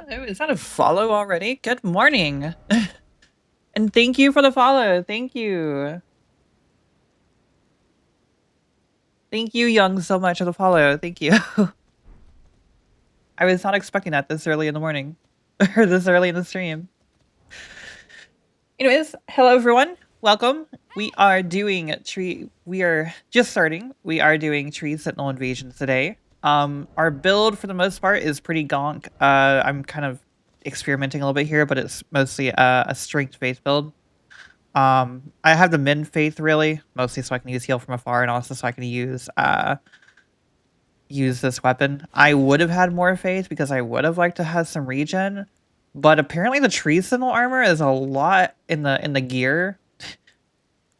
Oh, is that a follow already? Good morning. And thank you for the follow. Thank you. Thank you, Young, so much for the follow. Thank you. I was not expecting that this early in the morning or this early in the stream. Anyways, hello everyone. Welcome. We are doing tree. We are just starting. We are doing tree sentinel invasions today. Our build for the most part is pretty gonk. I'm kind of experimenting a little bit here, but it's mostly a strength based build. I have the min faith really, mostly so I can use heal from afar and also so I can use this weapon. I would have had more faith because I would have liked to have some regen, but apparently the tree sentinel armor is a lot in the gear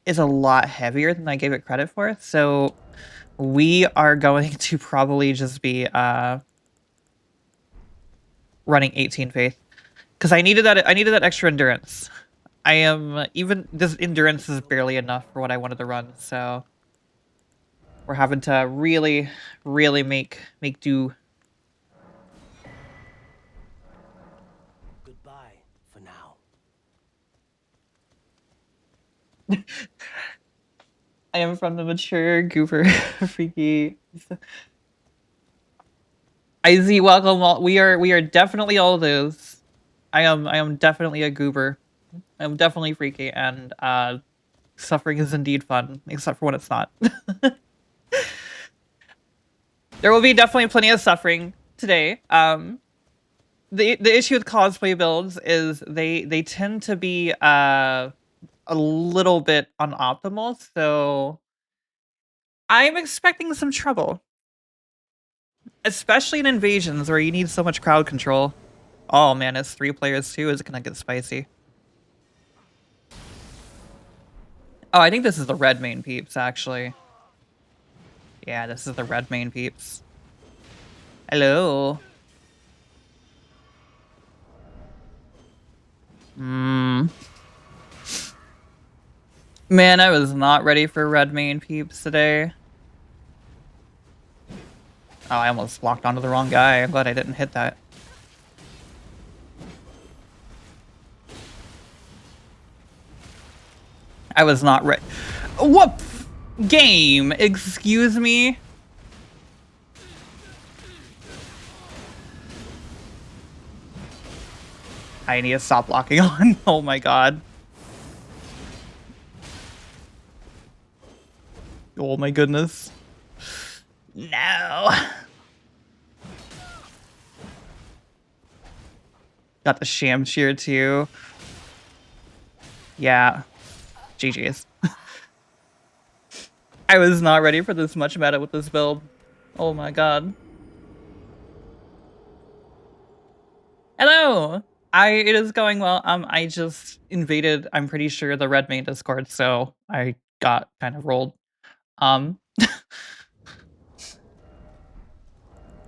is a lot heavier than I gave it credit for. So we are going to probably just be running 18 faith because I needed that extra endurance. I am even this endurance is barely enough for what I wanted to run, so we're having to really make do. Goodbye for now. I am from the mature goober freaky. IZ, welcome. We are definitely all those. I am definitely a goober. I'm definitely freaky, and suffering is indeed fun, except for when it's not. There will be definitely plenty of suffering today. The issue with cosplay builds is they tend to be a little bit unoptimal, so I'm expecting some trouble, especially in invasions where you need so much crowd control. Oh man, it's 3 players too. Is it gonna get spicy? Oh, I think this is the red main peeps actually. Yeah, this is the red main peeps. Hello. Hmm. Man, I was not ready for red main peeps today. Oh, I almost locked onto the wrong guy. I'm glad I didn't hit that. I was not ready. What game? Excuse me? I need to stop locking on. Oh my god. Oh my goodness. No. Got the sham shear too. Yeah. GG's. I was not ready for this much meta with this build. Oh my god. Hello! It is going well. I just invaded, I'm pretty sure, the red main Discord, so I got kind of rolled. Um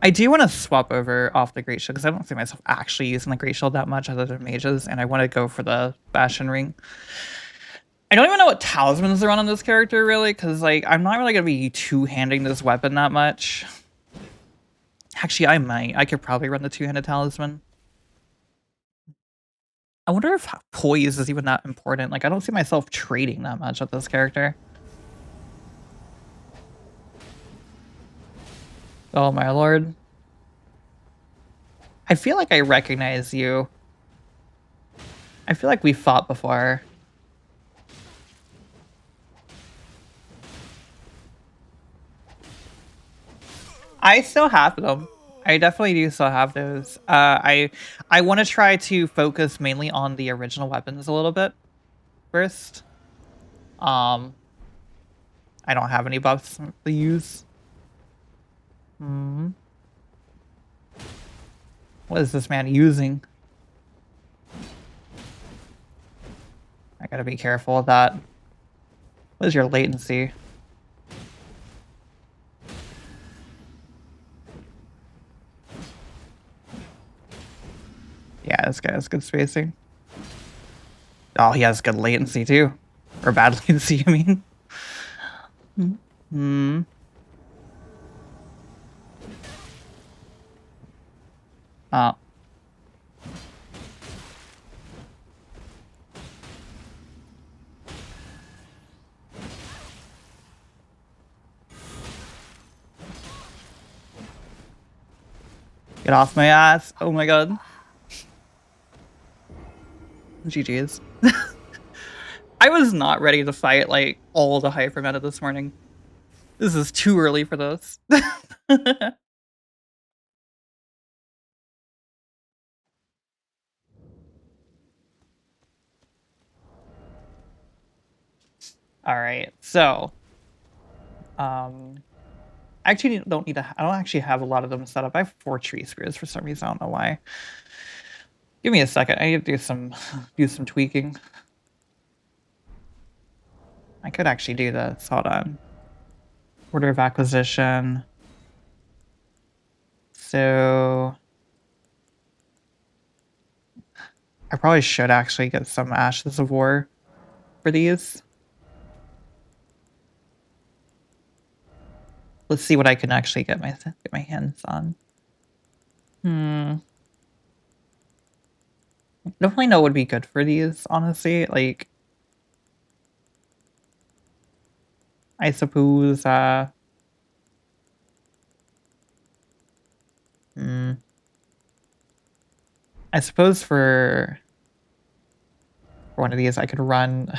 I do want to swap over off the Great Shield because I don't see myself actually using the Great Shield that much other than mages, and I want to go for the Bastion Ring. I don't even know what talismans are on this character, really, because like I'm not really going to be two-handing this weapon that much. Actually, I might. I could probably run the two-handed talisman. I wonder if poise is even that important. Like, I don't see myself trading that much with this character. Oh my lord. I feel like I recognize you. I feel like we fought before. I still have them. I definitely do still have those. I want to try to focus mainly on the original weapons a little bit first. I don't have any buffs to use. Hmm. What is this man using? I gotta be careful of that. What is your latency? Yeah, this guy has good spacing. Oh, he has good latency too. Or bad latency, I mean. Hmm. Oh. Get off my ass. Oh my god. GG's. I was not ready to fight like all the hyper meta this morning. This is too early for this. All right, so I actually don't need to. I don't actually have a lot of them set up. I have 4 tree spears for some reason. I don't know why. Give me a second. I need to do some tweaking. I could actually do this. Hold on. Order of acquisition. So I probably should actually get some Ashes of War for these. Let's see what I can actually get my hands on. Definitely know what would be good for these, honestly. Like, I suppose, I suppose for one of these, I could run.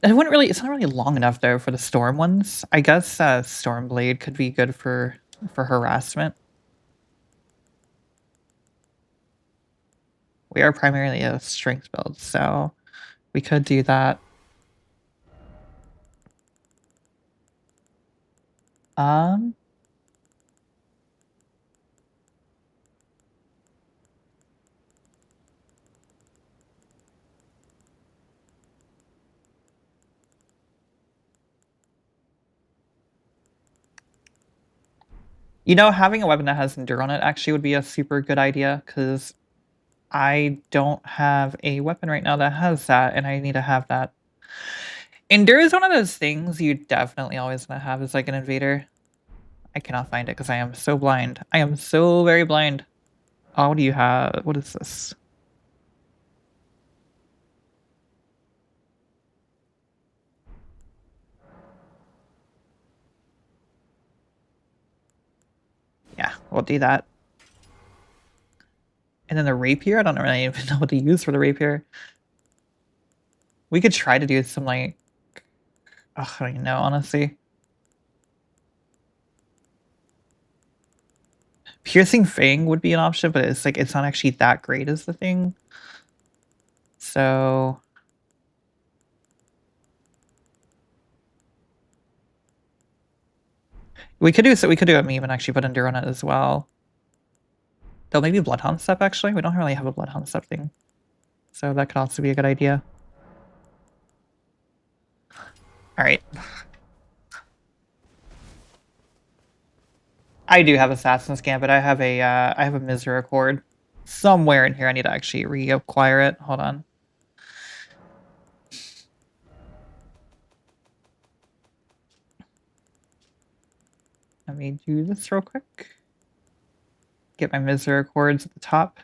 It wouldn't really. It's not really long enough though for the storm ones. I guess Stormblade could be good for harassment. We are primarily a strength build, so we could do that. You know, having a weapon that has Endure on it actually would be a super good idea, because I don't have a weapon right now that has that, and I need to have that. Endure is one of those things you definitely always want to have as like an invader. I cannot find it because I am so blind. I am so very blind. Oh, what do you have? What is this? Yeah, we'll do that. And then the rapier, I don't really even know what to use for the rapier. We could try to do some like, I don't even know, honestly. Piercing Fang would be an option, but it's like, it's not actually that great as the thing. So we could do a meme and actually put Endure on it as well. Though maybe Bloodhound Step actually. We don't really have a Bloodhound Step thing. So that could also be a good idea. Alright. I do have Assassin's Gambit. I have a Misericord somewhere in here. I need to actually reacquire it. Hold on. Let me do this real quick. Get my Misericords at the top.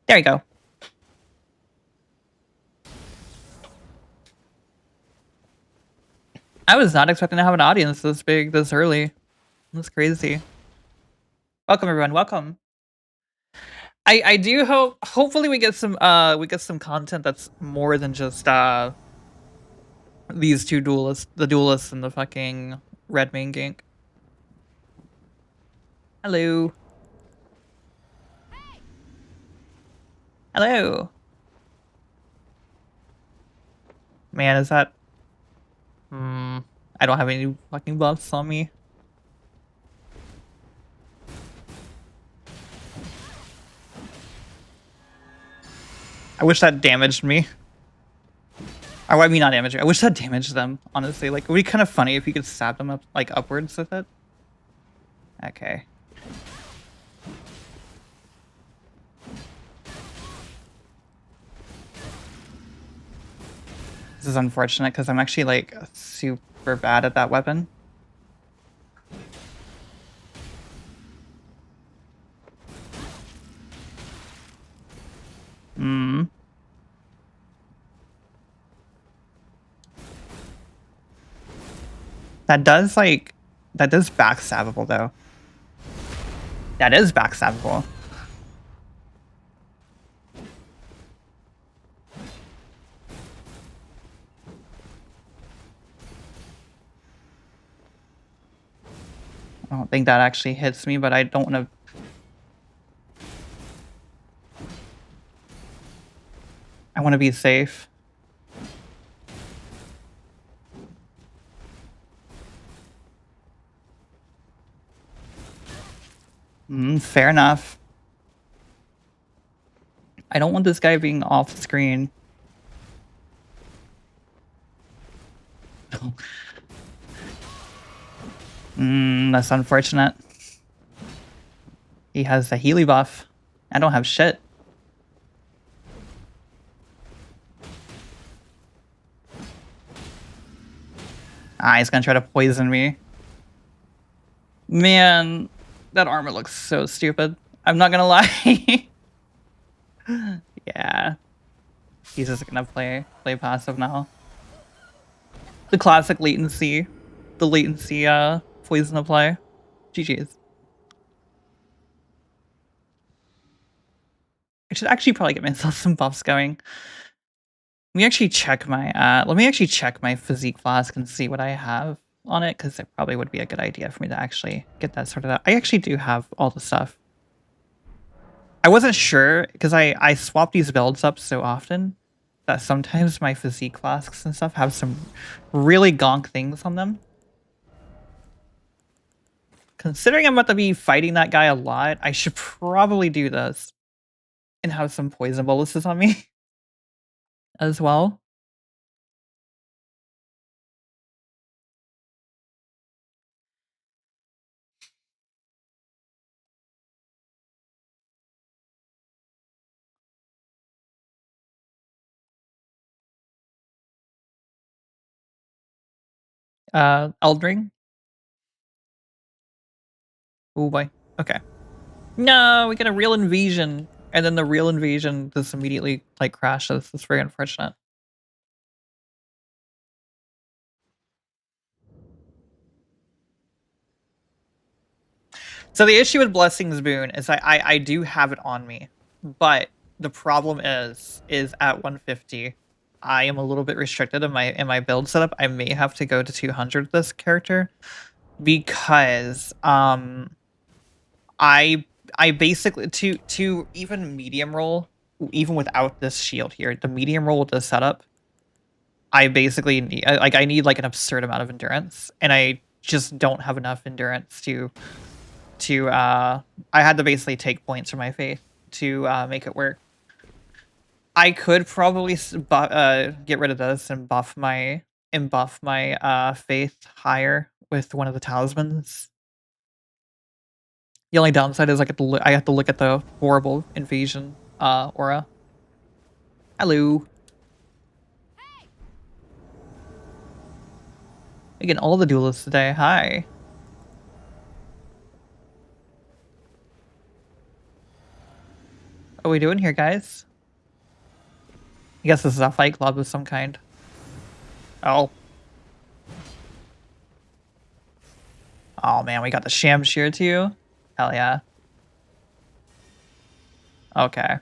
There you go. I was not expecting to have an audience this big, this early. That's crazy. Welcome everyone, welcome. I do hope, hopefully we get some content that's more than just these two duelists, the duelists and the fucking red main gank. Hello. Hello. Man, is that I don't have any fucking buffs on me. I wish that damaged me. Or I mean, not damage me. I wish that damaged them, honestly. Like, it would be kind of funny if you could stab them up, like, upwards with it. Okay. This is unfortunate, because I'm actually, like, super bad at that weapon. That does backstabbable though. That is backstabbable. I don't think that actually hits me, but I don't want to. I want to be safe. Fair enough. I don't want this guy being off screen. That's unfortunate. He has a Healy buff. I don't have shit. He's gonna try to poison me. Man, that armor looks so stupid. I'm not gonna lie. Yeah. He's just gonna play passive now. The classic latency. The latency poison apply. GG's. I should actually probably get myself some buffs going. Let me actually check my physique flask and see what I have on it, because it probably would be a good idea for me to actually get that sorted out. I actually do have all the stuff. I wasn't sure because I swap these builds up so often that sometimes my physique flasks and stuff have some really gonk things on them. Considering I'm about to be fighting that guy a lot, I should probably do this and have some poison boluses on me as well. Eldring. Oh boy. Okay. No, we get a real invasion, and then the real invasion just immediately like crashes. It's very unfortunate. So the issue with Blessing's Boon is I do have it on me, but the problem is at 150, I am a little bit restricted in my build setup. I may have to go to 200 this character because I basically to even medium roll, even without this shield here, the medium roll with this setup, I basically need I need like an absurd amount of endurance, and I just don't have enough endurance to I had to basically take points from my faith to make it work. I could probably get rid of this and buff my faith higher with one of the talismans. The only downside is I have to look at the horrible invasion aura. Hello. Again, all the duelists today. Hi. What are we doing here, guys? I guess this is a fight club of some kind. Oh. Oh man, we got the Shamshir too? Hell yeah. Okay.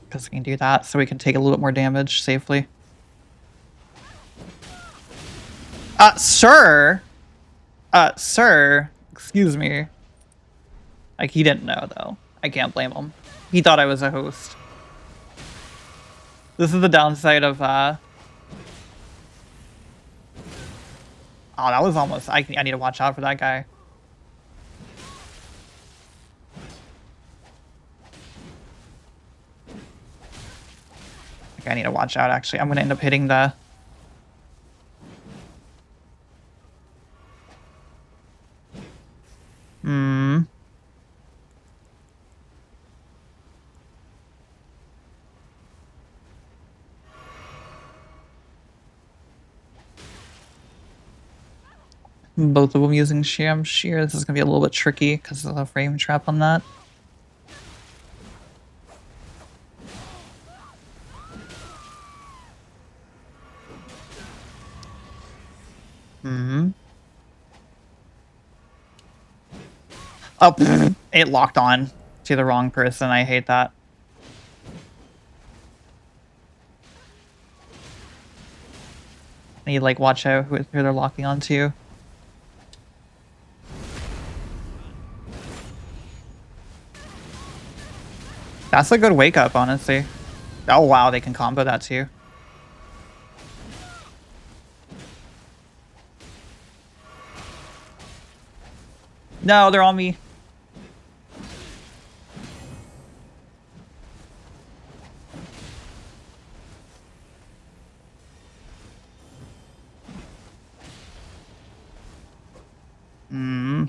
Because we can do that, so we can take a little bit more damage safely. Sir! Sir! Excuse me. Like, he didn't know, though. I can't blame him. He thought I was a host. This is the downside of, Oh, that was almost... I need to watch out for that guy. I need to watch out, actually. I'm gonna end up hitting the... Both of them using Sham Shear. This is gonna be a little bit tricky because of the frame trap on that. Hmm. Oh, it locked on to the wrong person. I hate that. I need like watch out who they're locking onto. That's a good wake up, honestly. Oh wow, they can combo that too. No, they're on me. Hmm.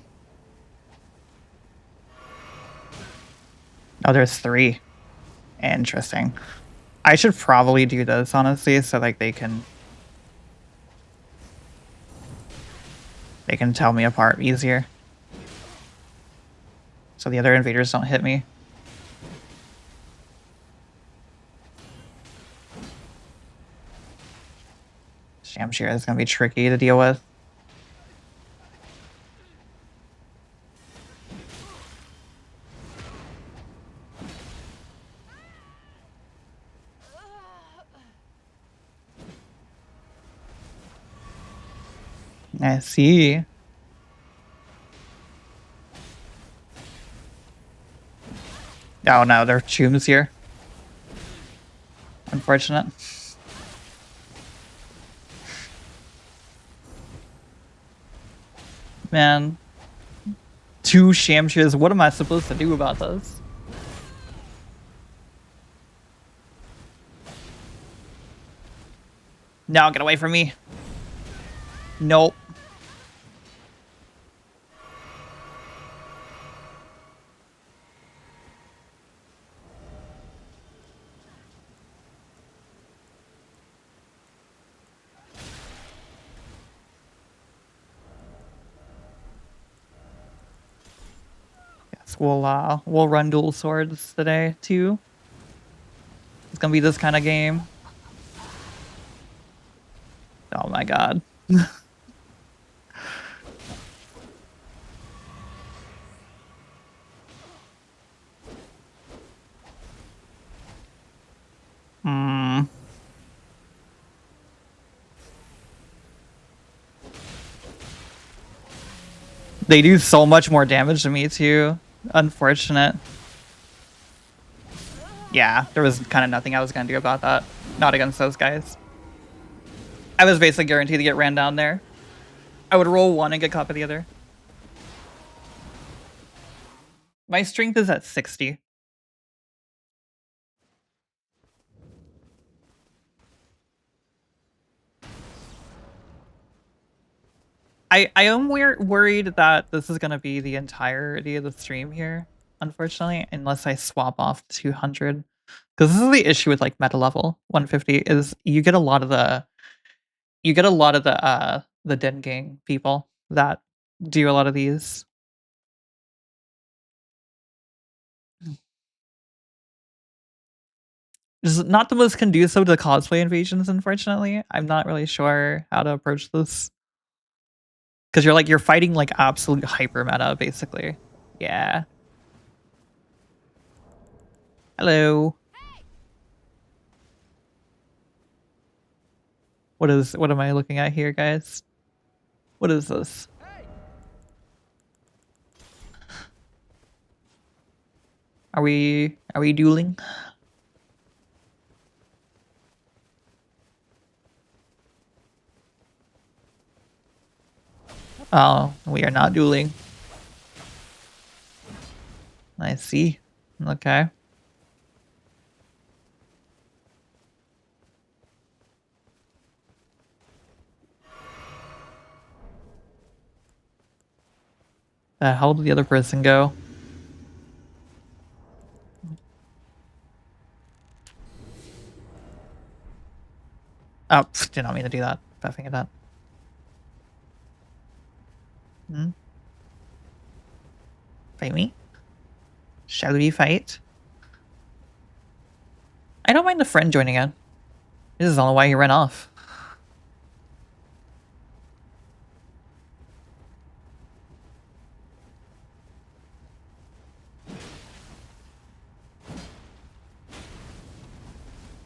Oh, there's 3. Interesting. I should probably do this, honestly, so like they can tell me apart easier. So the other invaders don't hit me. Shamshir is gonna be tricky to deal with. I see. Oh no, they're tombs here. Unfortunate. Man. 2 Shamshirs. What am I supposed to do about this? No, get away from me. Nope. Yes, we'll run dual swords today too. It's gonna be this kind of game. Oh my god. Hmm. They do so much more damage to me too. Unfortunate. Yeah, there was kind of nothing I was gonna do about that. Not against those guys. I was basically guaranteed to get ran down there. I would roll one and get caught by the other. My strength is at 60. I am worried that this is going to be the entirety of the stream here, unfortunately, unless I swap off 200. Because this is the issue with like meta level 150 is you get a lot of the Den Gang people that do a lot of these. This is not the most conducive to cosplay invasions, unfortunately. I'm not really sure how to approach this. Because you're fighting like absolute hyper meta, basically. Yeah. Hello. What am I looking at here, guys? What is this? Are we dueling? Oh, we are not dueling. I see. Okay. How did the other person go? Oh, did not mean to do that. Buffing at that. Hmm? Fight me? Shall we fight? I don't mind the friend joining in. This is all why he ran off.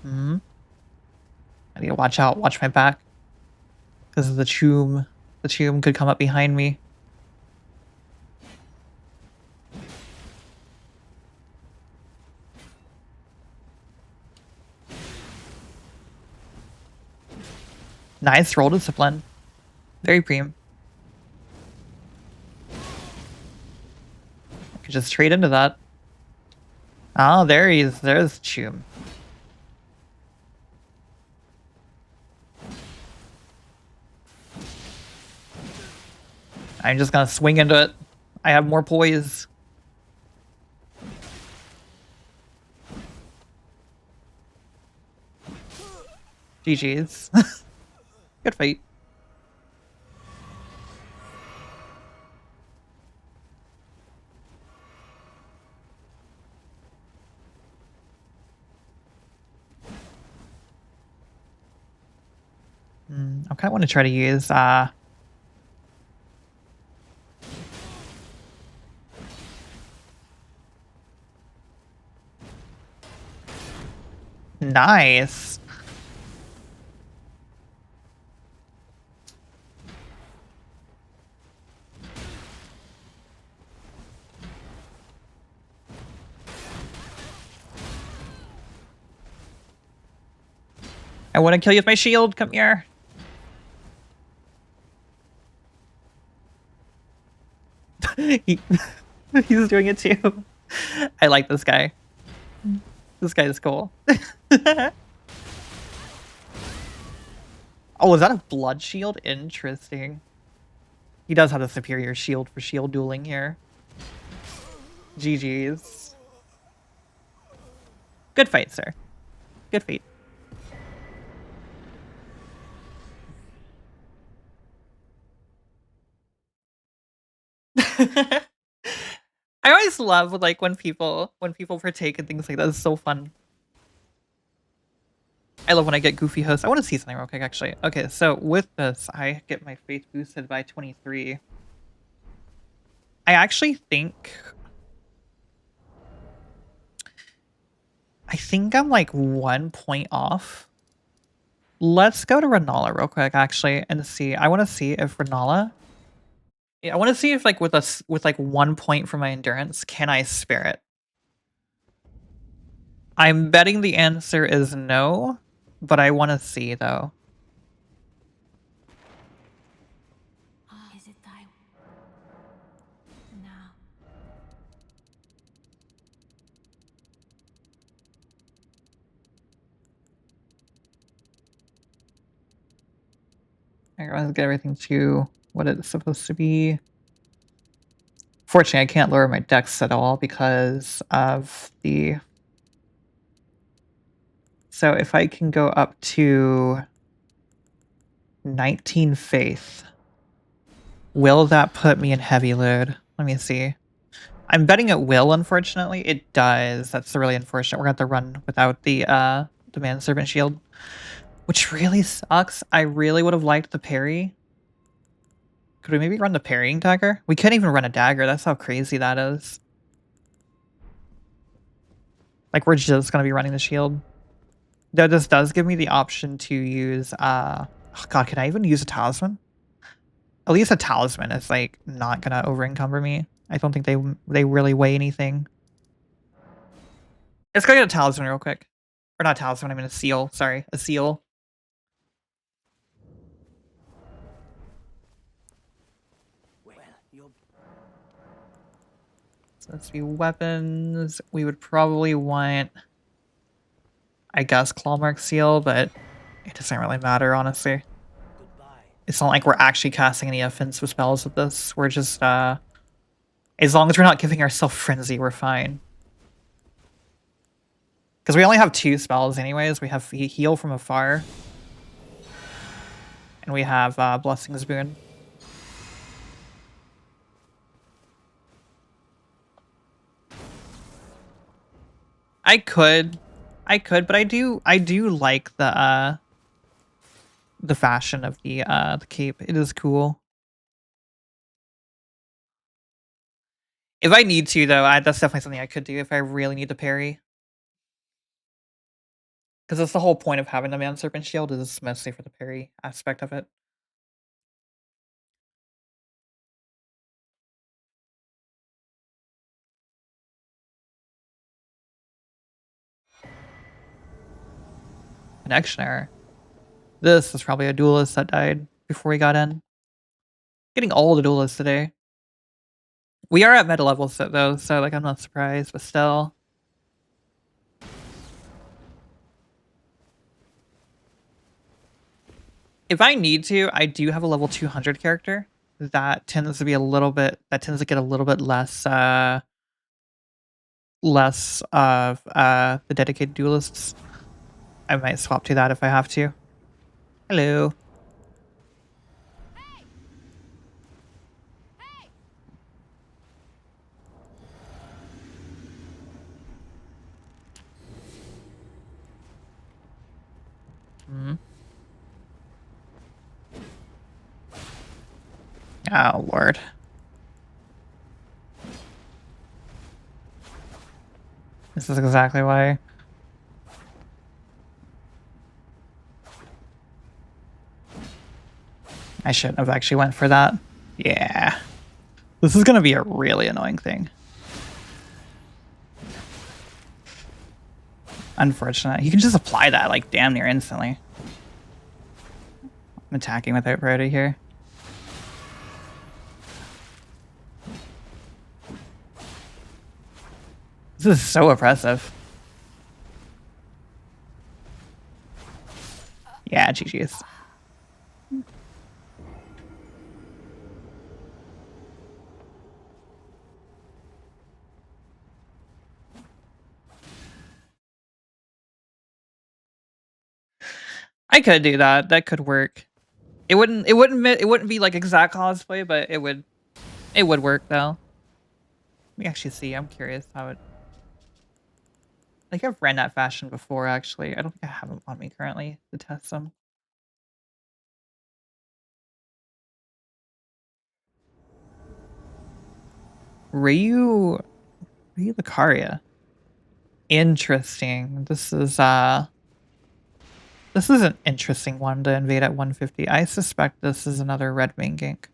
Hmm? I need to watch out, watch my back. Because of the tomb. The tomb could come up behind me. Nice roll discipline. Very premium. I could just trade into that. Oh, there he is. There's Chum. I'm just gonna swing into it. I have more poise. GG's. Good fight. I kind of want to try to use nice. I want to kill you with my shield. Come here. He's doing it too. I like this guy. This guy is cool. Oh, is that a blood shield? Interesting. He does have a superior shield for shield dueling here. GG's. Good fight, sir. Good fight. I always love like when people partake in things like that. It's so fun. I love when I get goofy hosts. I want to see something real quick, actually. Okay, so with this, I get my faith boosted by 23. I actually think... I think I'm like 1 point off. Let's go to Renala real quick, actually, and see. I want to see if Renala... Yeah, I want to see if like with like 1 point for my endurance, can I spare it? I'm betting the answer is no, but I want to see though. Is it time? Now. I want to get everything to what it's supposed to be. Fortunately, I can't lower my dex at all because of the... So if I can go up to 19 faith, will that put me in heavy load? Let me see. I'm betting it will, unfortunately. It does. That's really unfortunate. We're going to have to run without the Manservant shield, which really sucks. I really would have liked the parry. Could we maybe run the parrying dagger? We couldn't even run a dagger. That's how crazy that is. Like, we're just going to be running the shield. Though this does give me the option to use, oh god, can I even use a talisman? At least a talisman is, like, not gonna over-encumber me. I don't think they really weigh anything. Let's go get a talisman real quick. Or not a talisman, I mean a seal. Sorry, a seal. So let's see, weapons. We would probably want, I guess, Clawmark Seal, but it doesn't really matter, honestly. It's not like we're actually casting any offensive spells with this. We're just, as long as we're not giving ourselves Frenzy, we're fine. Because we only have 2 spells anyways. We have Heal from Afar. And we have Blessing's Boon. I could, but I do like the fashion of the cape. It is cool. If I need to, though, that's definitely something I could do if I really need to parry. Because that's the whole point of having the Man Serpent Shield, is mostly for the parry aspect of it. Connection error. This is probably a duelist that died before we got in. Getting all the duelists today. We are at meta levels though, so like I'm not surprised, but still. If I need to, I do have a level 200 character that tends to be a little bit, that tends to get a little bit less of the dedicated duelists. I might swap to that if I have to. Hello. Hmm. Oh Lord. This is exactly why. I shouldn't have actually went for that. Yeah. This is gonna be a really annoying thing. Unfortunate. You can just apply that like damn near instantly. I'm attacking without priority here. This is so oppressive. Yeah, GG's. I could do that. That could work. It wouldn't be like exact cosplay, but it would work though. Let me actually see. I'm curious how it. I think I've ran that fashion before actually. I don't think I have them on me currently to test them. Ryu Lucaria. Interesting. This is an interesting one to invade at 150. I suspect this is another red main gank.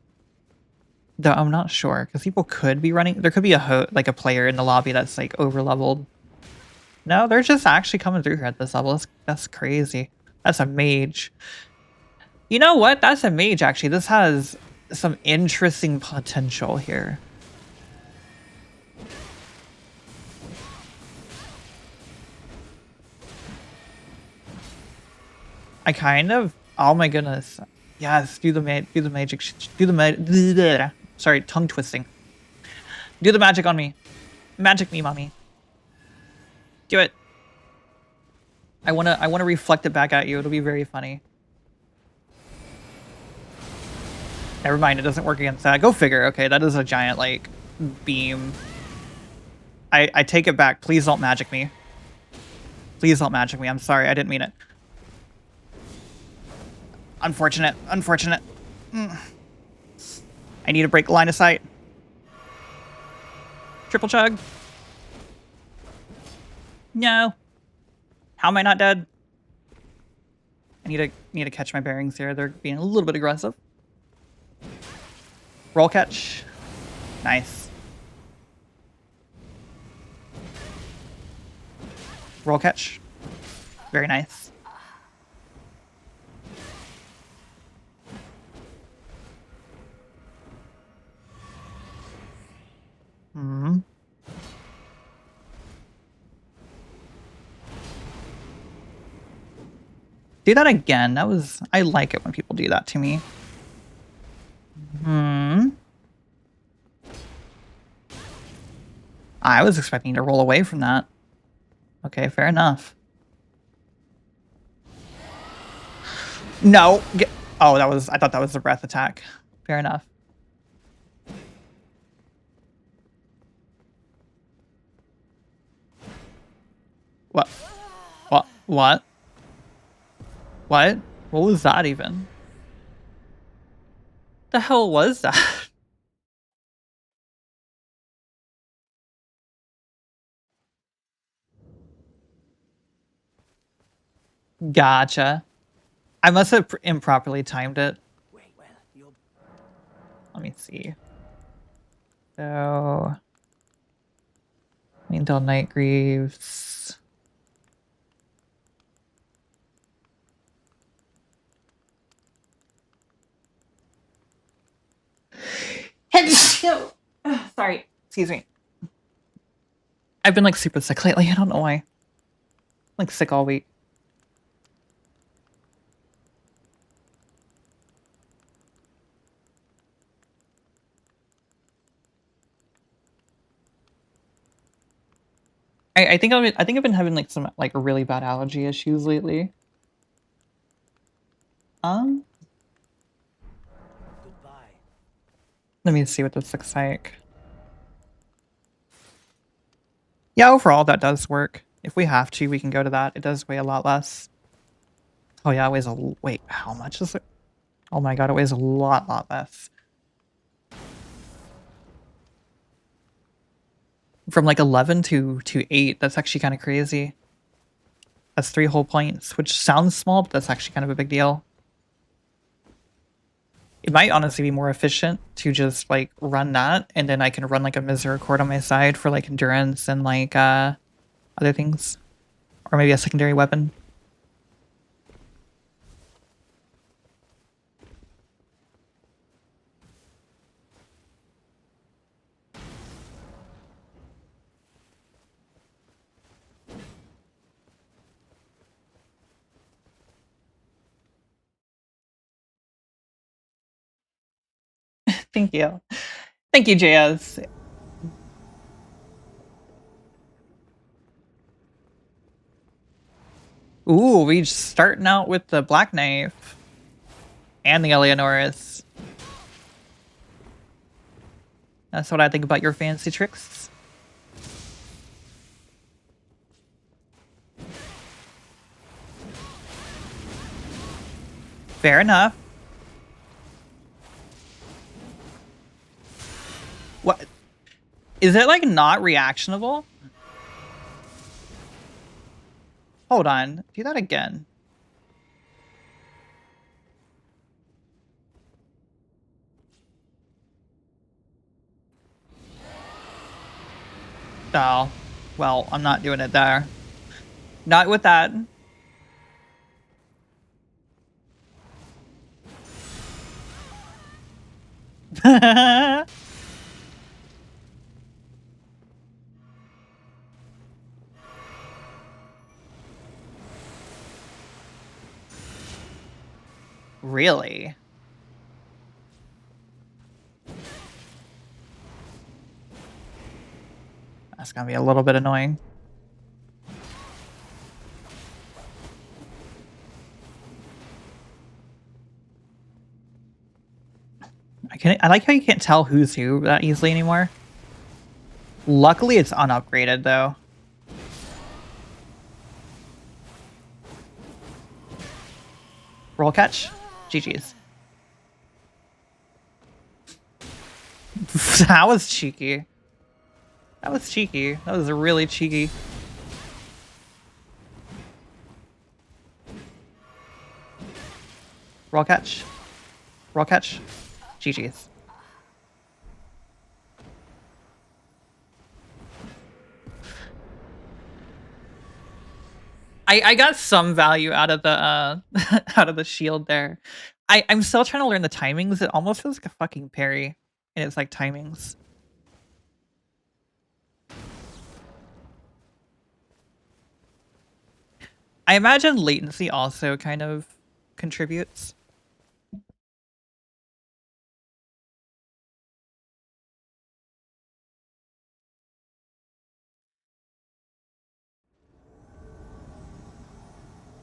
Though I'm not sure, because people could be running. There could be like a player in the lobby that's like over leveled. No, they're just actually coming through here at this level. That's crazy. That's a mage. You know what? That's a mage actually. This has some interesting potential here. I kind of. Oh my goodness. Yes, do the magic. Do the magic. Sorry, tongue twisting. Do the magic on me. Magic me, mommy. Do it. I wanna reflect it back at you. It'll be very funny. Never mind, it doesn't work against that. Go figure. Okay, that is a giant like beam. I take it back. Please don't magic me. Please don't magic me. I'm sorry. I didn't mean it. Unfortunate. Unfortunate. I need to break line of sight. Triple chug. No. How am I not dead? I need to catch my bearings here. They're being a little bit aggressive. Roll catch. Nice. Roll catch. Very nice. Hmm. Do that again. That was... I like it when people do that to me. Hmm. I was expecting to roll away from that. Okay, fair enough. No. Oh, that was... I thought that was the breath attack. Fair enough. What? What? What? What? What was that even? The hell was that? Gotcha. I must have improperly timed it. Let me see. So, Angel Night Greaves. Sorry. Excuse me. I've been like super sick lately. I don't know why. Like sick all week. I think I've been having like some like really bad allergy issues lately. Um, Let me see what this looks like. Yeah, overall that does work. If we have to, we can go to that. It does weigh a lot less. Oh yeah, it weighs wait, how much is it? Oh my god, it weighs a lot less. From like 11 to 8. That's actually kind of crazy. That's 3 whole points, which sounds small, but that's actually kind of a big deal. It might honestly be more efficient to just like run that, and then I can run like a misericord on my side for like endurance and like other things. Or maybe a secondary weapon. Thank you. Thank you, JS. Ooh, we starting out with the Black Knife and the Eleonoris. That's what I think about your fancy tricks. Fair enough. What? Is it like not reactionable? Hold on. Do that again. Oh, well, I'm not doing it there. Not with that. Really? That's gonna be a little bit annoying. I like how you can't tell who's who that easily anymore. Luckily, it's unupgraded though. Roll catch. GG's. That was cheeky. That was cheeky. That was really cheeky. Roll catch. Roll catch. GG's. I got some value out of the out of the shield there. I'm still trying to learn the timings. It almost feels like a fucking parry. And it's like timings. I imagine latency also kind of contributes.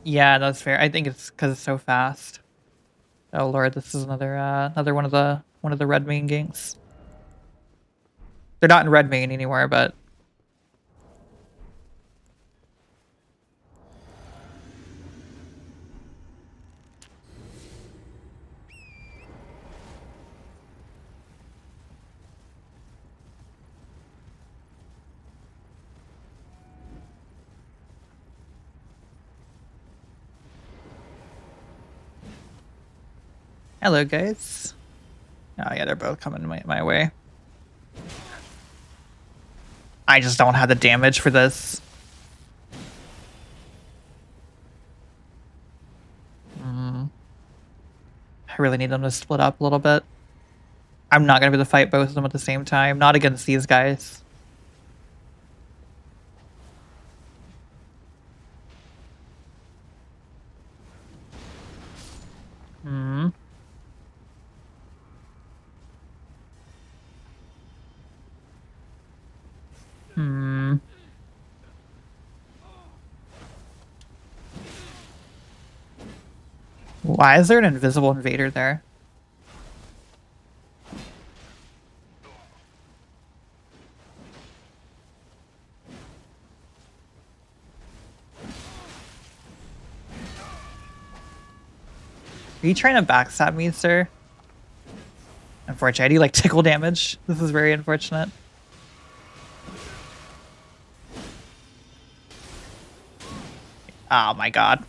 Yeah, that's fair. I think it's because it's so fast. Oh lord, this is another one of the red main ganks. They're not in red main anymore, but Hello, guys. Oh, yeah, they're both coming my way. I just don't have the damage for this. I really need them to split up a little bit. I'm not going to be able to fight both of them at the same time. Not against these guys. Hmm. Hmm. Why is there an invisible invader there? Are you trying to backstab me, sir? Unfortunately, I do like tickle damage. This is very unfortunate. Oh my god.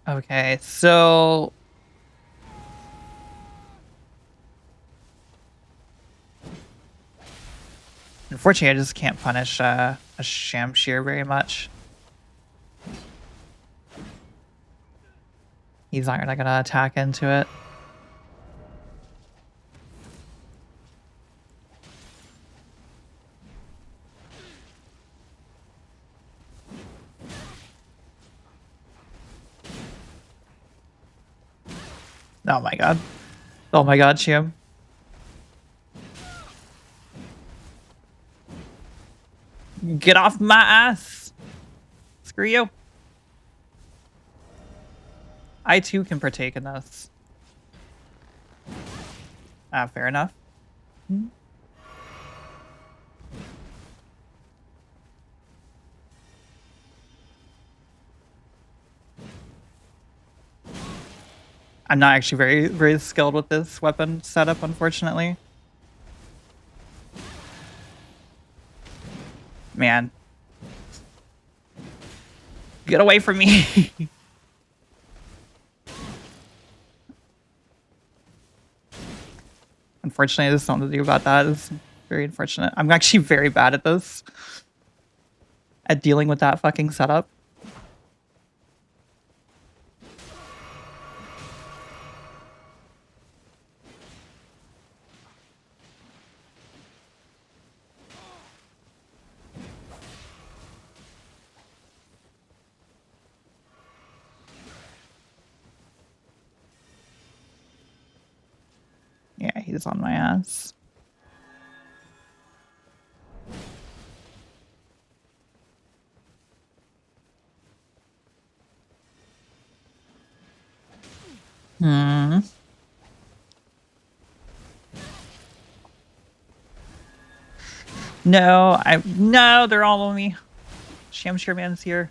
Okay, so unfortunately, I just can't punish a Shamshir very much. He's not gonna attack into it. Oh my god. Oh my god, Shim. Get off my ass! Screw you. I too can partake in this. Fair enough. I'm not actually very skilled with this weapon setup, unfortunately. Man. Get away from me! Unfortunately, there's something to do about that. It's very unfortunate. I'm actually very bad at this. At dealing with that fucking setup. Yeah, he's on my ass. Hmm. No, they're all on me. Shamshir Man's here.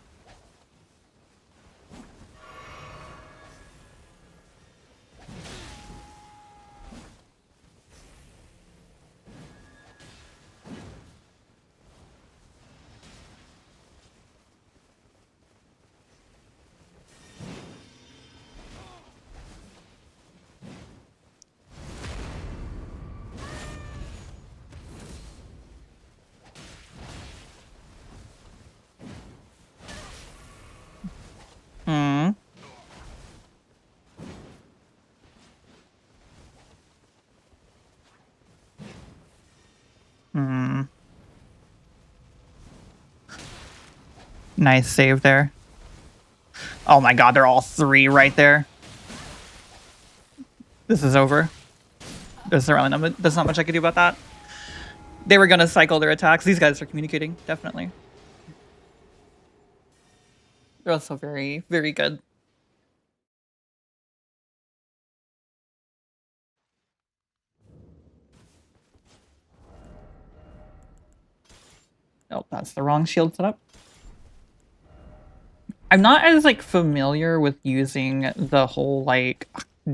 Hmm. Hmm. Nice save there. Oh my god, they're all three right there. This is over. There's not much I can do about that. They were gonna cycle their attacks. These guys are communicating, definitely. They're also very good. Oh, that's the wrong shield setup. I'm not as like familiar with using the whole like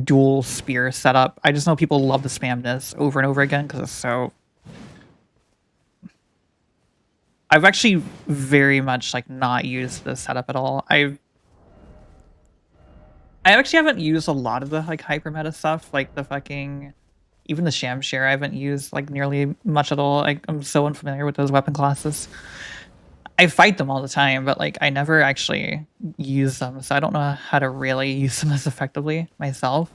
dual spear setup. I just know people love to spam this over and over again because it's so. I've actually very much like not used this setup at all. I actually haven't used a lot of the like hyper meta stuff, like the fucking even the Shamshare I haven't used like nearly much at all. I'm so unfamiliar with those weapon classes. I fight them all the time, but like I never actually use them, so I don't know how to really use them as effectively myself,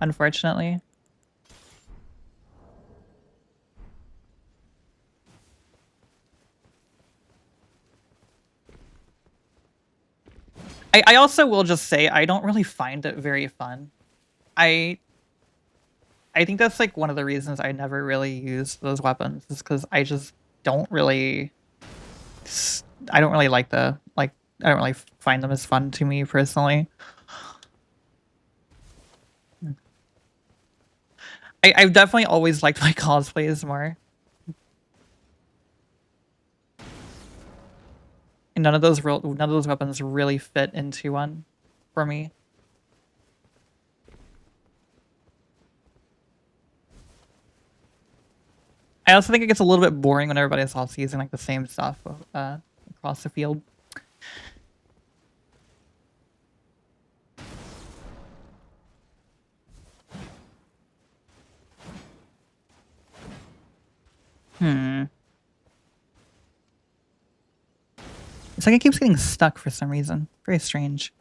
unfortunately. I also will just say I don't really find it very fun. I I think that's like one of the reasons I never really use those weapons is because I just don't really I don't really like the like I don't really find them as fun to me personally. I've definitely always liked my cosplays more. And none of those weapons really fit into one for me. I also think it gets a little bit boring when everybody's also using like the same stuff across the field. Hmm. It's like it keeps getting stuck for some reason. Very strange.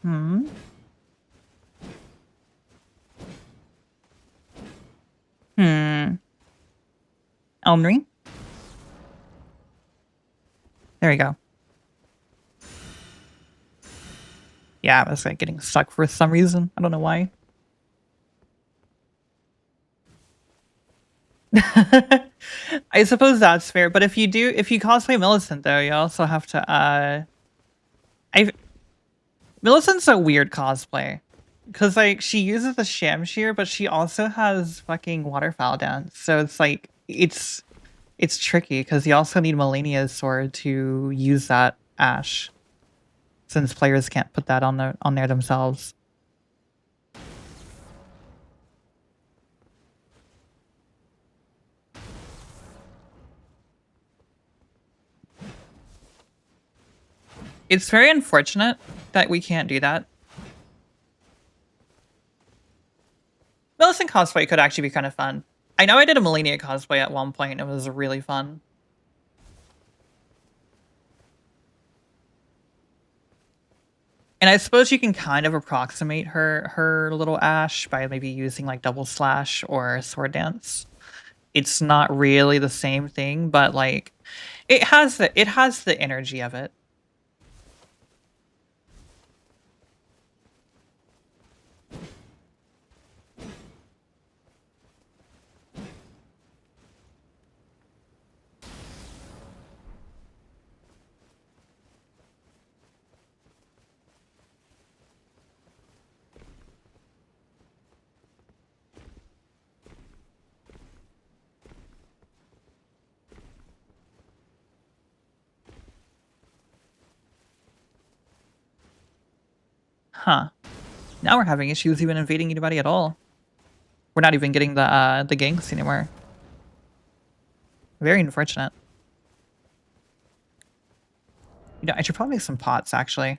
Hmm. Hmm. Elmry. There we go. Yeah, it was like getting stuck for some reason. I don't know why. I suppose that's fair, but if you cosplay Millicent though, you also have to I Millicent's a weird cosplay. Cause like she uses the Shamshir, but she also has fucking waterfowl dance. So it's like it's tricky because you also need Melania's sword to use that Ash. Since players can't put that on there themselves. It's very unfortunate that we can't do that. Millicent cosplay could actually be kind of fun. I know I did a Melania cosplay at one point. It was really fun. And I suppose you can kind of approximate her little Ash by maybe using like double slash or sword dance. It's not really the same thing, but like it has the energy of it. Huh. Now we're having issues even invading anybody at all. We're not even getting the ganks anymore. Very unfortunate. You know, I should probably make some pots actually.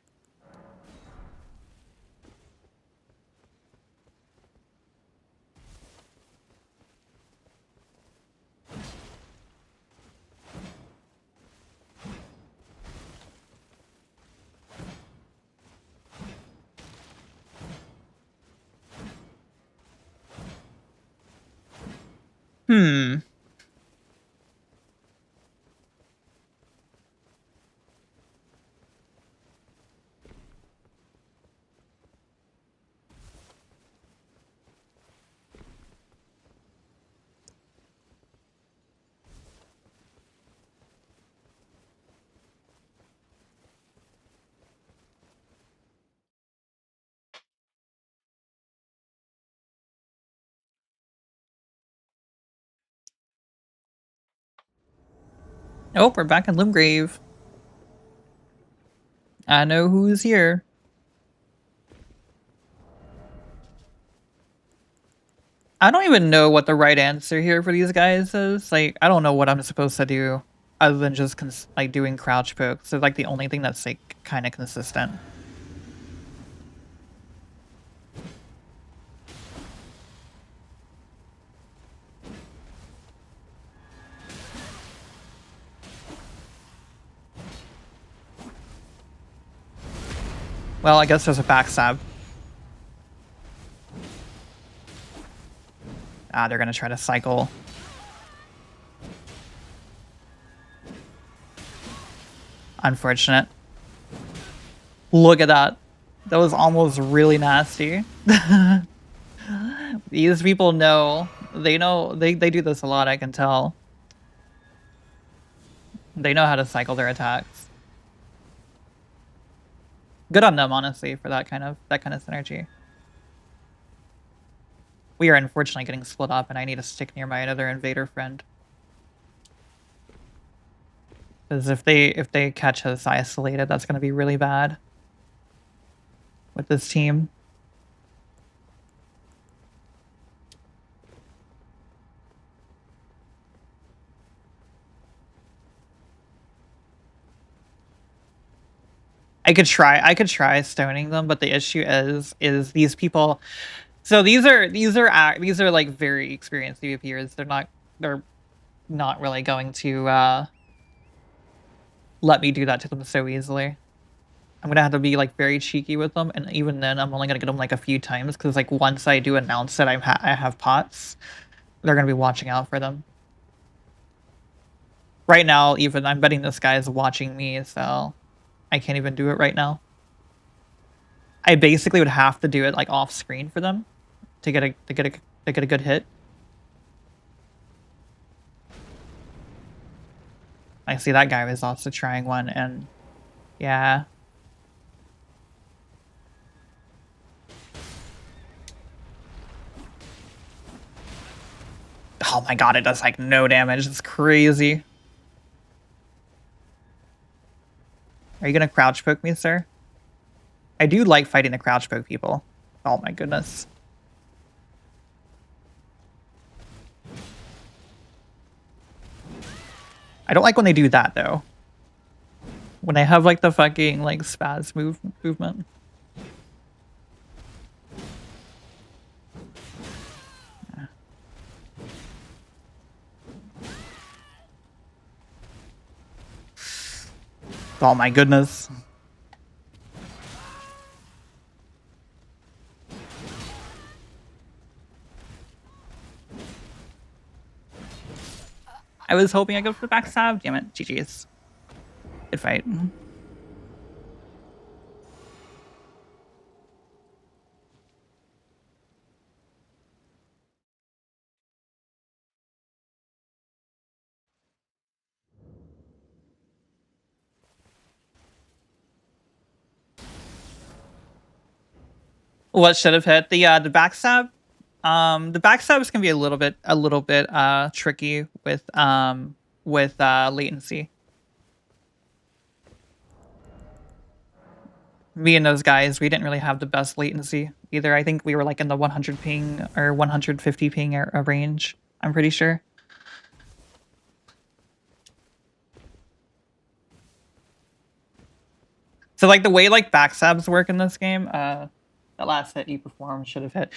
Hmm. Oh, we're back in Limgrave. I know who's here. I don't even know what the right answer here for these guys is. Like, I don't know what I'm supposed to do other than just like doing crouch poke. So like the only thing that's like kind of consistent. Well, I guess there's a backstab. Ah, they're gonna try to cycle. Unfortunate. Look at that. That was almost really nasty. These people know. They know they do this a lot, I can tell. They know how to cycle their attacks. Good on them, honestly, for that kind of synergy. We are unfortunately getting split up, and I need to stick near my other invader friend. Because if they catch us isolated, that's going to be really bad with this team. I could try stoning them, but the issue is these people. So these are like very experienced PvPers. They're not really going to let me do that to them so easily. I'm gonna have to be like very cheeky with them, and even then, I'm only gonna get them like a few times because like once I do announce that I have pots, they're gonna be watching out for them. Right now, even I'm betting this guy is watching me, so I can't even do it right now. I basically would have to do it like off screen for them to get a good hit. I see that guy was also trying one, and yeah. Oh my god, it does like no damage. It's crazy. Are you gonna crouch poke me, sir? I do like fighting the crouch poke people. Oh my goodness. I don't like when they do that though. When they have like the fucking like spaz movement. Oh my goodness. I was hoping I go for the backstab. Damn it. GG's. Good fight. What should have hit? The backstab? The backstab is gonna be a little bit tricky with latency. Me and those guys, we didn't really have the best latency either. I think we were like in the 100 ping or 150 ping range, I'm pretty sure. So like the way like backstabs work in this game, the last hit you performed should have hit.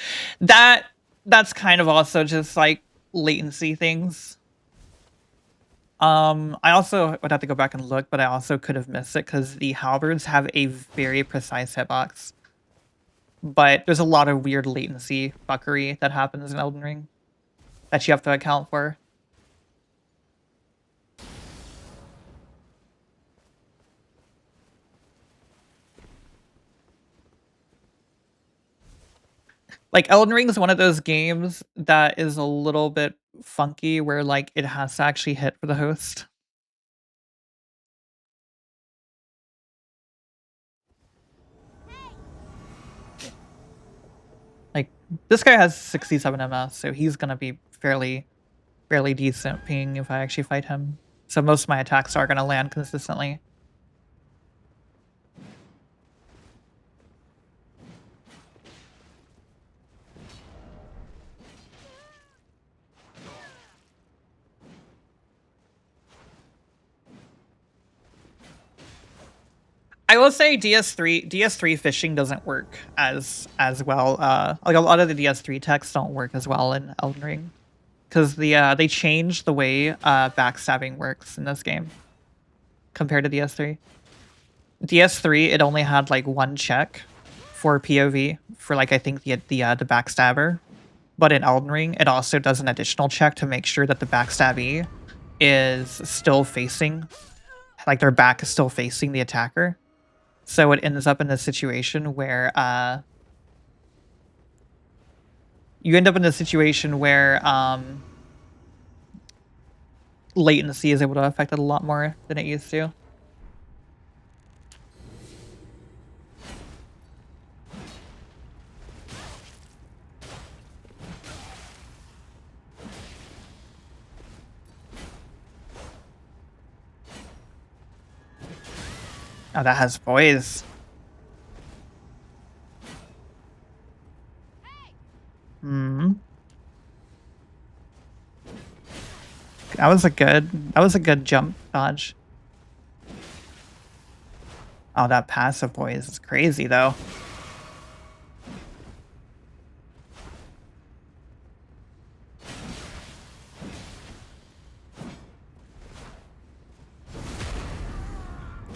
That's kind of also just like latency things. I also would have to go back and look, but I also could have missed it because the halberds have a very precise hitbox. But there's a lot of weird latency fuckery that happens in Elden Ring that you have to account for. Like Elden Ring is one of those games that is a little bit funky where like it has to actually hit for the host. Like this guy has 67 MS, so he's gonna be fairly decent ping if I actually fight him. So most of my attacks are going to land consistently. I will say DS3 fishing doesn't work as well. Like a lot of the DS3 techs don't work as well in Elden Ring because they changed the way backstabbing works in this game compared to DS3. DS3 it only had like one check for POV for like I think the backstabber, but in Elden Ring it also does an additional check to make sure that the backstabby is still facing, like their back is still facing the attacker. So it ends up in a situation where you end up in a situation where latency is able to affect it a lot more than it used to. Oh, that has boys. Hmm. That was a good jump dodge. Oh, that passive boys is crazy though.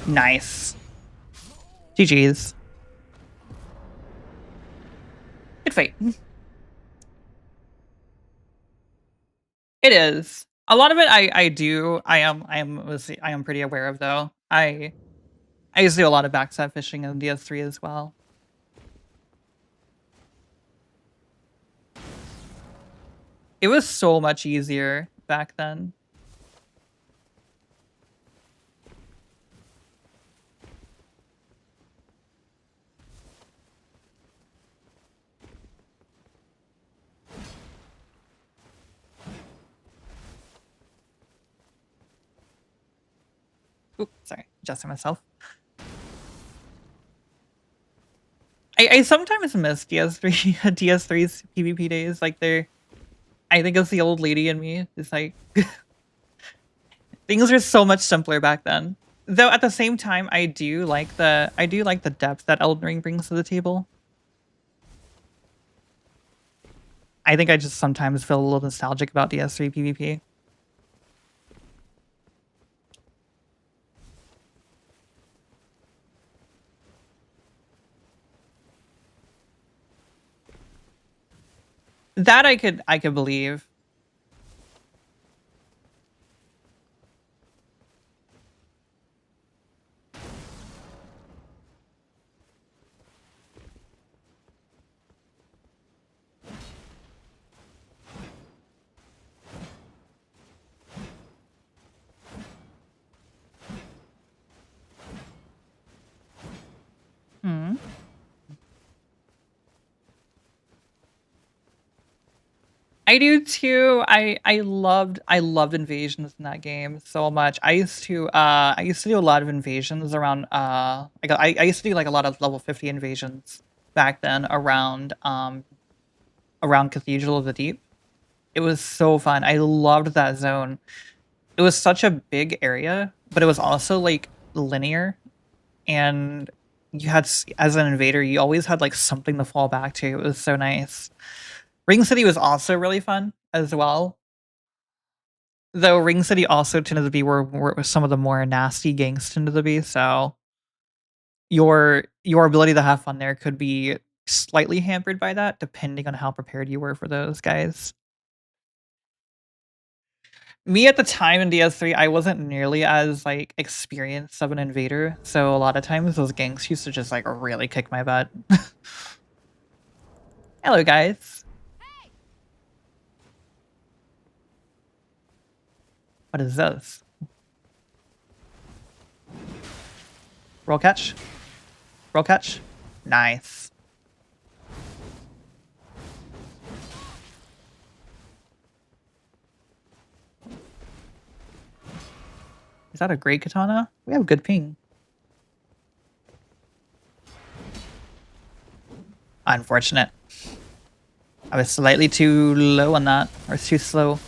Nice. GG's. Good fight. It is. A lot of it I am pretty aware of though. I used to do a lot of backstab fishing in DS3 as well. It was so much easier back then. Oop, sorry, adjusting myself. I sometimes miss DS3 DS3's PvP days. Like I think it's the old lady in me. It's like things are so much simpler back then. Though at the same time, I do like the depth that Elden Ring brings to the table. I think I just sometimes feel a little nostalgic about DS3 PvP. That I could believe. Hmm. I do too. I loved invasions in that game so much. I used to do a lot of invasions around like I used to do like a lot of level 50 invasions back then around Cathedral of the Deep. It was so fun. I loved that zone. It was such a big area, but it was also like linear, and you had as an invader, you always had like something to fall back to. It was so nice. Ring City was also really fun as well. Though Ring City also tended to be where some of the more nasty gangs tended to be, so your ability to have fun there could be slightly hampered by that, depending on how prepared you were for those guys. Me at the time in DS3, I wasn't nearly as like experienced of an invader, so a lot of times those gangs used to just like really kick my butt. Hello, guys. What is this? Roll catch? Roll catch? Nice. Is that a great katana? We have good ping. Unfortunate. I was slightly too low on that, or too slow.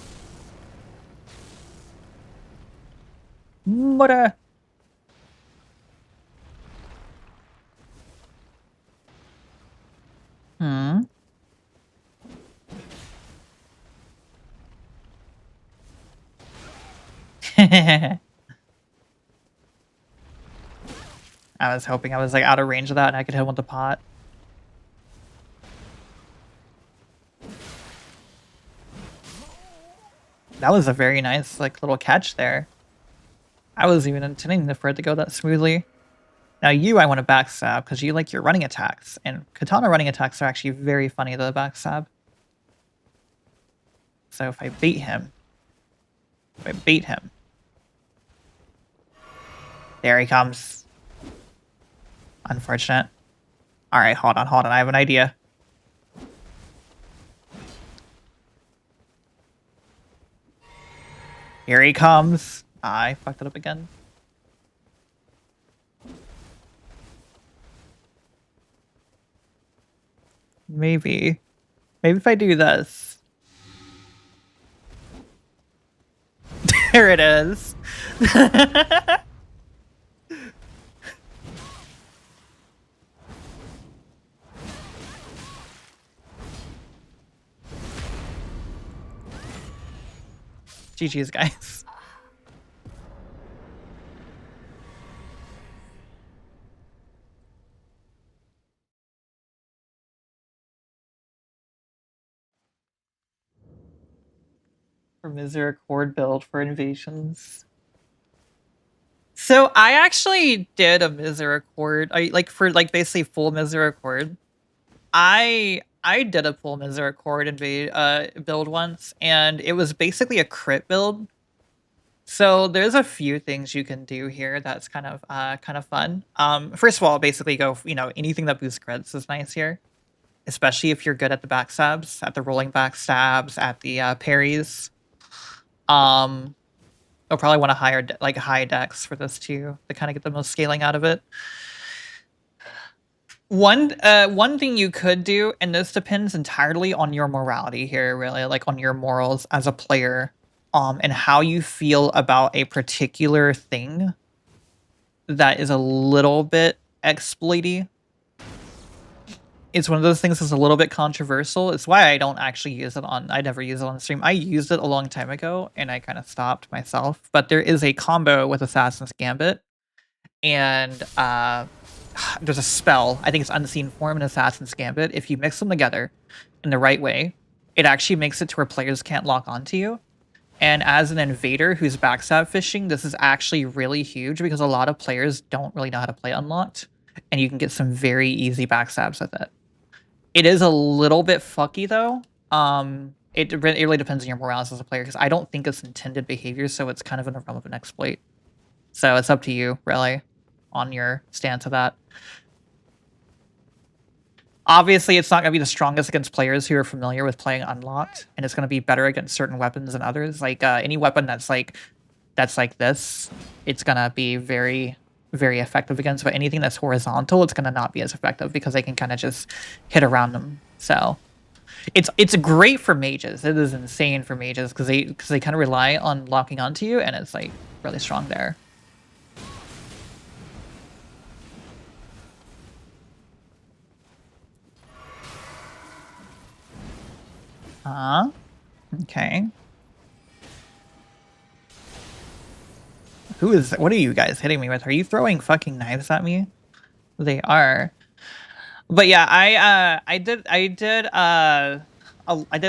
What? Hmm. I was hoping I was like out of range of that and I could hit him with the pot. That was a very nice like little catch there. I wasn't even intending for it to go that smoothly. Now you I want to backstab because you like your running attacks, and katana running attacks are actually very funny to the backstab. So if I bait him, there he comes. Unfortunate. All right, hold on. I have an idea. Here he comes. I fucked it up again. Maybe if I do this. There it is. GG's, guys. For Misericord build for invasions. So I actually did a Misericord. I like for like basically full Misericord. I did a full Misericord build once, and it was basically a crit build. So there's a few things you can do here that's kind of fun. First of all, basically go, anything that boosts crits is nice here, especially if you're good at the backstabs, at the rolling backstabs, at the parries. You'll probably want a high dex for this too to kind of get the most scaling out of it. One thing you could do, and this depends entirely on your morality here, really, like on your morals as a player, and how you feel about a particular thing that is a little bit exploity. It's one of those things that's a little bit controversial. It's why I don't actually use it I never use it on stream. I used it a long time ago and I kind of stopped myself. But there is a combo with Assassin's Gambit, and there's a spell. I think it's Unseen Form and Assassin's Gambit. If you mix them together in the right way, it actually makes it to where players can't lock onto you. And as an invader who's backstab fishing, this is actually really huge because a lot of players don't really know how to play Unlocked, and you can get some very easy backstabs with it. It is a little bit fucky though. It really depends on your morals as a player because I don't think it's intended behavior, so it's kind of in the realm of an exploit. So it's up to you, really, on your stance of that. Obviously, it's not going to be the strongest against players who are familiar with playing Unlocked, and it's going to be better against certain weapons than others. Like any weapon that's like this, it's going to be very, very effective against. But anything that's horizontal, it's going to not be as effective because they can kind of just hit around them. So it's great for mages. It is insane for mages because they kind of rely on locking onto you, and it's like really strong there. Okay. What are you guys hitting me with? Are you throwing fucking knives at me? They are. But yeah, I did a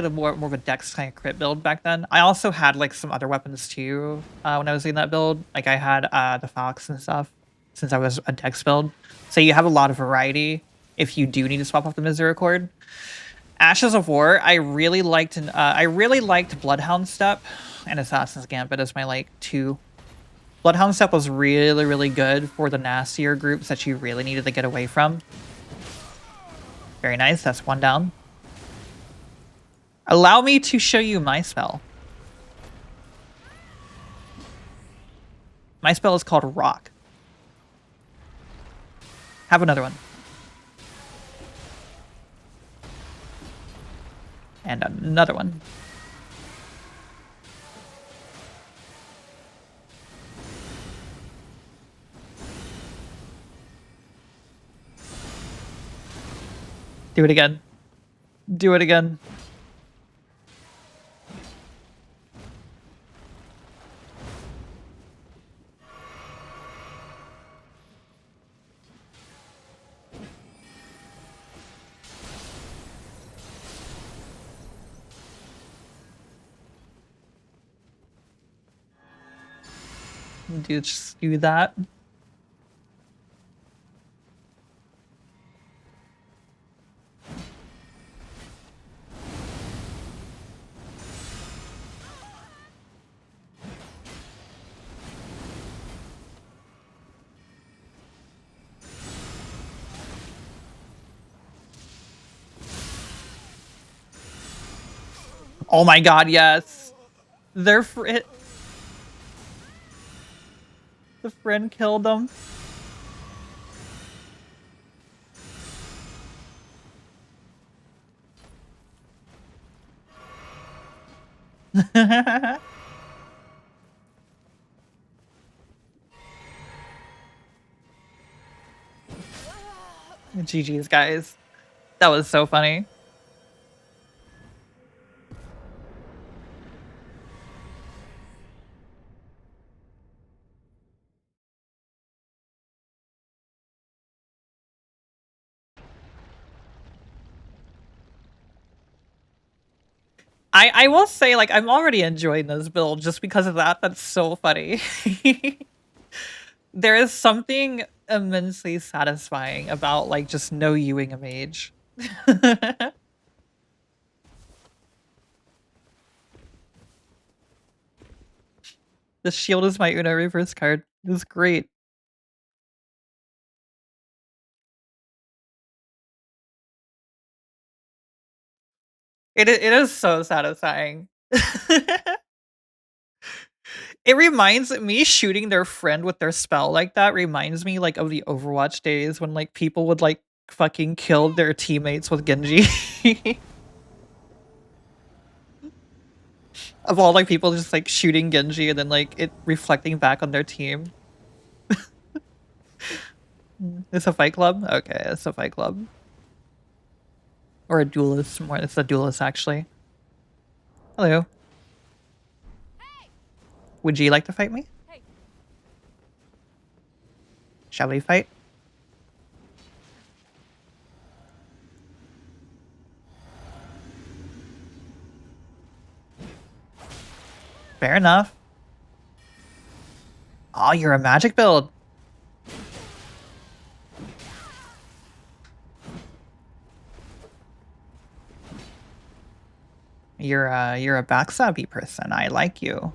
more of a dex kind of crit build back then. I also had like some other weapons too when I was in that build. Like I had the Fox and stuff since I was a dex build. So you have a lot of variety if you do need to swap off the Misericord. Ashes of War, I really liked Bloodhound Step and Assassin's Gambit as my like two. Bloodhound Step was really, really good for the nastier groups that you really needed to get away from. Very nice, that's one down. Allow me to show you my spell. My spell is called Rock. Have another one. And another one. Do it again. Do it again. Just do that. Oh my god, yes. Their friend. The friend killed them. GG's, guys. That was so funny. I will say, like, I'm already enjoying this build just because of that. That's so funny. There is something immensely satisfying about, like, just no Ewing a mage. The shield is my Uno reverse card. It was great. It is so satisfying. It reminds me shooting their friend with their spell like that reminds me like of the Overwatch days when like people would like fucking kill their teammates with Genji. Of all like people just like shooting Genji and then like it reflecting back on their team. It's a fight club? Okay, it's a fight club. Or a duelist more. It's a duelist actually. Hello. Would you like to fight me? Shall we fight? Fair enough. Oh, you're a magic build. You're a backstabby person. I like you.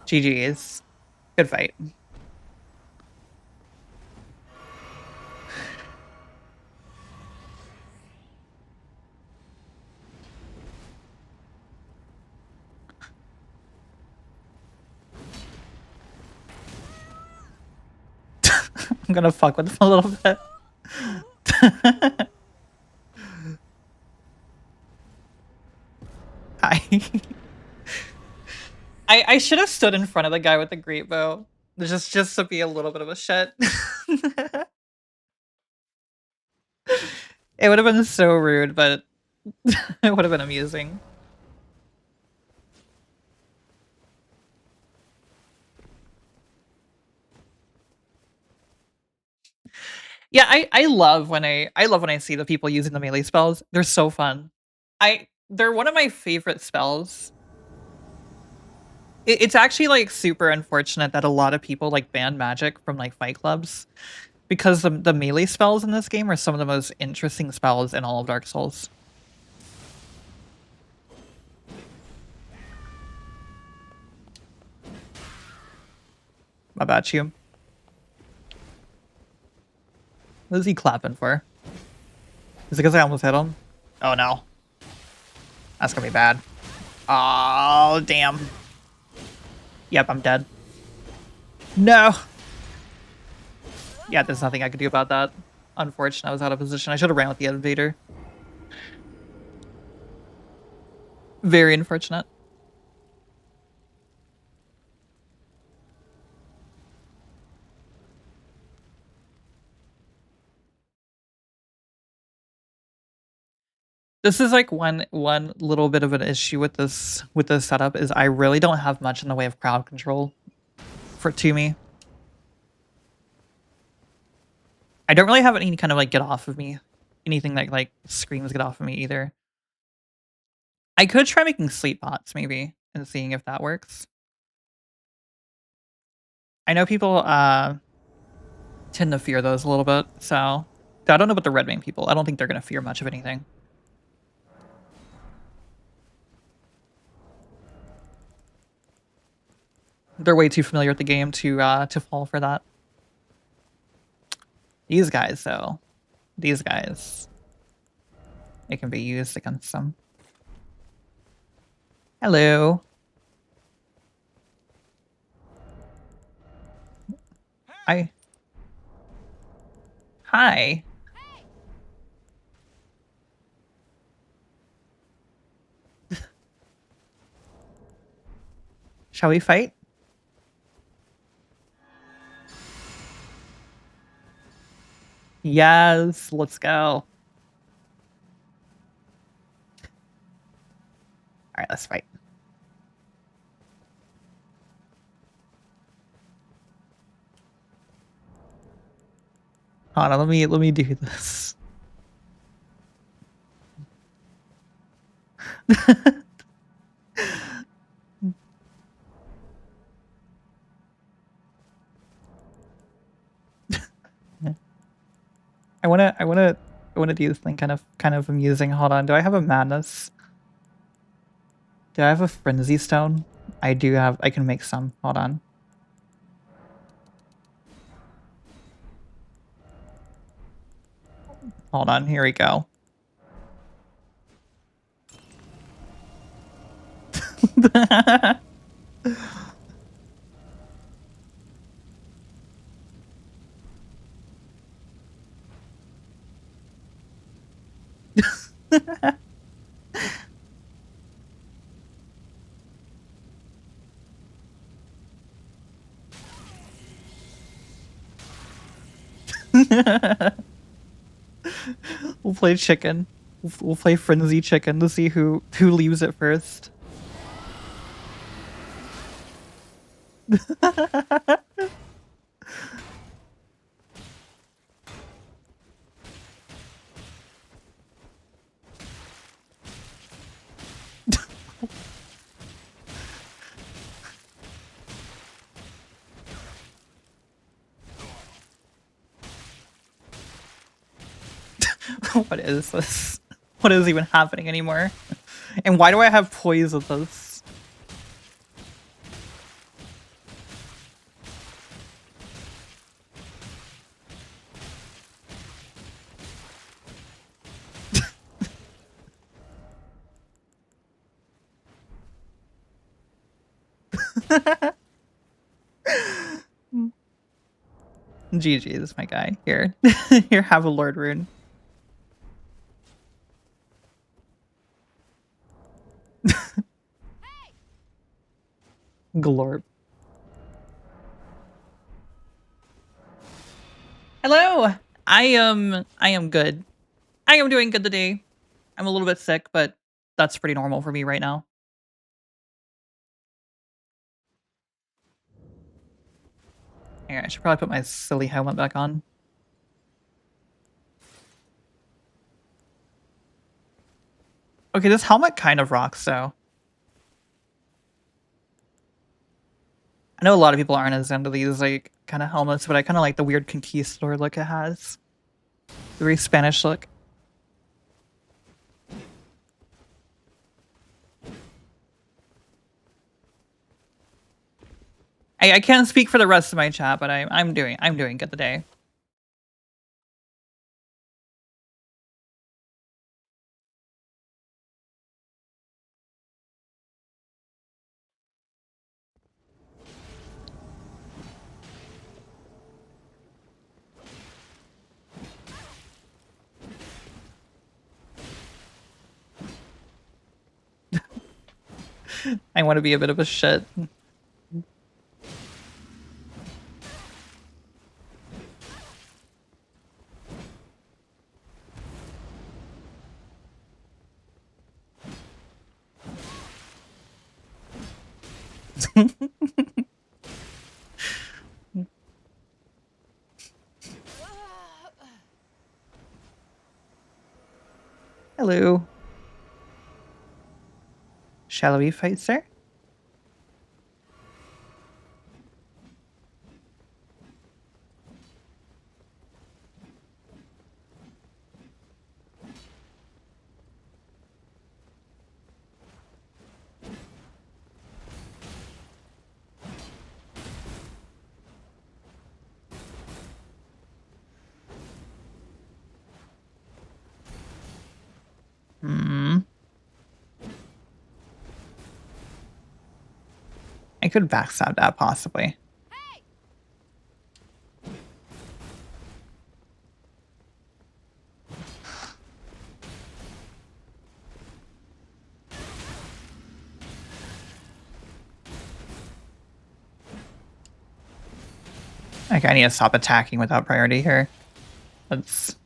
GG's. Good fight. I'm gonna fuck with him a little bit. I I should have stood in front of the guy with the great bow. Just to be a little bit of a shit. It would have been so rude, but it would have been amusing. Yeah, I love when I love when I see the people using the melee spells. They're so fun. They're one of my favorite spells. It's actually like super unfortunate that a lot of people like ban magic from like fight clubs because the melee spells in this game are some of the most interesting spells in all of Dark Souls. about you. What is he clapping for? Is it because I almost hit him? Oh no. That's gonna be bad. Oh, damn. Yep, I'm dead. No. Yeah, there's nothing I could do about that. Unfortunate, I was out of position. I should have ran with the invader. Very unfortunate. This is like one little bit of an issue with this setup is I really don't have much in the way of crowd control to me. I don't really have any kind of like get off of me, anything that like screams get off of me either. I could try making sleep bots maybe and seeing if that works. I know people tend to fear those a little bit, so I don't know about the red main people. I don't think they're gonna fear much of anything. They're way too familiar with the game to fall for that. These guys, though, these guys, they can be used against them. Hello. I. Hi. Shall we fight? Yes, let's go. All right, let's fight. Hold on, let me do this. I wanna do this thing kind of amusing. Hold on, do I have a madness? Do I have a frenzy stone? I do have. I can make some. Hold on. Hold on. Here we go. We'll play chicken. We'll play frenzy chicken to see who leaves it first. What is this? What is even happening anymore? And why do I have poise with this? GG's, my guy. Here. Here, have a Lord Rune. Glorp. Hello. I am good. I am doing good today. I'm a little bit sick, but that's pretty normal for me right now. Here, I should probably put my silly helmet back on. Okay, this helmet kind of rocks, though. I know a lot of people aren't as into these, like, kind of helmets, but I kind of like the weird conquistador look it has. The very Spanish look. I can't speak for the rest of my chat, but I'm doing good today. I want to be a bit of a shit. Hello. Shall we fight, sir? Hmm. I could backstab that possibly. Okay, I need to stop attacking without priority here. That's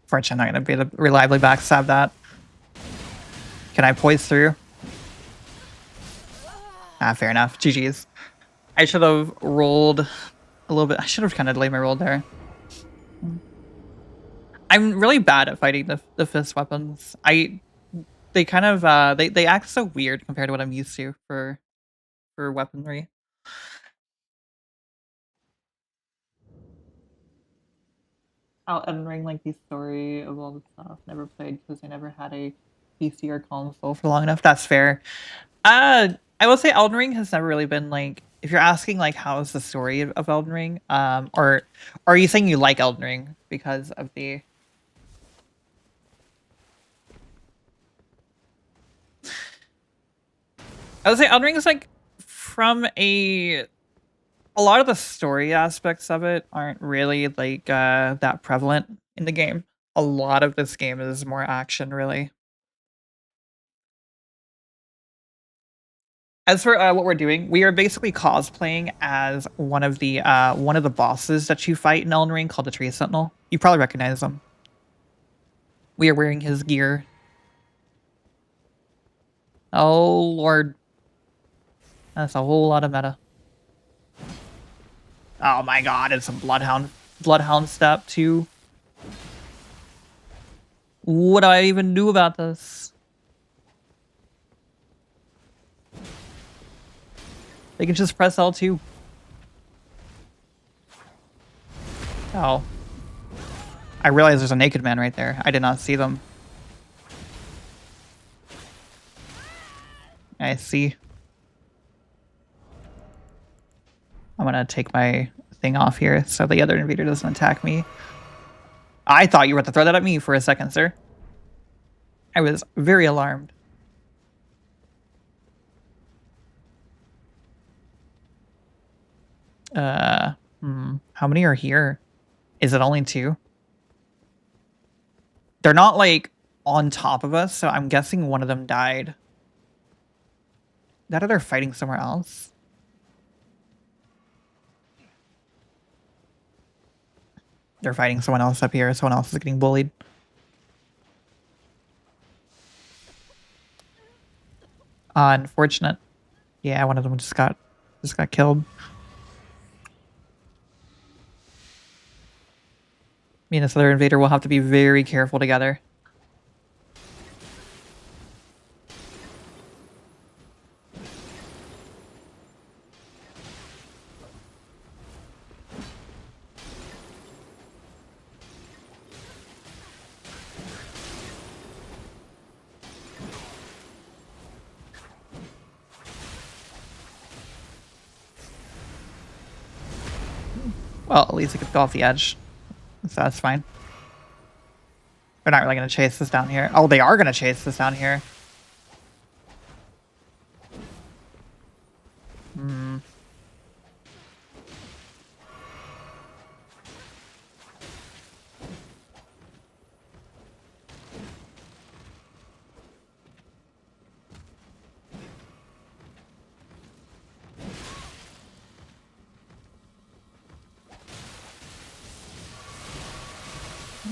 fortunate. I'm not going to be able to reliably backstab that. Can I poise through? Ah, fair enough. GG's. I should have rolled a little bit. I should have kind of delayed my roll there. I'm really bad at fighting the fist weapons. They kind of they act so weird compared to what I'm used to for weaponry. I'll Ring like the story of all the stuff. Never played because I never had a PC or console for long enough. That's fair. I will say Elden Ring has never really been like. If you're asking like how is the story of Elden Ring, or are you saying you like Elden Ring because of the? I would say Elden Ring is like from a lot of the story aspects of it aren't really like that prevalent in the game. A lot of this game is more action, really. As for what we're doing, we are basically cosplaying as one of the bosses that you fight in Elden Ring called the Tree Sentinel. You probably recognize him. We are wearing his gear. Oh lord, that's a whole lot of meta. Oh my god, it's a bloodhound step too. What do I even do about this? They can just press L2. Oh. I realize there's a naked man right there. I did not see them. I see. I'm gonna take my thing off here so the other invader doesn't attack me. I thought you were about to throw that at me for a second, sir. I was very alarmed. How many are here? Is it only two? They're not like on top of us, so I'm guessing one of them died. That or they're fighting somewhere else. They're fighting someone else up here. Someone else is getting bullied. Unfortunate. Yeah, one of them just got killed. Me and this other invader will have to be very careful together. Well, at least it could go off the edge. So that's fine. They're not really going to chase this down here. Oh, they are going to chase this down here. Hmm.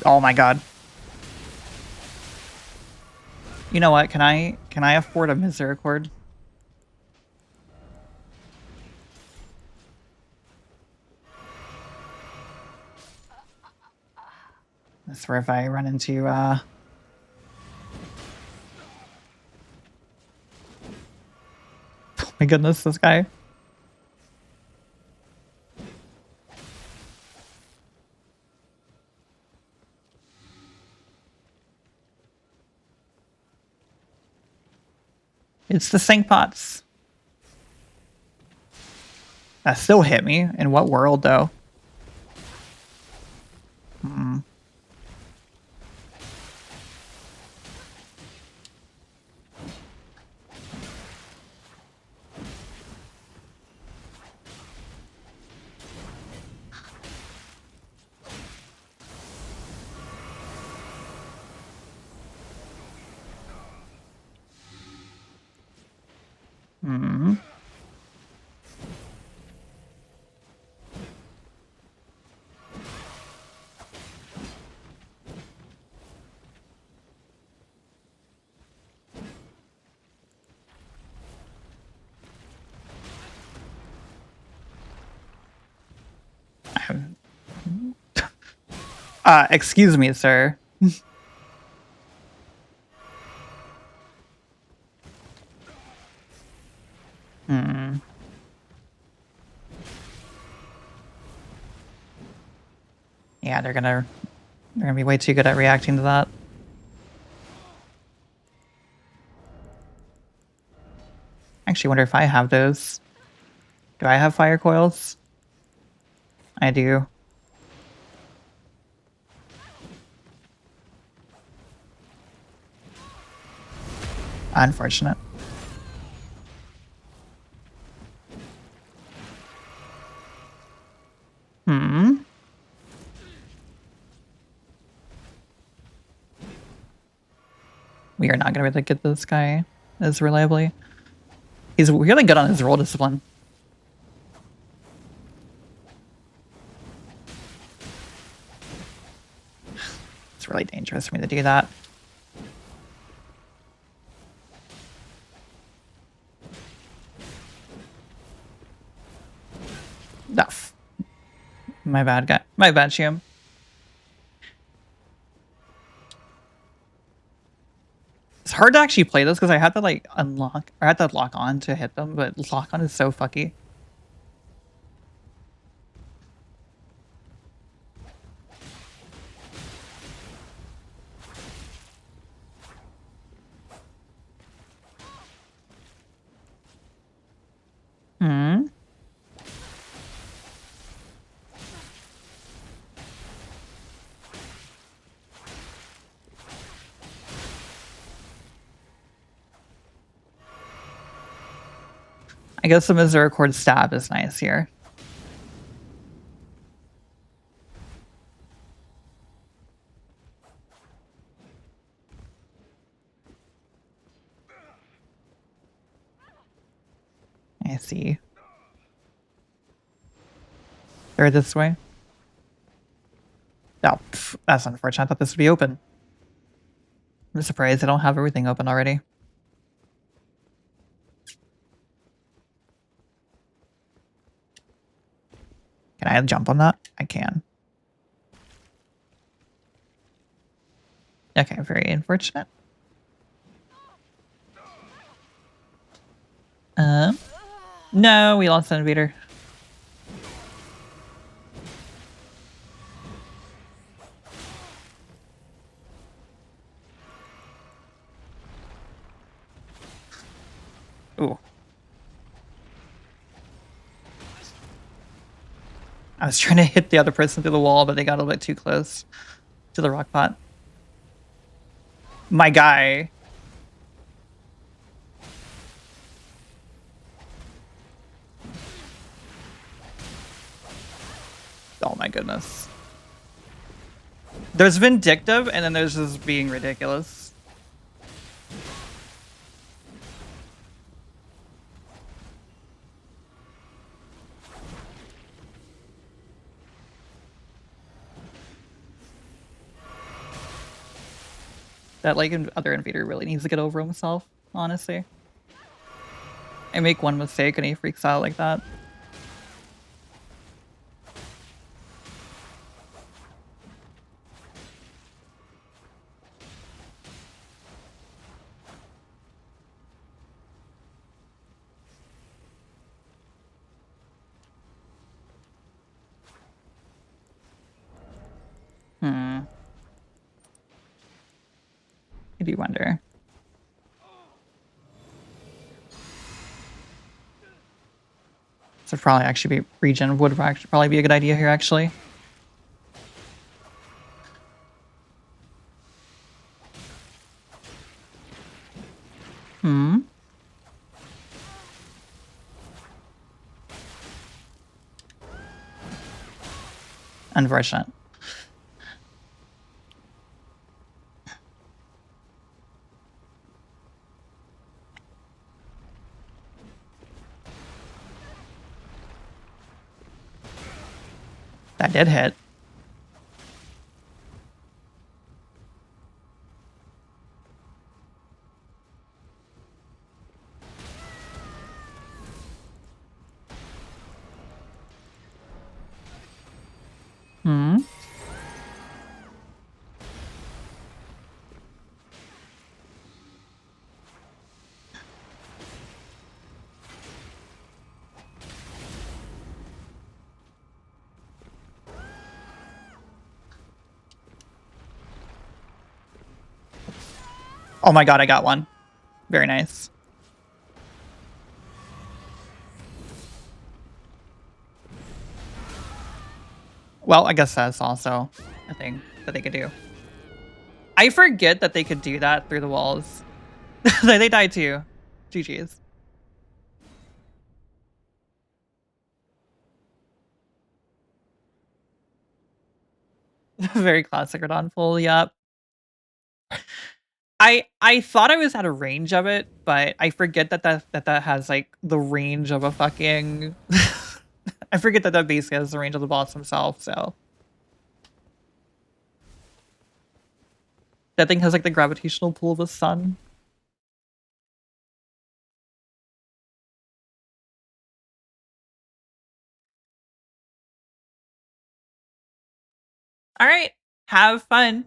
Oh my god. You know what? Can I afford a misericord? That's where if I run into oh my goodness, this guy. It's the sink pots. That still hit me. In what world though? Hmm. Hmm. Excuse me, sir. Hmm. Yeah, they're gonna be way too good at reacting to that. I actually wonder if I have those. Do I have fire coils? I do. Unfortunate. Hmm. We are not gonna be able to get this guy as reliably. He's really good on his roll discipline. It's really dangerous for me to do that. No. My bad guy. My bad, Shium. It's hard to actually play this because I had to like unlock or I had to lock on to hit them, but lock on is so fucky. Hmm. I guess the misericord stab is nice here. I see. They're this way. Oh, pff, that's unfortunate. I thought this would be open. I'm surprised I don't have everything open already. Can I jump on that? I can. Okay, very unfortunate. No, we lost an invader. Ooh. was trying to hit the other person through the wall, but they got a little bit too close to the rock pot. My guy. Oh my goodness. There's vindictive, and then there's just being ridiculous. That like other invader really needs to get over himself, honestly. I make one mistake and he freaks out like that. I do wonder. So probably actually be regen would actually probably be a good idea here, actually. Unfortunate. That did hit. Oh my god, I got one. Very nice. Well, I guess that's also a thing that they could do. I forget that they could do that through the walls. They died too. GG's. Very classic Radon full, yep. I thought I was out of range of it, but I forget that has like the range of a fucking I forget that basically has the range of the boss himself, so that thing has like the gravitational pull of the sun. All right, have fun.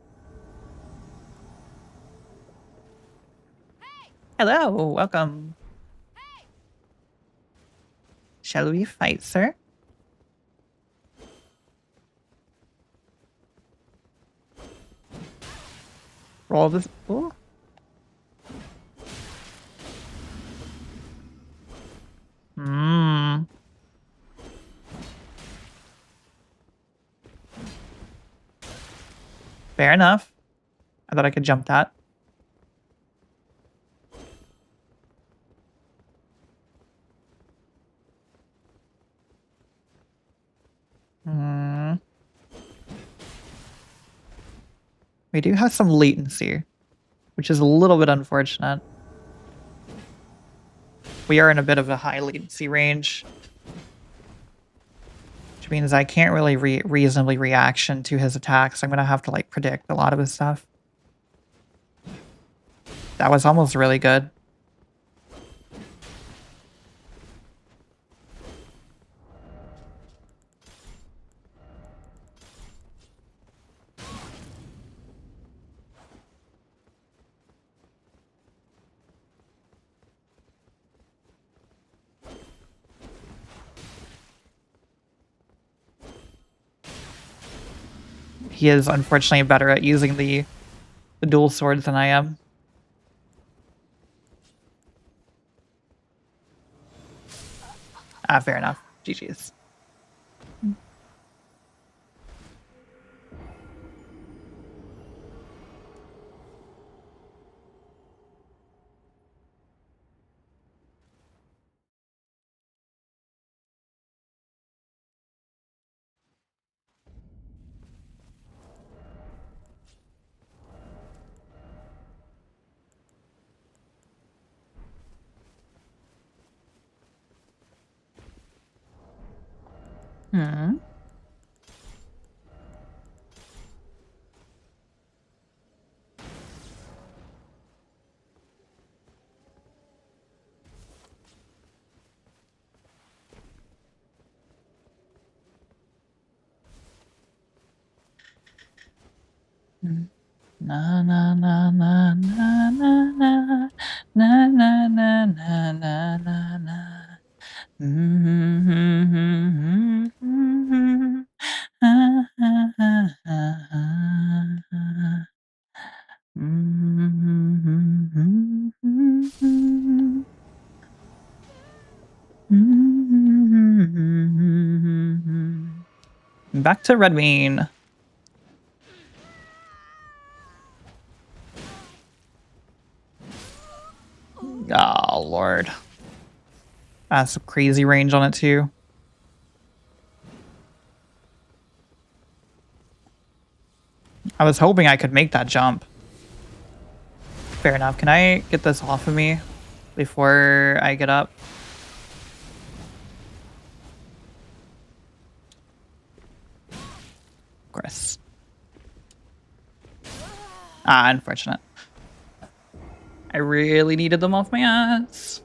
Hello, welcome. Shall we fight, sir? Roll this. Ooh. Fair enough. I thought I could jump that. We do have some latency, which is a little bit unfortunate. We are in a bit of a high latency range, which means I can't really reasonably reaction to his attacks. I'm going to have to like predict a lot of his stuff. That was almost really good. He is unfortunately better at using the dual swords than I am. Ah, fair enough. GG's. Hmm. Na na na na na na na na na na na na na na. Back to Red Wing. Oh, Lord. That's some crazy range on it, too. I was hoping I could make that jump. Fair enough. Can I get this off of me before I get up? Of course. Ah, unfortunate. I really needed them off my ass.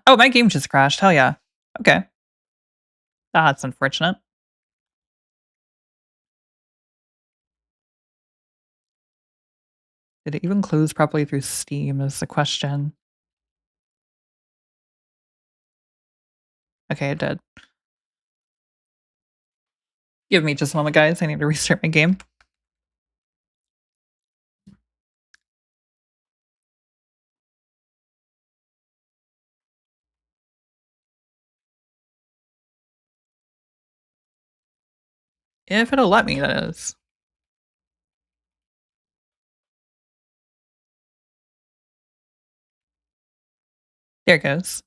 Oh, my game just crashed. Hell yeah. Okay. That's unfortunate. Did it even close properly through Steam is the question. Okay, it did. Give me just a moment, guys. I need to restart my game. If it'll let me, that is. There it goes.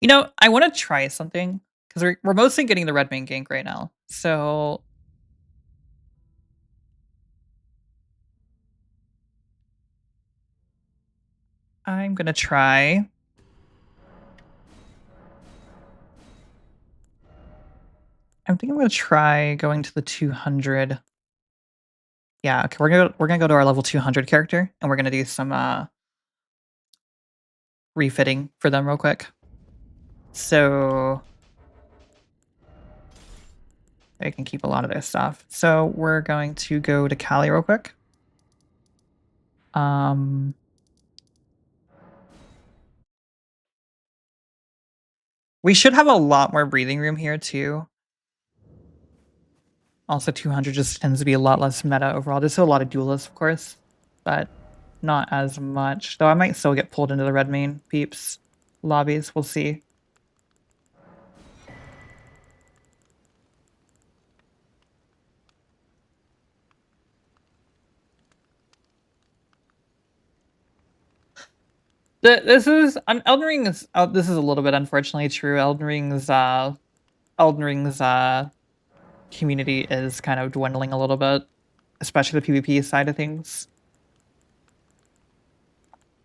You know, I want to try something because we're mostly getting the red main gank right now. So I'm going to try. I think I'm going to try going to the 200. Yeah, okay, we're gonna go to our level 200 character, and we're gonna do some refitting for them real quick. So they can keep a lot of their stuff. So we're going to go to Cali real quick. We should have a lot more breathing room here too. Also, 200 just tends to be a lot less meta overall. There's still a lot of duelists, of course, but not as much. Though I might still get pulled into the red main peeps lobbies. We'll see. This is Elden Ring is this is a little bit unfortunately true. Elden Ring's community is kind of dwindling a little bit, especially the PvP side of things.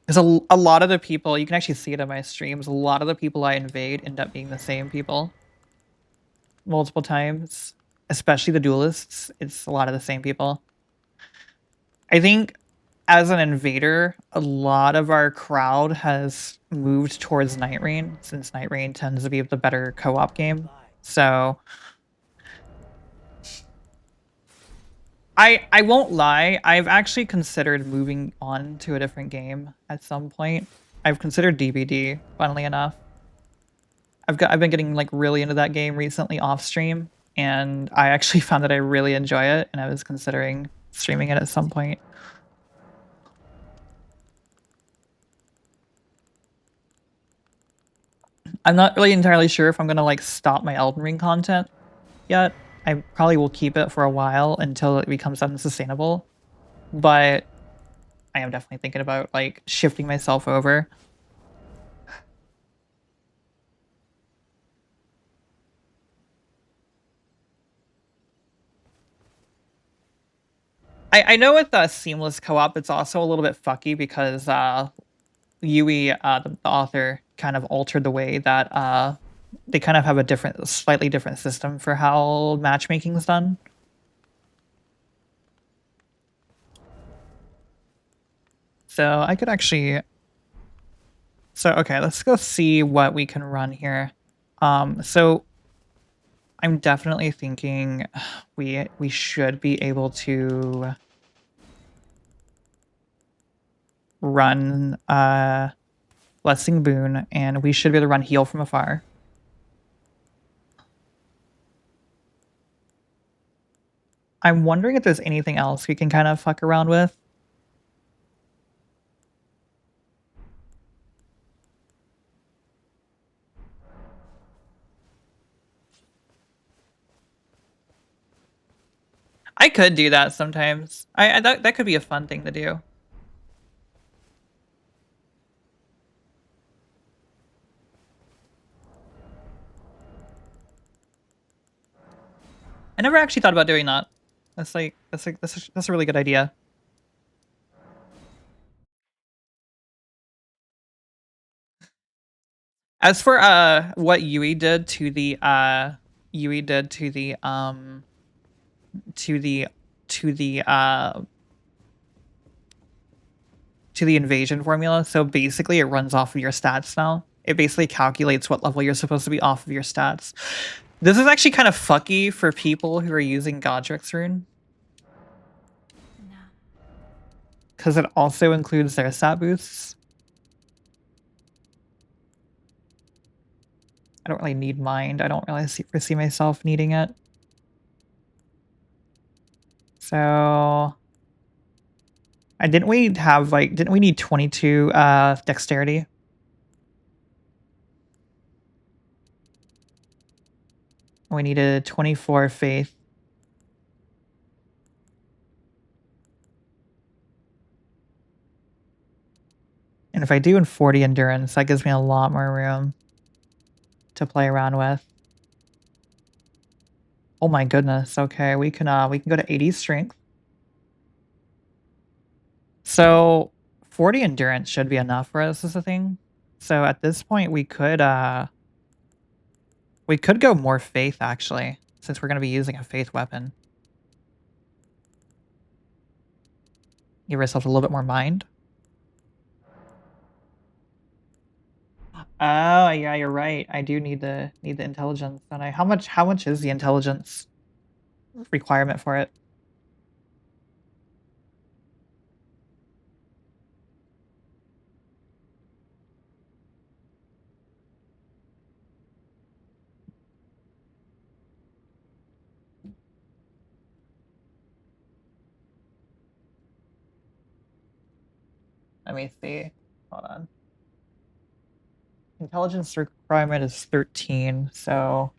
There's a lot of the people, you can actually see it in my streams, a lot of the people I invade end up being the same people multiple times, especially the duelists. It's a lot of the same people. I think as an invader, a lot of our crowd has moved towards Night Rain since Night Rain tends to be the better co-op game. So I won't lie, I've actually considered moving on to a different game at some point. I've considered DBD, funnily enough. I've been getting like really into that game recently off stream, and I actually found that I really enjoy it, and I was considering streaming it at some point. I'm not really entirely sure if I'm gonna like stop my Elden Ring content yet. I probably will keep it for a while until it becomes unsustainable, but I am definitely thinking about like shifting myself over. I know with the seamless co-op, it's also a little bit fucky because Yui, the author, kind of altered the way that they kind of have a different, slightly different system for how matchmaking is done. So I could actually. So okay, let's go see what we can run here. So I'm definitely thinking we should be able to run Blessing Boon, and we should be able to run Heal from Afar. I'm wondering if there's anything else we can kind of fuck around with. I could do that sometimes. That could be a fun thing to do. I never actually thought about doing that. That's a really good idea. As for what Yui did to the Yui did to the to the uh to the invasion formula, so basically it runs off of your stats now. It basically calculates what level you're supposed to be off of your stats. This is actually kind of fucky for people who are using Godric's rune, because it also includes their stat boosts. I don't really need mind. I don't really foresee myself needing it. So I didn't we have like didn't we need 22 dexterity? We needed 24 faith. And if I do in 40 endurance, that gives me a lot more room to play around with. Oh my goodness. Okay, we can go to 80 strength. So 40 endurance should be enough for us is the thing. So at this point we could go more faith actually, since we're gonna be using a faith weapon. Give ourselves a little bit more mind. Oh yeah, you're right. I do need the intelligence, don't I? How much is the intelligence requirement for it? Let me see. Hold on. Intelligence requirement is 13, so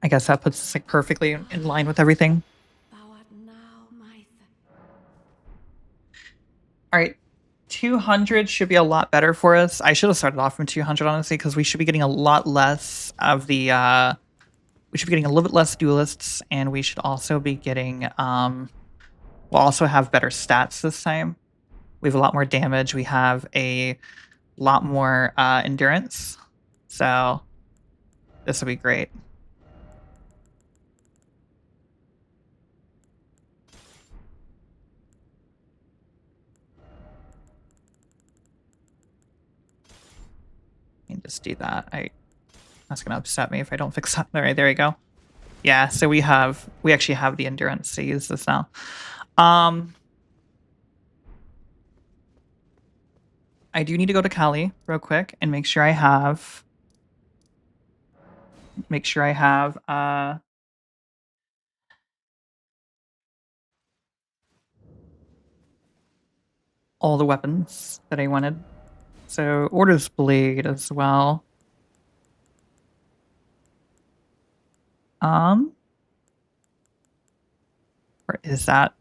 I guess that puts us like perfectly in line with everything. All right. 200 should be a lot better for us. I should have started off from 200 honestly, because we should be getting a lot less of the we should be getting a little bit less duelists, and we should also be getting we'll also have better stats this time. We have a lot more damage. We have a lot more endurance. So this will be great. Let me just do that. That's gonna upset me if I don't fix that. All right, there we go. Yeah, so we actually have the endurance to use this now. Um I do need to go to Cali real quick and make sure I have all the weapons that I wanted. So orders blade as well. Um, where is that?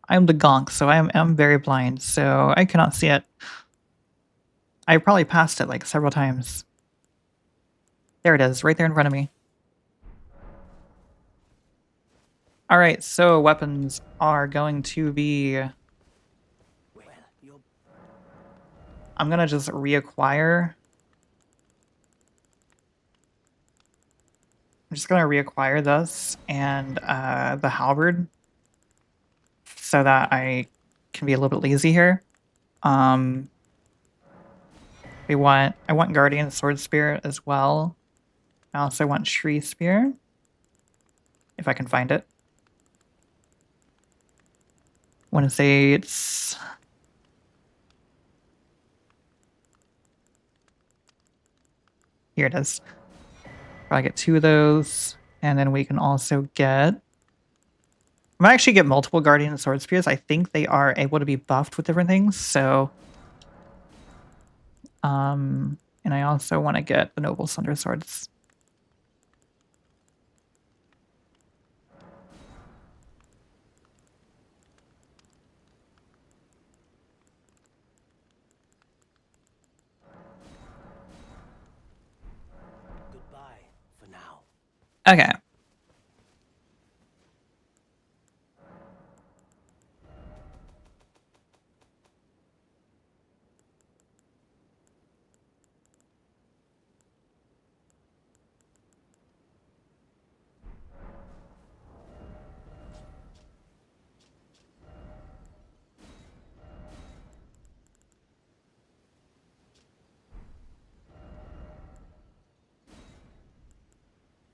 I'm the gonk, so I'm very blind, so I cannot see it. I probably passed it like several times. There it is, right there in front of me. All right, so weapons are going to be. I'm gonna just reacquire. I'm just gonna reacquire this and the halberd so that I can be a little bit lazy here. Um, I want Guardian Sword Spear as well. I also want Tree Spear, if I can find it. I want to say it's here. It is. Probably get 2 of those, and then we can also get. I might actually get multiple Guardian Sword Spears. I think they are able to be buffed with different things. So, and I also want to get the Noble Thunder Swords. Goodbye for now. Okay.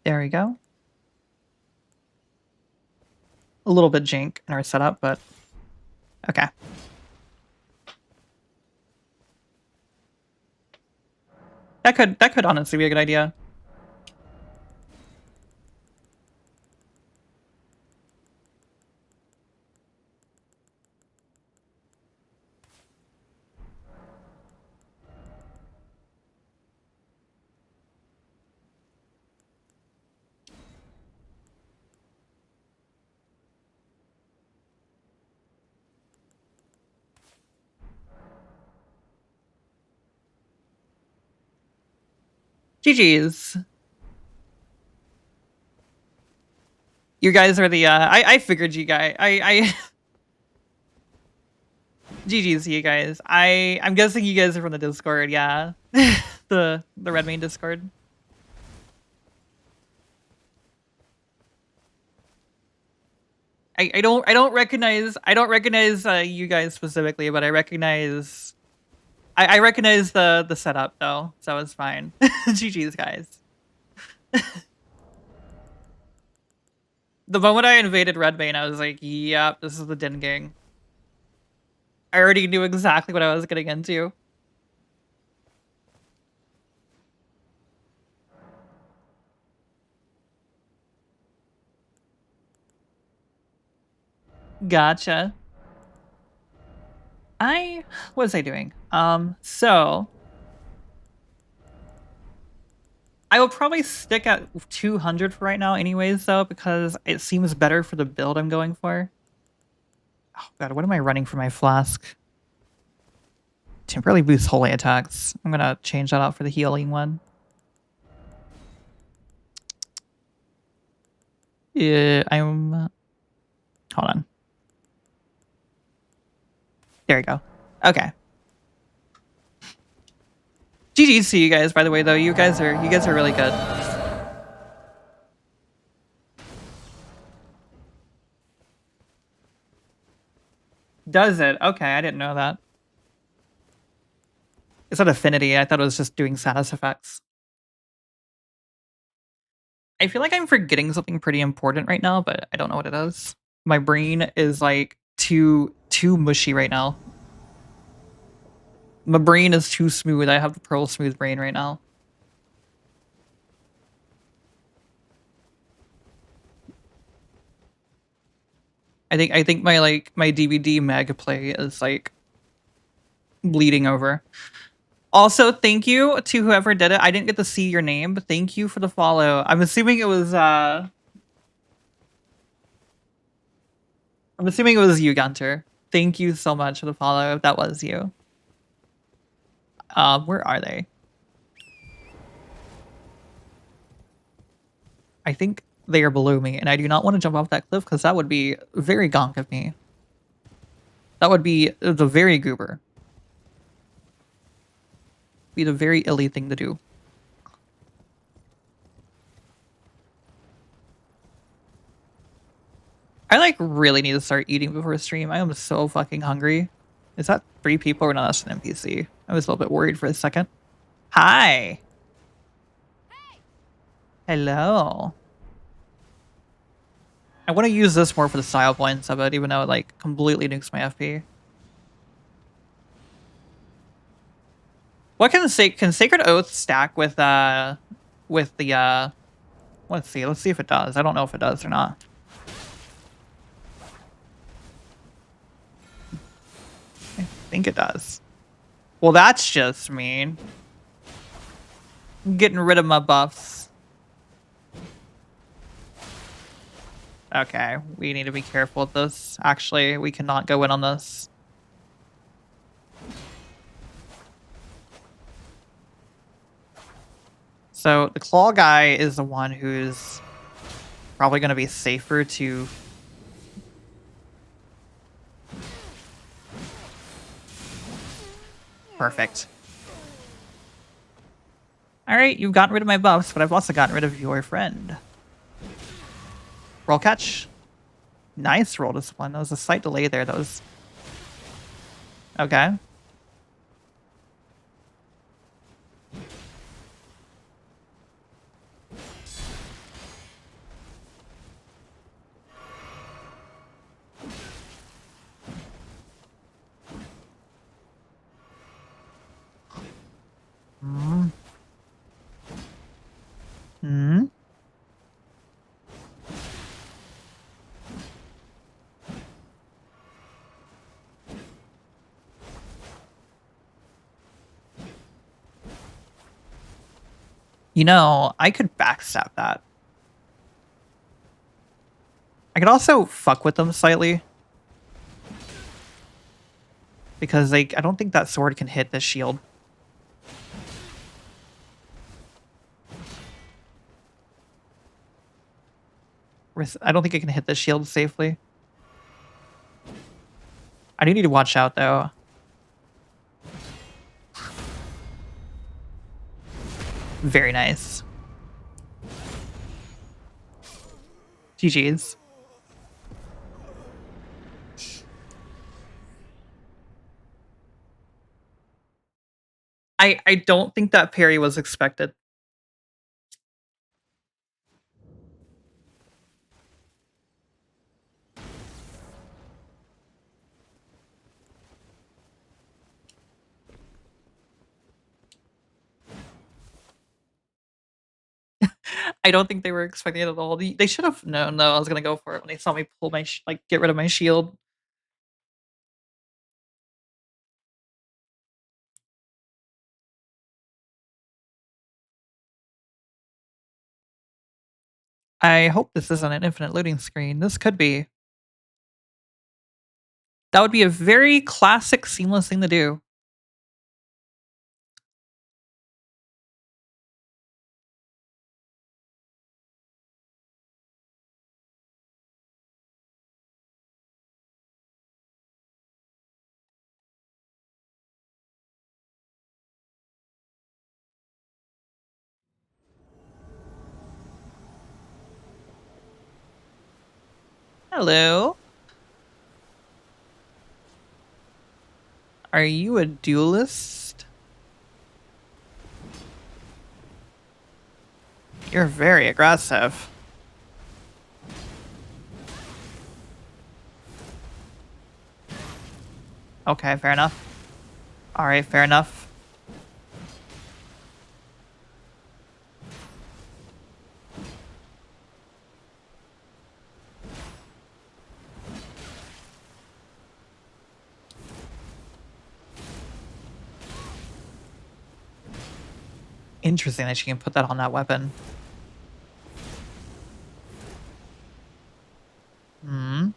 There we go. A little bit jank in our setup, but okay. That could honestly be a good idea. GG's. You guys are the I figured you guys I GG's to you guys. I'm guessing you guys are from the Discord, yeah. The Red Main Discord. I don't recognize you guys specifically, but I recognize I recognize the setup though, so it's fine. GG's guys. The moment I invaded Red Main, I was like, yep, this is the Din Gang. I already knew exactly what I was getting into. Gotcha. What was I doing? So I will probably stick at 200 for right now anyways though, because it seems better for the build I'm going for. Oh god, what am I running for my flask? Temporarily boosts holy attacks. I'm gonna change that out for the healing one. Yeah, hold on. There we go. Okay. GG's to you guys, by the way, though. You guys are really good. Does it? Okay, I didn't know that. It's not affinity. I thought it was just doing status effects. I feel like I'm forgetting something pretty important right now, but I don't know what it is. My brain is like too mushy right now. My brain is too smooth. I have the pearl smooth brain right now. I think my DVD mega play is like bleeding over. Also, thank you to whoever did it. I didn't get to see your name, but thank you for the follow. I'm assuming it was you, Gunter. Thank you so much for the follow if that was you. Where are they? I think they are below me, and I do not want to jump off that cliff because that would be very gonk of me. That would be the very goober. Be the very illy thing to do. I like really need to start eating before stream. I am so fucking hungry. Is that 3 people or not? That's an NPC. I was a little bit worried for a second. Hi. Hello. I want to use this more for the style points of it, even though it like completely nukes my FP. What can Sacred Oath stack with the let's see if it does. I don't know if it does or not. I think it does. Well, that's just mean. I'm getting rid of my buffs. Okay, we need to be careful with this. Actually, we cannot go in on this. So the claw guy is the one who's probably going to be safer to... Perfect. Alright, you've gotten rid of my buffs, but I've also gotten rid of your friend. Roll catch. Nice roll discipline. There was a slight delay there. That was... Okay. Hmm. Hmm. You know, I could backstab that. I could also fuck with them slightly. Because like I don't think that sword can hit the shield. I don't think it can hit the shield safely. I do need to watch out though. Very nice. GG's. I don't think that parry was expected. I don't think they were expecting it at all. They should have known though I was gonna go for it when they saw me pull my like get rid of my shield. I hope this isn't an infinite loading screen. This could be. That would be a very classic seamless thing to do. Hello. Are you a duelist? You're very aggressive. Okay, fair enough. All right, fair enough. Interesting that she can put that on that weapon. Hmm.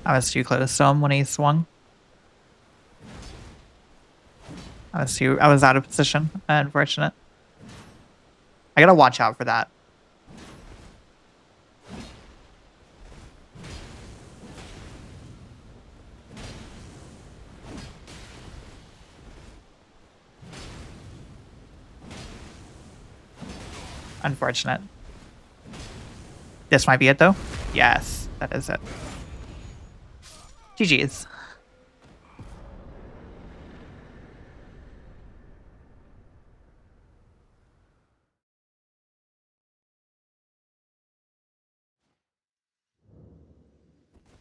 I was too close to him when he swung. I was out of position. Unfortunate. I gotta watch out for that. Unfortunate. This might be it though. Yes, that is it. GG's.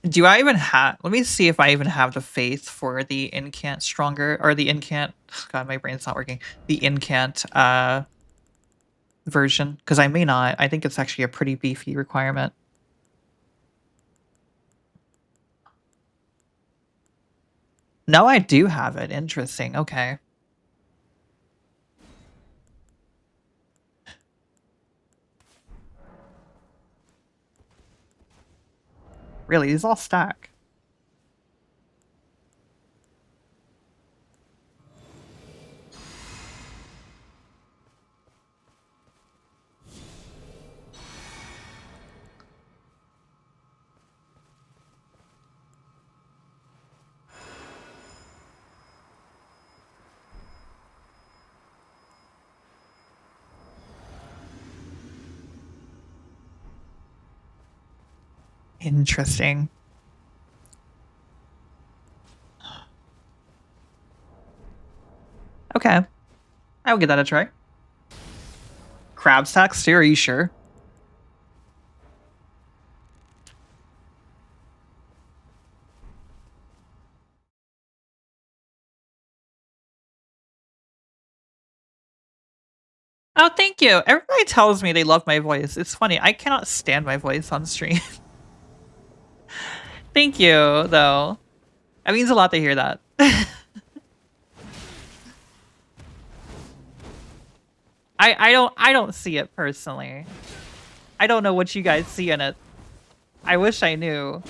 Do I even have... Let me see if I even have the faith for the incant stronger, or the incant... God, my brain's not working. The incant version, because I may not. I think it's actually a pretty beefy requirement. No, I do have it. Interesting. Okay. Really, these all stack. Interesting. Okay. I will give that a try. Crab stacks too, are you sure? Oh, thank you. Everybody tells me they love my voice. It's funny. I cannot stand my voice on stream. Thank you, though. It means a lot to hear that. I don't see it personally. I don't know what you guys see in it. I wish I knew.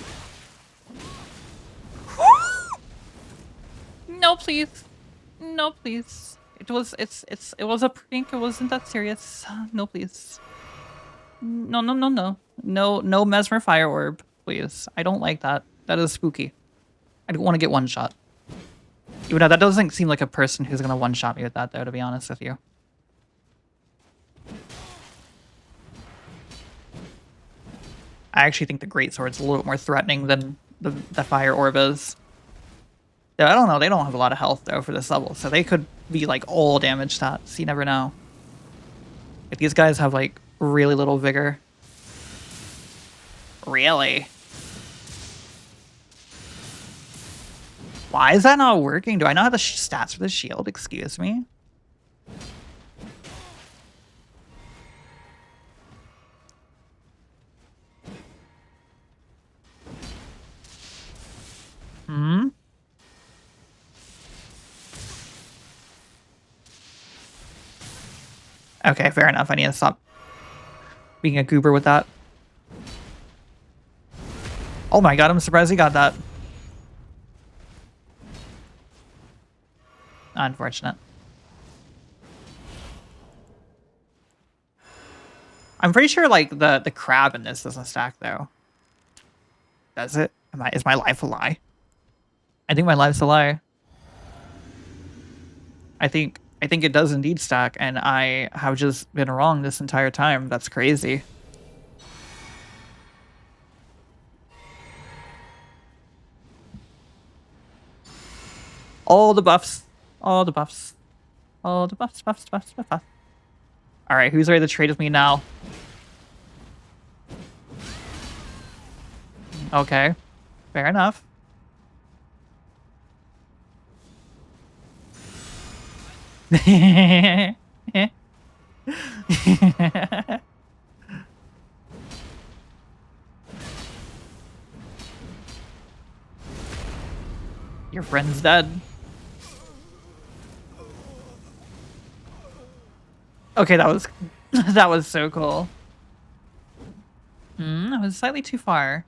No, please. No, please. It was a prank. It wasn't that serious. No, please. No, no, no, no. No, no mesmer fire orb, please. I don't like that. That is spooky. I don't want to get one shot. Even though that doesn't seem like a person who's gonna one shot me with that, though, to be honest with you. I actually think the greatsword's a little bit more threatening than the fire orb is. Yeah, I don't know. They don't have a lot of health though for this level, so they could be like all damage stats. You never know. If these guys have like really little vigor. Really? Why is that not working? Do I not have the stats for the shield? Excuse me. Hmm? Okay, fair enough. I need to stop being a goober with that. Oh my god, I'm surprised he got that. Unfortunate. I'm pretty sure like the crab in this doesn't stack though. Does it? Is my life a lie? I think my life's a lie. I think it does indeed stack, and I have just been wrong this entire time. That's crazy. All the buffs. All the buffs. All the buffs, buffs, buffs, buffs, buffs. Alright, who's ready to trade with me now? Okay. Fair enough. Your friend's dead. Okay, that was that was so cool. That was slightly too far.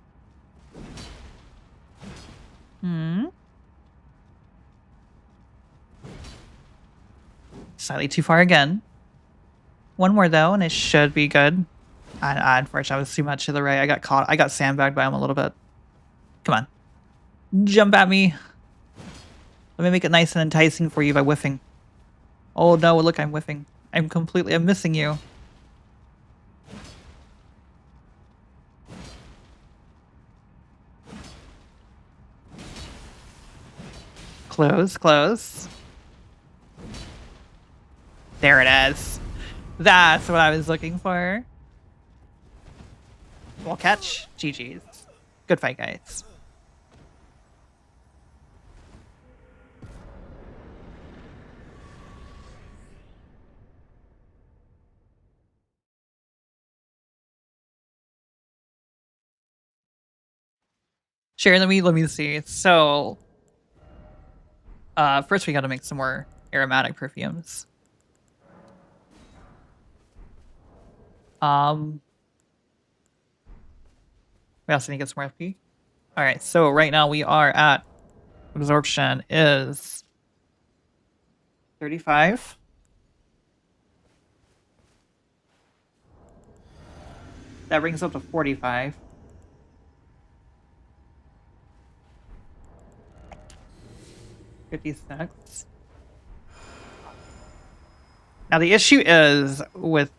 Slightly too far again. One more though, and it should be good. Unfortunately, I was too much to the right. I got caught. I got sandbagged by him a little bit. Come on. Jump at me. Let me make it nice and enticing for you by whiffing. Oh no, look, I'm whiffing. I'm missing you. Close, close. There it is. That's what I was looking for. We'll catch. GG's. Good fight, guys. Sure, let me see. So first we gotta make some more aromatic perfumes. We also need to get some more FP. Alright, so right now we are at absorption is 35. That brings up to 45. $56. Now the issue is with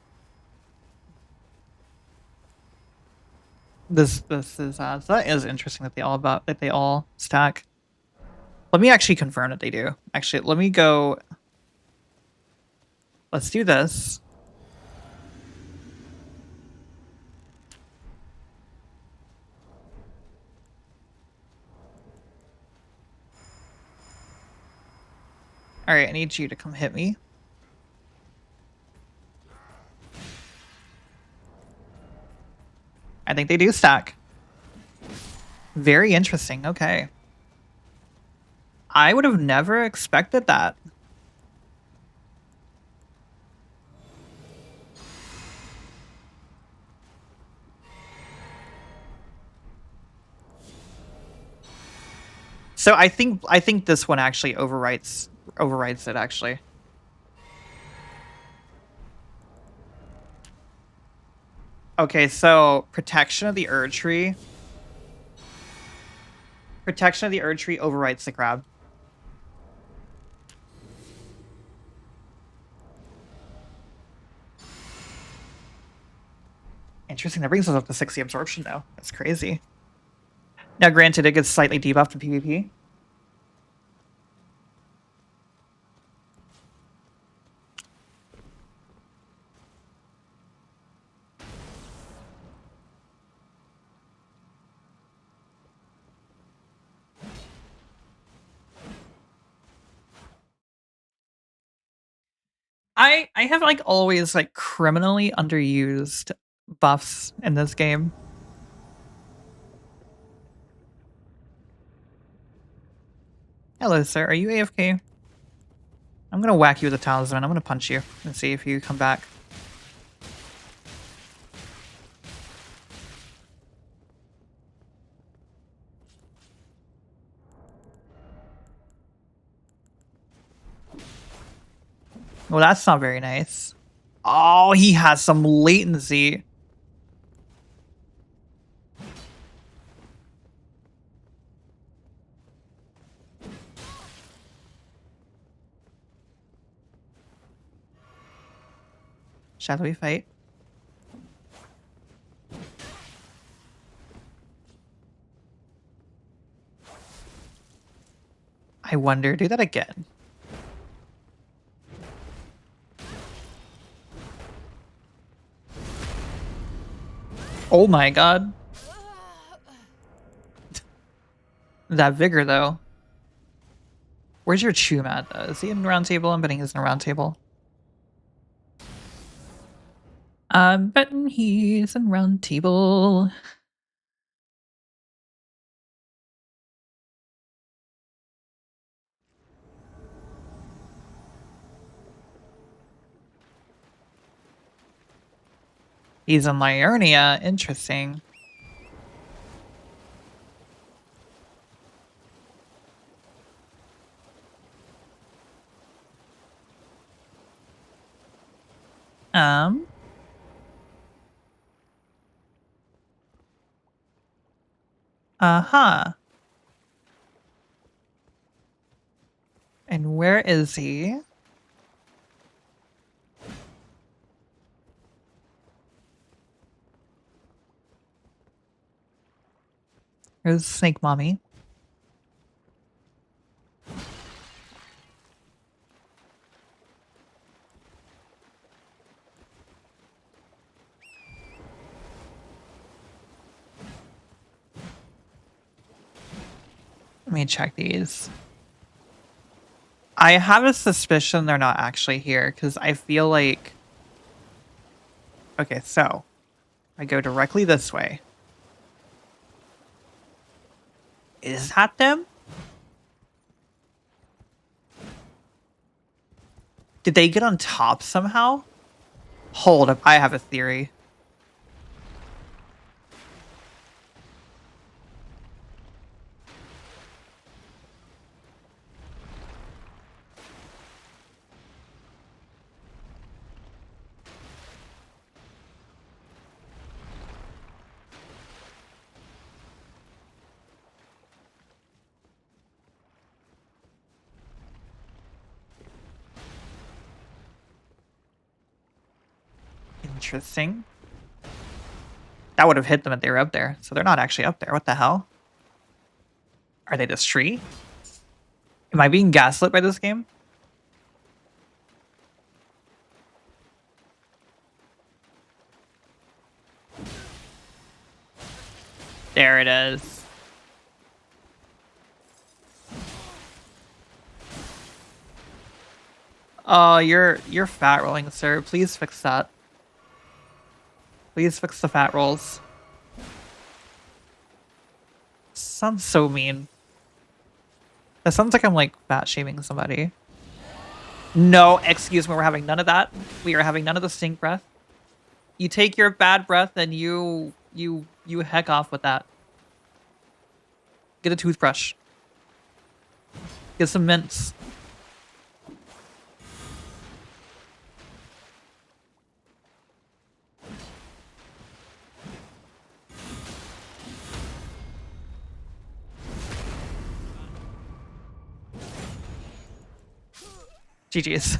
this is so that is interesting that they all stack. Let me actually confirm that they do. Actually, let me go. Let's do this. All right, I need you to come hit me. I think they do stack. Very interesting. Okay. I would have never expected that. So I think this one actually overwrites it actually. Okay, so protection of the Erdtree. Protection of the Erdtree overwrites the crab. Interesting. That brings us up to 60 absorption though. That's crazy. Now, granted, it gets slightly debuffed in PvP. I have like always like criminally underused buffs in this game. Hello, sir. Are you AFK? I'm gonna whack you with a talisman. I'm gonna punch you and see if you come back. Well, that's not very nice. Oh, he has some latency. Shadowy fight. I wonder, do that again. Oh my god. That vigor, though. Where's your Chum at, though? Is he in the round table? I'm betting he's in the round table. I'm betting he's in round table. He's in Liurnia. Interesting. Uh-huh. And where is he? There's Snake Mommy. Let me check these. I have a suspicion they're not actually here because I feel like... Okay, so I go directly this way. Is that them? Did they get on top somehow? Hold up, I have a theory. Interesting. That would have hit them if they were up there. So they're not actually up there. What the hell? Are they this tree? Am I being gaslit by this game? There it is. Oh, you're fat rolling, sir. Please fix that. Please fix the fat rolls. Sounds so mean. That sounds like I'm like fat shaming somebody. No, excuse me, we're having none of that. We are having none of the stink breath. You take your bad breath and you heck off with that. Get a toothbrush. Get some mints. GG's.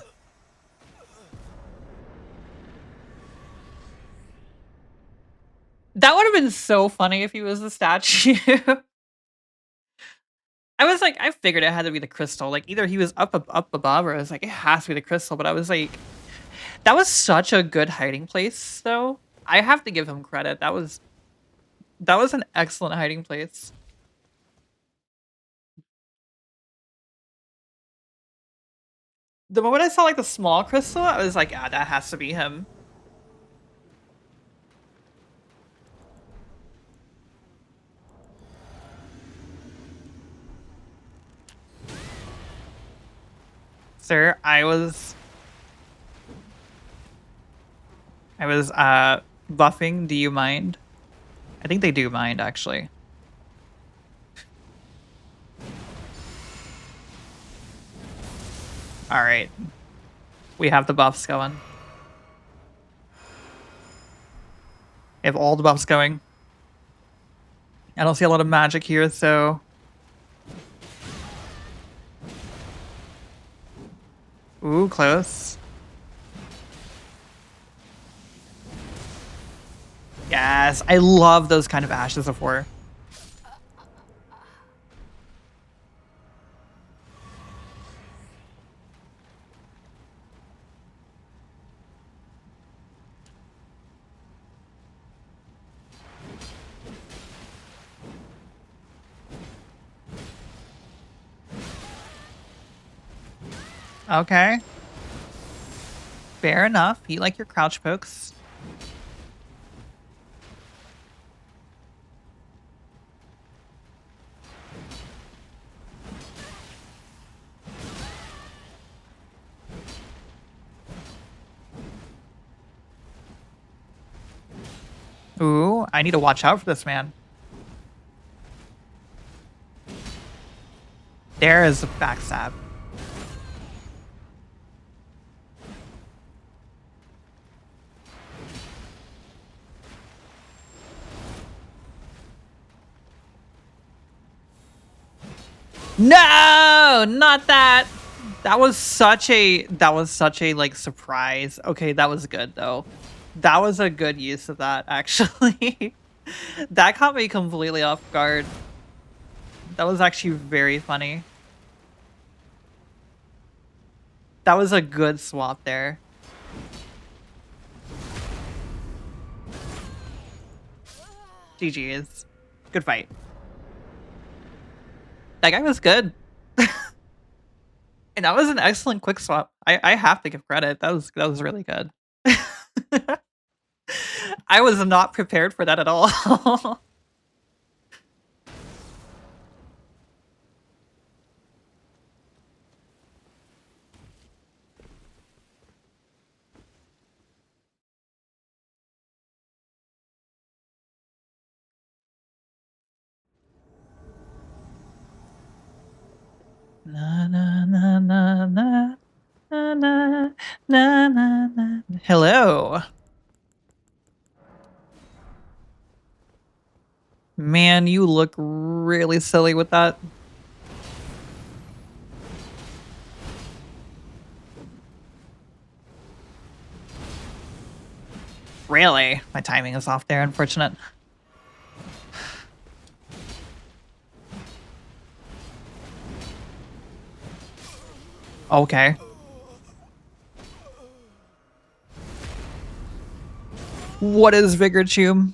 That would have been so funny if he was the statue. I was like, I figured it had to be the crystal. Like either he was up above, or I was like, it has to be the crystal. But I was like, that was such a good hiding place, though. I have to give him credit. That was an excellent hiding place. The moment I saw like the small crystal, I was like, ah, that has to be him. Sir, I was buffing. Do you mind? I think they do mind, actually. All right. We have the buffs going. We have all the buffs going. I don't see a lot of magic here, so... Ooh, close. Yes, I love those kind of Ashes of War. Okay. Fair enough. You like your crouch pokes. Ooh, I need to watch out for this man. There is a backstab. No, not that. That was such a like surprise. Okay, that was good though. That was a good use of that actually. That caught me completely off guard. That was actually very funny. That was a good swap there. GG's. Good fight. That guy was good. And that was an excellent quick swap. I have to give credit. That was really good. I was not prepared for that at all. Na na na na na na na na na na. Hello. Man, you look really silly with that. Really? My timing is off there, unfortunate. Okay. What is Vigor Tube?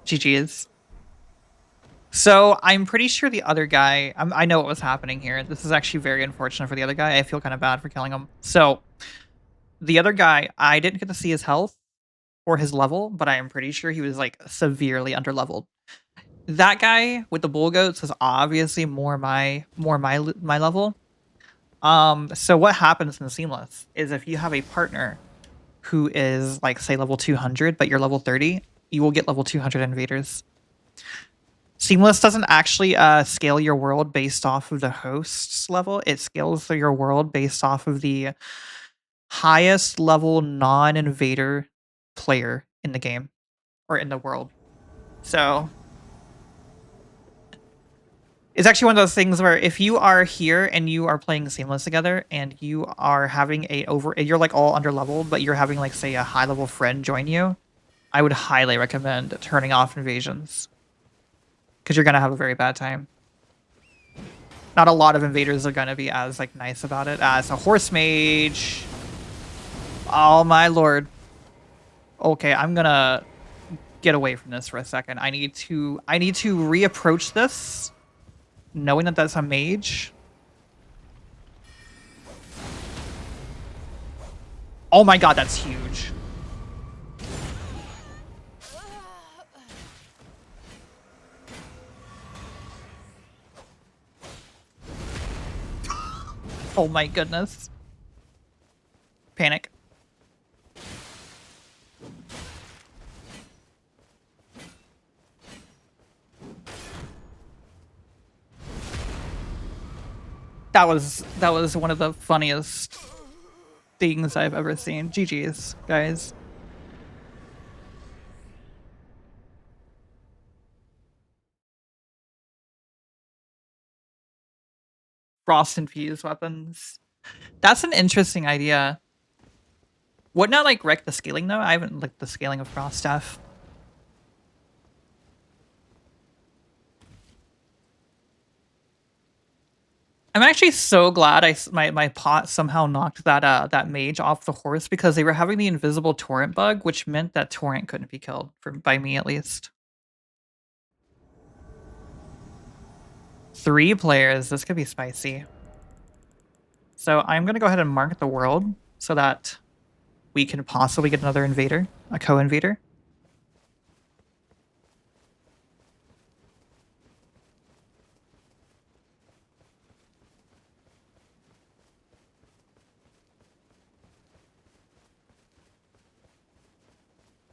GG's. So I'm pretty sure the other guy, I know what was happening here. This is actually very unfortunate for the other guy. I feel kind of bad for killing him. So the other guy, I didn't get to see his health or his level, but I am pretty sure he was like severely underleveled. That guy with the bull goats is obviously my level. So what happens in Seamless is if you have a partner who is like say level 200, but you're level 30, you will get level 200 invaders. Seamless doesn't actually scale your world based off of the host's level. It scales your world based off of the highest level non-invader player in the game or in the world. So it's actually one of those things where if you are here and you are playing Seamless together and you are having you're like all under leveled, but you're having like say a high level friend join you, I would highly recommend turning off invasions because you're gonna have a very bad time. Not a lot of invaders are gonna be as like nice about it as a horse mage. Oh my lord. Okay, I'm gonna get away from this for a second. I need to reapproach this knowing that that's a mage. Oh my god, that's huge. Oh my goodness. Panic. That was one of the funniest things I've ever seen. GG's, guys. Frost infused weapons. That's an interesting idea. Wouldn't that like wreck the scaling though? I haven't liked the scaling of frost stuff. I'm actually so glad my pot somehow knocked that mage off the horse because they were having the invisible torrent bug, which meant that torrent couldn't be killed by me at least. 3 players. This could be spicy. So I'm going to go ahead and mark the world so that we can possibly get another invader, a co-invader.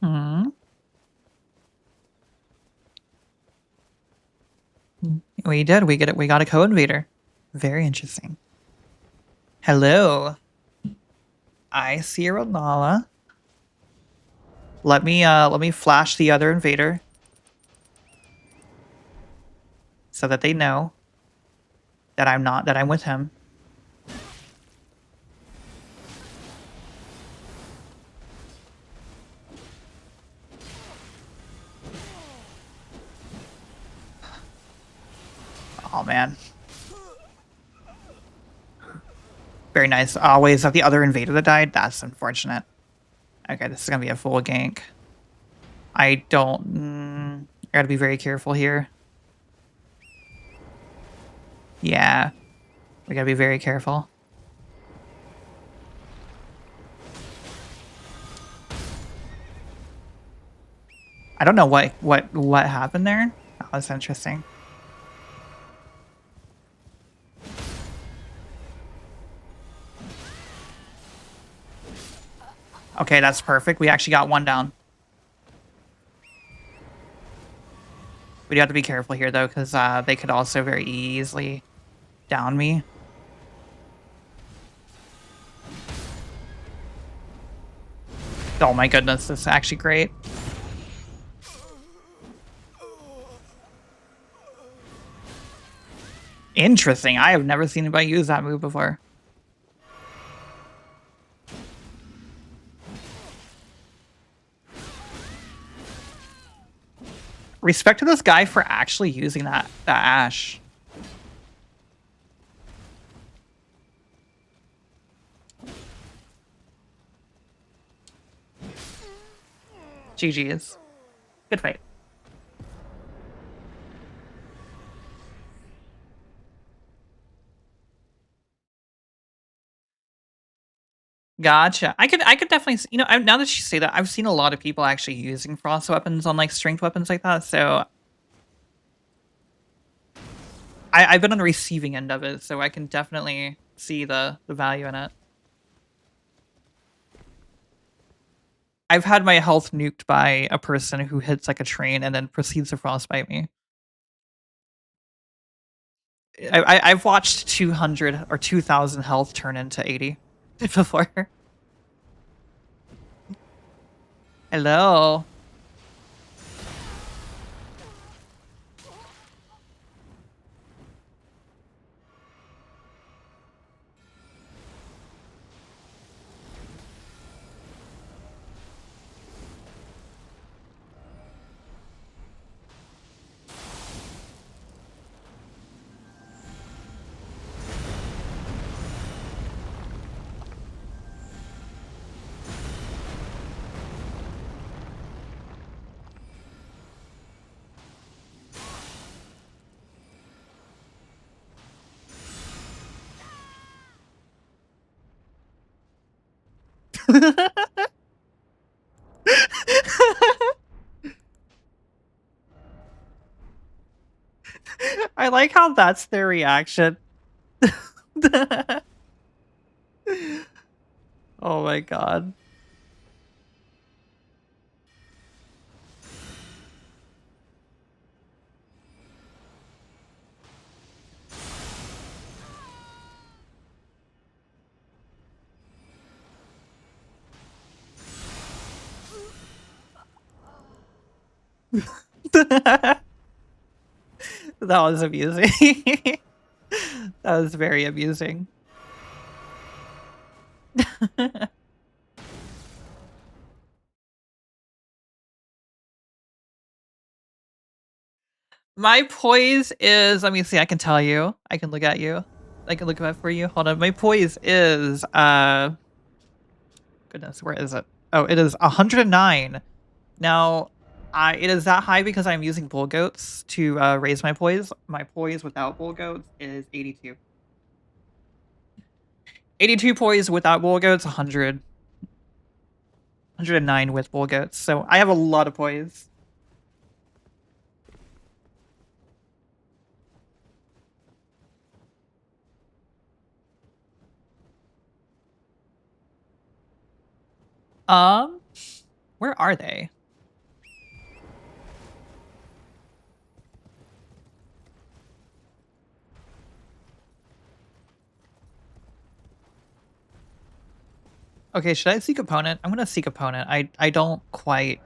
Hmm. We did. We get it. We got a co-invader. Very interesting. Hello. I see a Ronala. Let me flash the other invader so that they know that I'm with him. Oh man. Very nice. Always have the other invader that died. That's unfortunate. Okay, this is gonna be a full gank. I don't. I gotta be very careful here. Yeah, we gotta be very careful. I don't know what happened there. That was interesting. Okay, that's perfect. We actually got one down. We do have to be careful here though, because they could also very easily down me. Oh my goodness, this is actually great. Interesting. I have never seen anybody use that move before. Respect to this guy for actually using that Ash. GG's. Good fight. Gotcha. I could definitely, you know, now that you say that, I've seen a lot of people actually using frost weapons on like strength weapons like that. So I've been on the receiving end of it, so I can definitely see the value in it. I've had my health nuked by a person who hits like a train and then proceeds to frostbite me. I've watched 200 or 2,000 health turn into 80 before. Hello. I like how that's their reaction. Oh my god. That was amusing. That was very amusing. My poise is, let me see, I can tell you. I can look at you. I can look at it for you. Hold on. My poise is goodness, where is it? Oh, it is 109. Now, It is that high because I'm using bull goats to raise my poise. My poise without bull goats is 82. 82 poise without bull goats, 100. 109 with bull goats. So I have a lot of poise. Um, where are they? Okay, should I seek opponent? I'm gonna seek opponent. I don't quite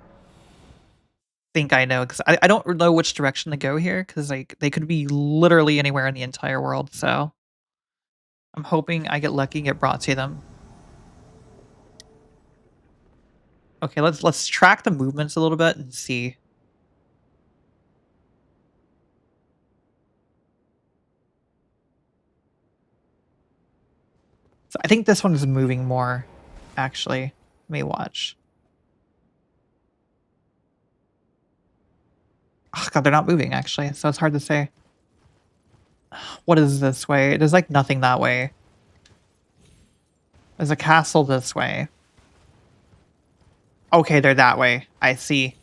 think I know because I don't know which direction to go here because like they could be literally anywhere in the entire world. So I'm hoping I get lucky and get brought to them. Okay, let's track the movements a little bit and see. So I think this one's moving more, actually. Let me watch. Oh god, they're not moving actually, so it's hard to say. What is this way? There's like nothing that way. There's a castle this way. Okay, they're that way. I see.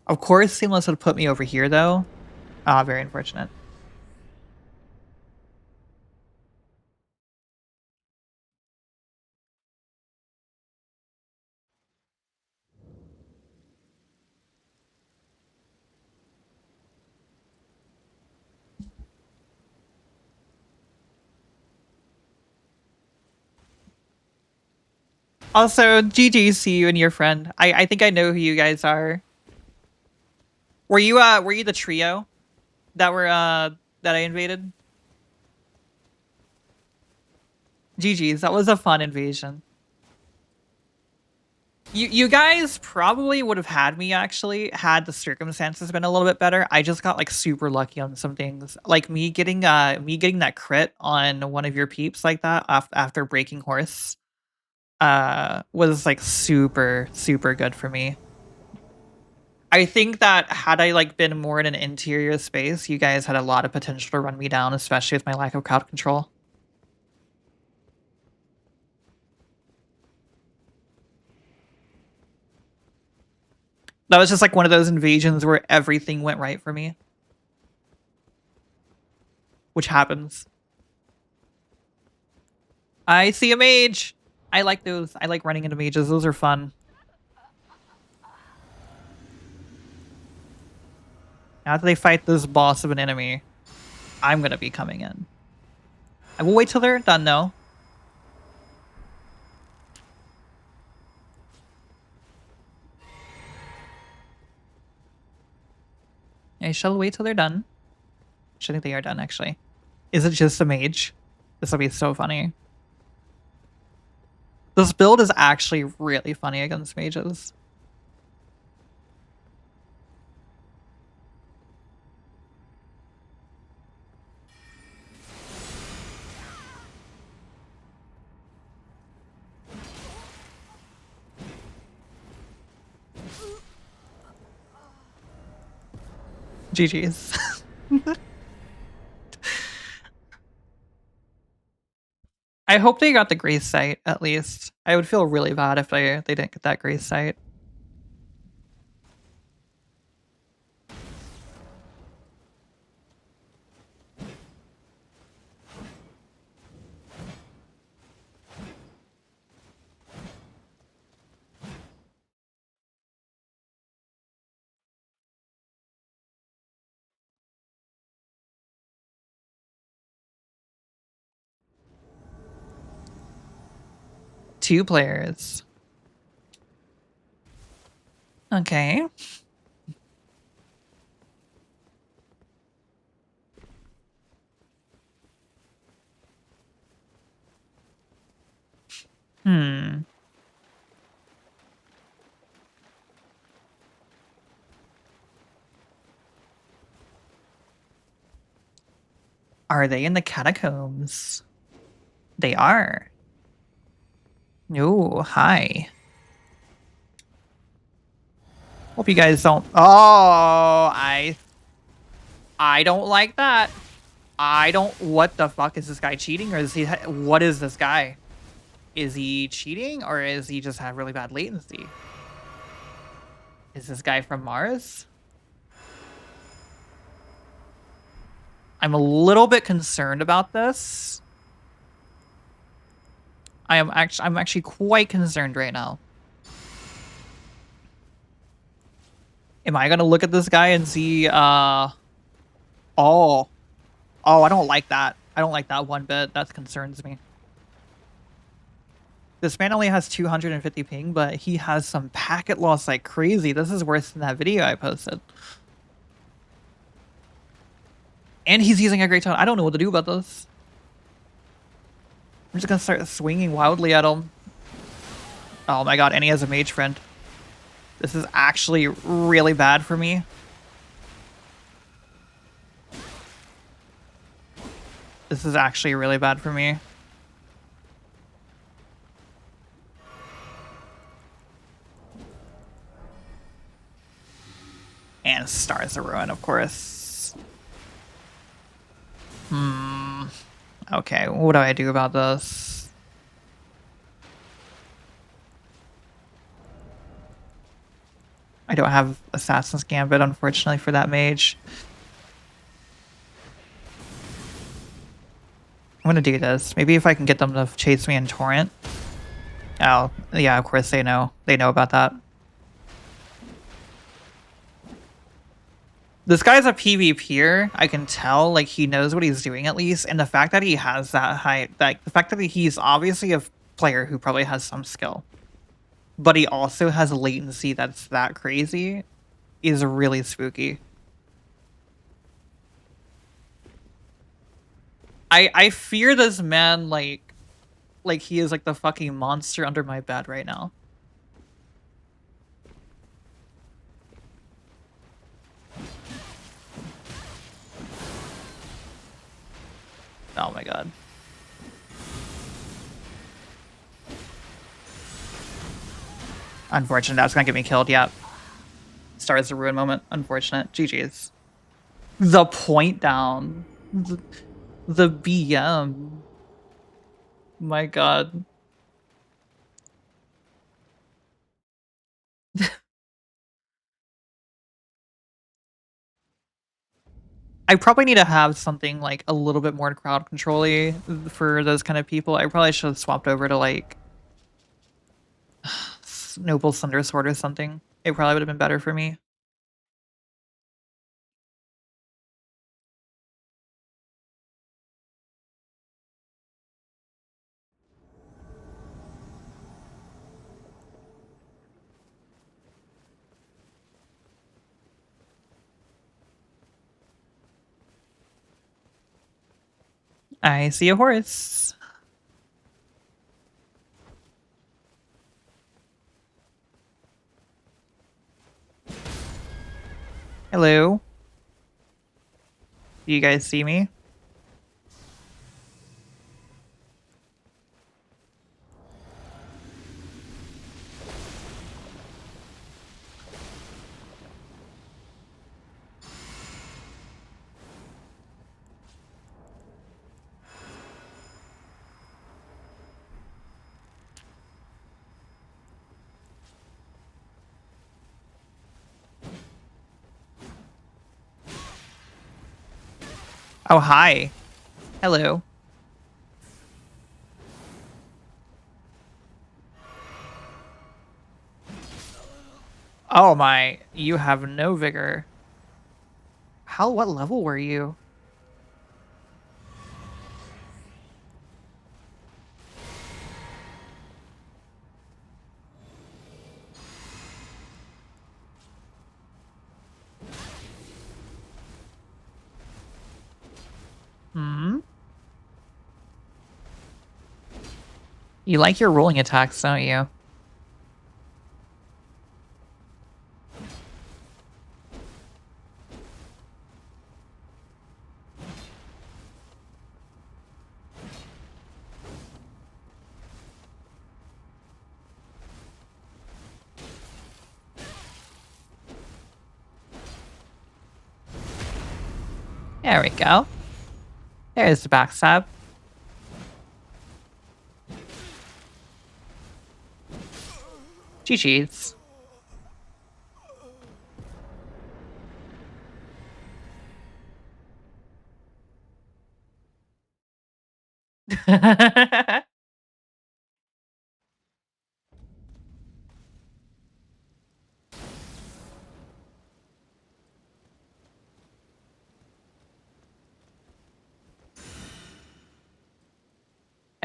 Of course, Seamless would put me over here though. Ah, very unfortunate. Also, GG, see you and your friend. I think I know who you guys are. Were you the trio that were that I invaded? GG's, that was a fun invasion. You guys probably would have had me actually had the circumstances been a little bit better. I just got like super lucky on some things. Like me getting that crit on one of your peeps like that after breaking horse was like super good for me. I think that had I like been more in an interior space, you guys had a lot of potential to run me down, especially with my lack of crowd control. That was just like one of those invasions where everything went right for me, which happens. I see a mage. I like those. I like running into mages. Those are fun. After they fight this boss of an enemy, I'm gonna be coming in. I will wait till they're done though. I shall wait till they're done. Which I think they are done actually. Is it just a mage? This will be so funny. This build is actually really funny against mages. GG's. I hope they got the grace sight at least. I would feel really bad if they didn't get that grace sight. Two players. Okay. Hmm. Are they in the catacombs? They are. Oh, hi. Hope you guys don't. Oh, I don't like that. I don't. What the fuck is this guy cheating, or is he? What is this guy? Is he cheating, or is he just have really bad latency? Is this guy from Mars? I'm a little bit concerned about this. I'm actually quite concerned right now. Am I gonna look at this guy and see oh I don't like that. I don't like that one bit. That concerns me. This man only has 250 ping, but he has some packet loss like crazy. This is worse than that video I posted. And he's using a great tone. I don't know what to do about this. I'm just gonna start swinging wildly at him. Oh my god, and he has a mage friend. This is actually really bad for me. This is actually really bad for me. And Stars of Ruin, of course. Okay, what do I do about this? I don't have Assassin's Gambit, unfortunately, for that mage. I'm gonna do this. Maybe if I can get them to chase me in Torrent. Oh, yeah, of course they know. They know about that. This guy's a PvPer. I can tell, like, he knows what he's doing at least. And the fact that he has that high, like, the fact that he's obviously a player who probably has some skill, but he also has latency that's that crazy, is really spooky. I fear this man like he is like the fucking monster under my bed right now. Oh my god. Unfortunate, that's gonna get me killed, yeah. Stars of Ruin moment. Unfortunate. GG's. The point down. The BM. My god. I probably need to have something like a little bit more crowd control-y for those kind of people. I probably should have swapped over to like Noble Thunder Sword or something. It probably would have been better for me. I see a horse. Hello. Do you guys see me? Oh, hi. Hello. Oh my, you have no vigor. What level were you? Hmm? You like your rolling attacks, don't you? There we go. There's the backstab. GG's.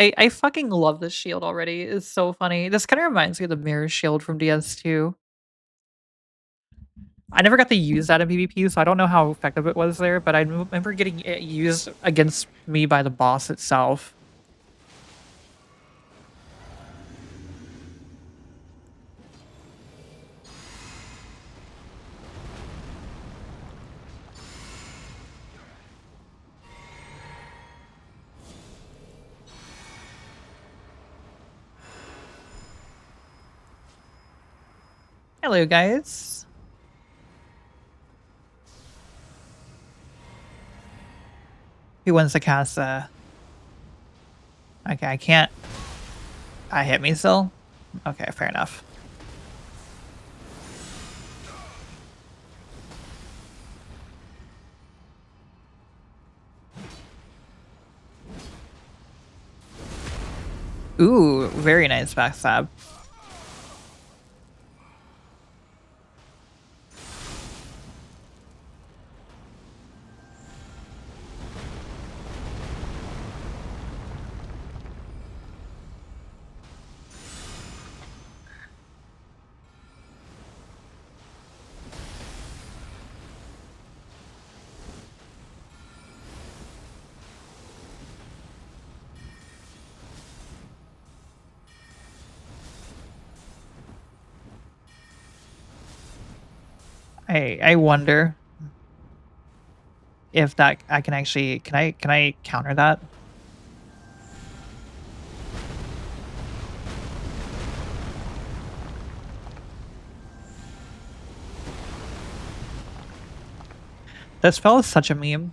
I fucking love this shield already. It's so funny. This kind of reminds me of the mirror shield from DS2. I never got to use that in PvP, so I don't know how effective it was there, but I remember getting it used against me by the boss itself. Hello, guys. Who wants to cast okay, I can't. I hit me still? Okay, fair enough. Ooh, very nice backstab. I wonder if that I can actually can I counter that? That spell is such a meme.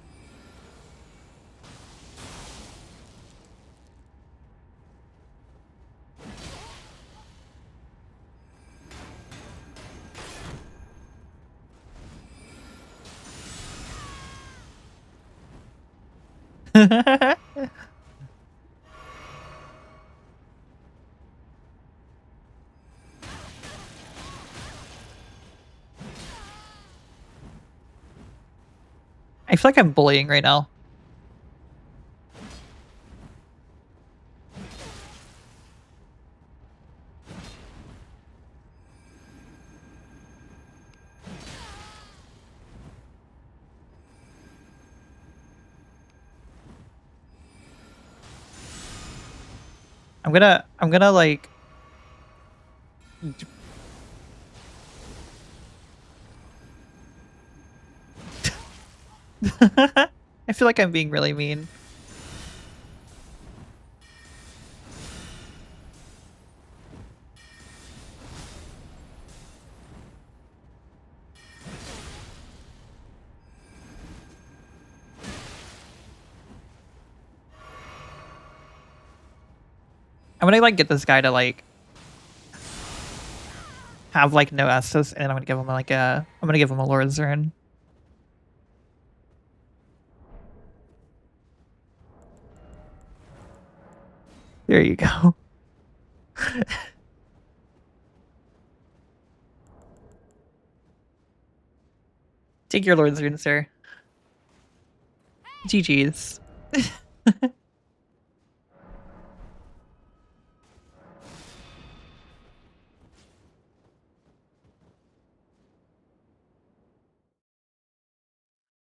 I feel like I'm bullying right now. I'm gonna like I feel like I'm being really mean. I'm gonna like get this guy to like have like no Estus, and I'm gonna give him like I'm gonna give him a Lord's Urn. There you go. Take your Lord's Rune, sir. GG's.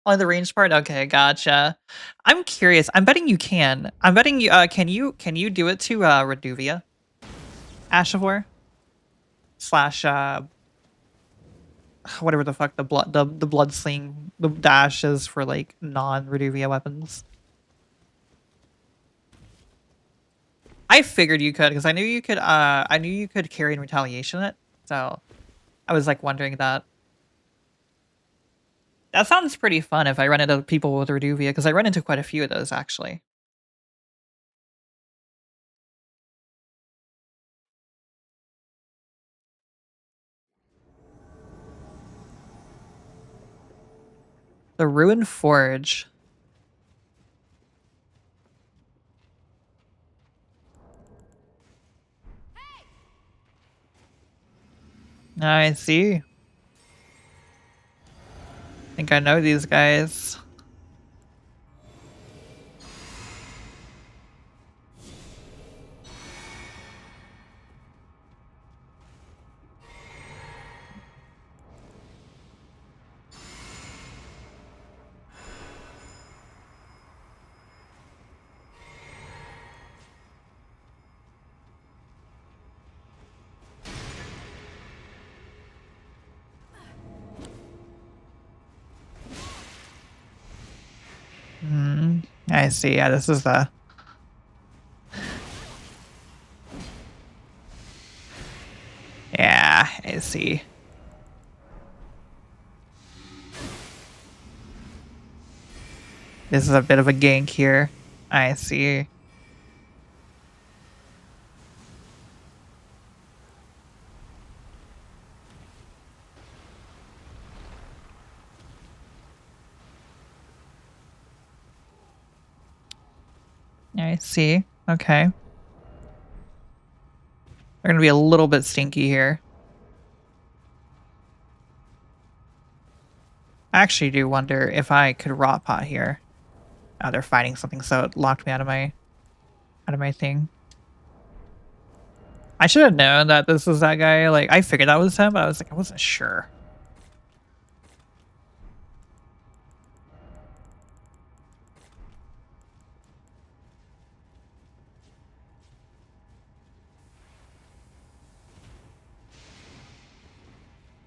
On the range part? Okay, gotcha. I'm curious. I'm betting you can. I'm betting you can you do it to Reduvia? Ashavor? Slash whatever the fuck the blood sling the dash is for like non-Reduvia weapons. I figured you could because I knew you could carry and retaliation it. So I was like wondering that. That sounds pretty fun if I run into people with Reduvia, because I run into quite a few of those, actually. The Ruined Forge. I see. I think I know these guys. I see. Yeah, this is the... Yeah, I see. This is a bit of a gank here. I see. I see. Okay. They're gonna be a little bit stinky here. I actually do wonder if I could rot pot here. Oh, they're fighting something, so it locked me out of my thing. I should have known that this was that guy. Like, I figured that was him, but I was like, I wasn't sure.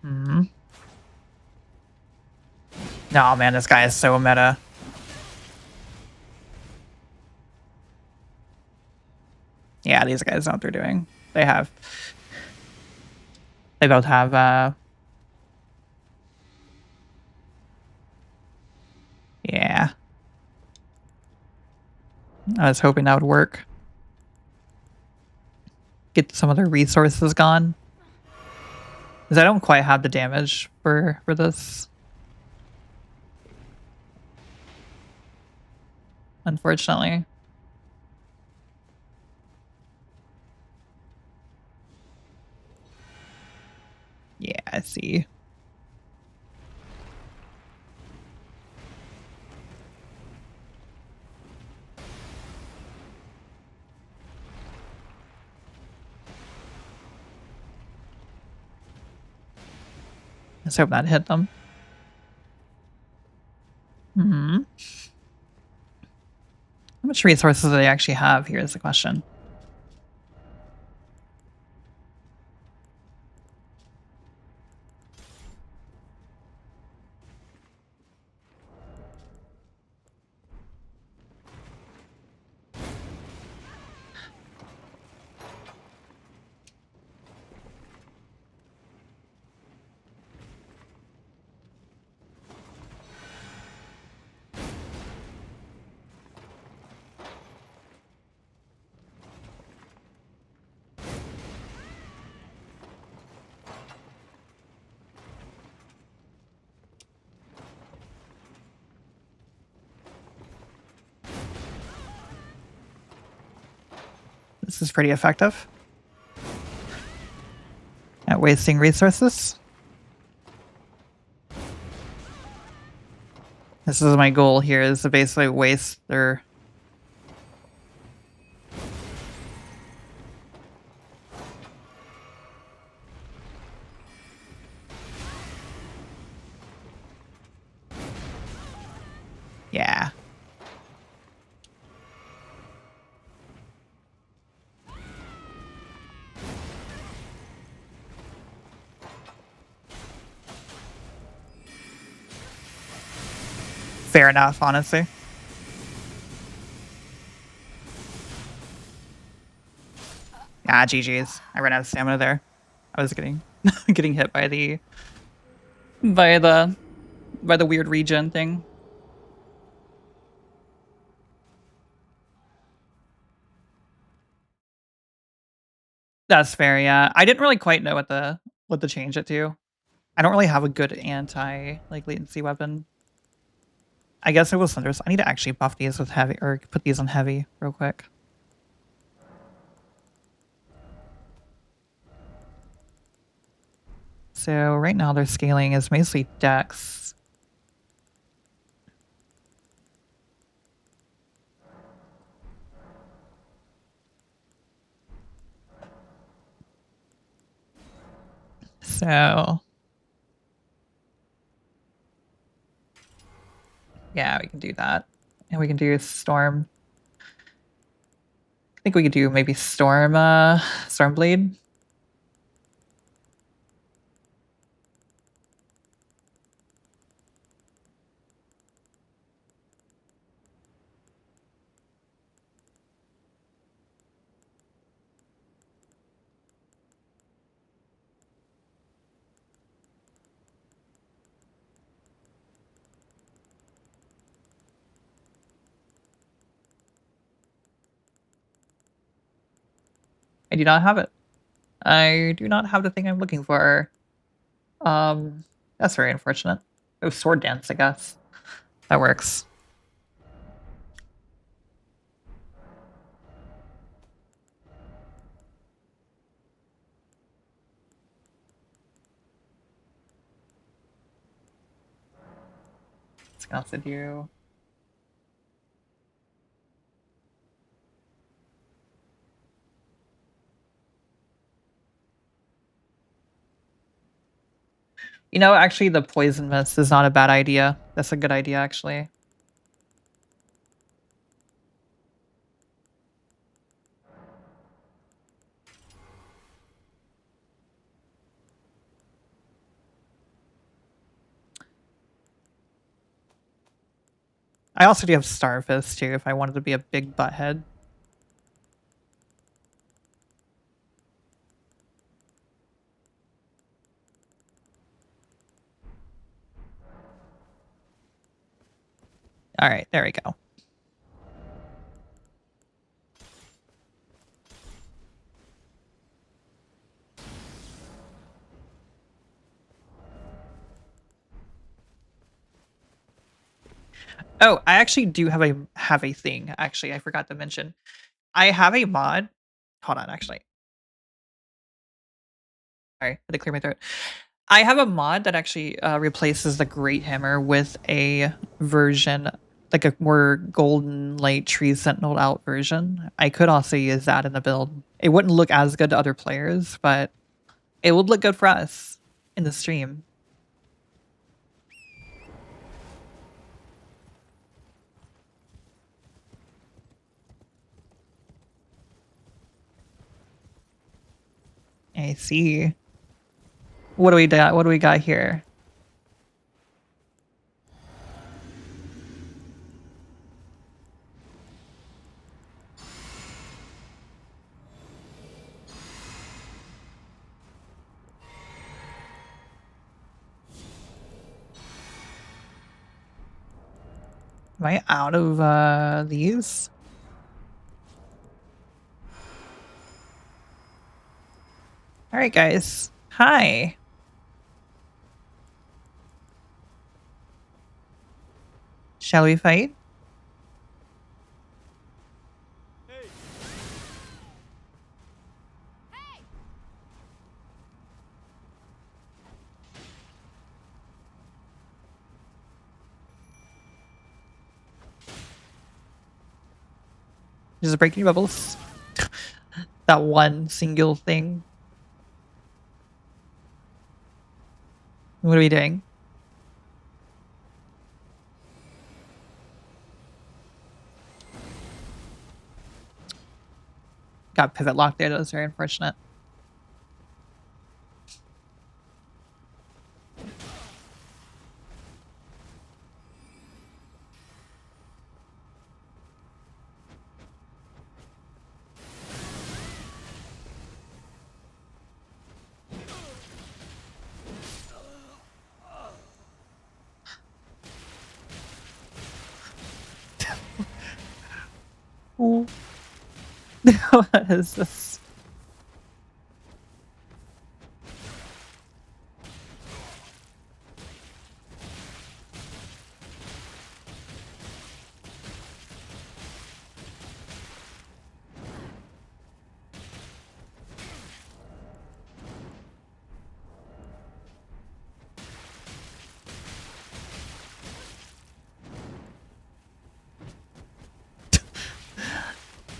Hmm. No, man, this guy is so meta. Yeah, these guys know what they're doing. They both have, yeah. I was hoping that would work. Get some of their resources gone. Because I don't quite have the damage for this. Unfortunately. Yeah, I see. Let's hope that hit them. Hmm. How much resources do they actually have? Here's the question. This is pretty effective at wasting resources. This is my goal here, is to basically waste their... Yeah. Fair enough, honestly. Ah, GG's. I ran out of stamina there. I was getting getting hit by the by the weird regen thing. That's fair, yeah. I didn't really quite know what to change it to. I don't really have a good anti like latency weapon. I guess it was Thunderous. I need to actually buff these with heavy or put these on heavy real quick. So right now their scaling is mostly dex. So yeah, we can do that. And we can do Storm. I think we could do maybe Stormblade. I do not have it. I do not have the thing I'm looking for. That's very unfortunate. Oh, sword dance, I guess. That works. It's gonna have to do. You know, actually, the poison mist is not a bad idea. That's a good idea, actually. I also do have Starfist too, if I wanted to be a big butthead. All right, there we go. Oh, I actually do have a thing. Actually, I forgot to mention. I have a mod. Hold on, actually. Sorry, I had to clear my throat. I have a mod that actually replaces the Great Hammer with a version, like a more golden light tree sentinel out version. I could also use that in the build. It wouldn't look as good to other players, but it would look good for us in the stream. I see. What do we got? What do we got here? Am I out of these? All right, guys. Hi. Shall we fight? Just breaking bubbles. That one single thing. What are we doing? Got pivot locked there. That was very unfortunate. What is this?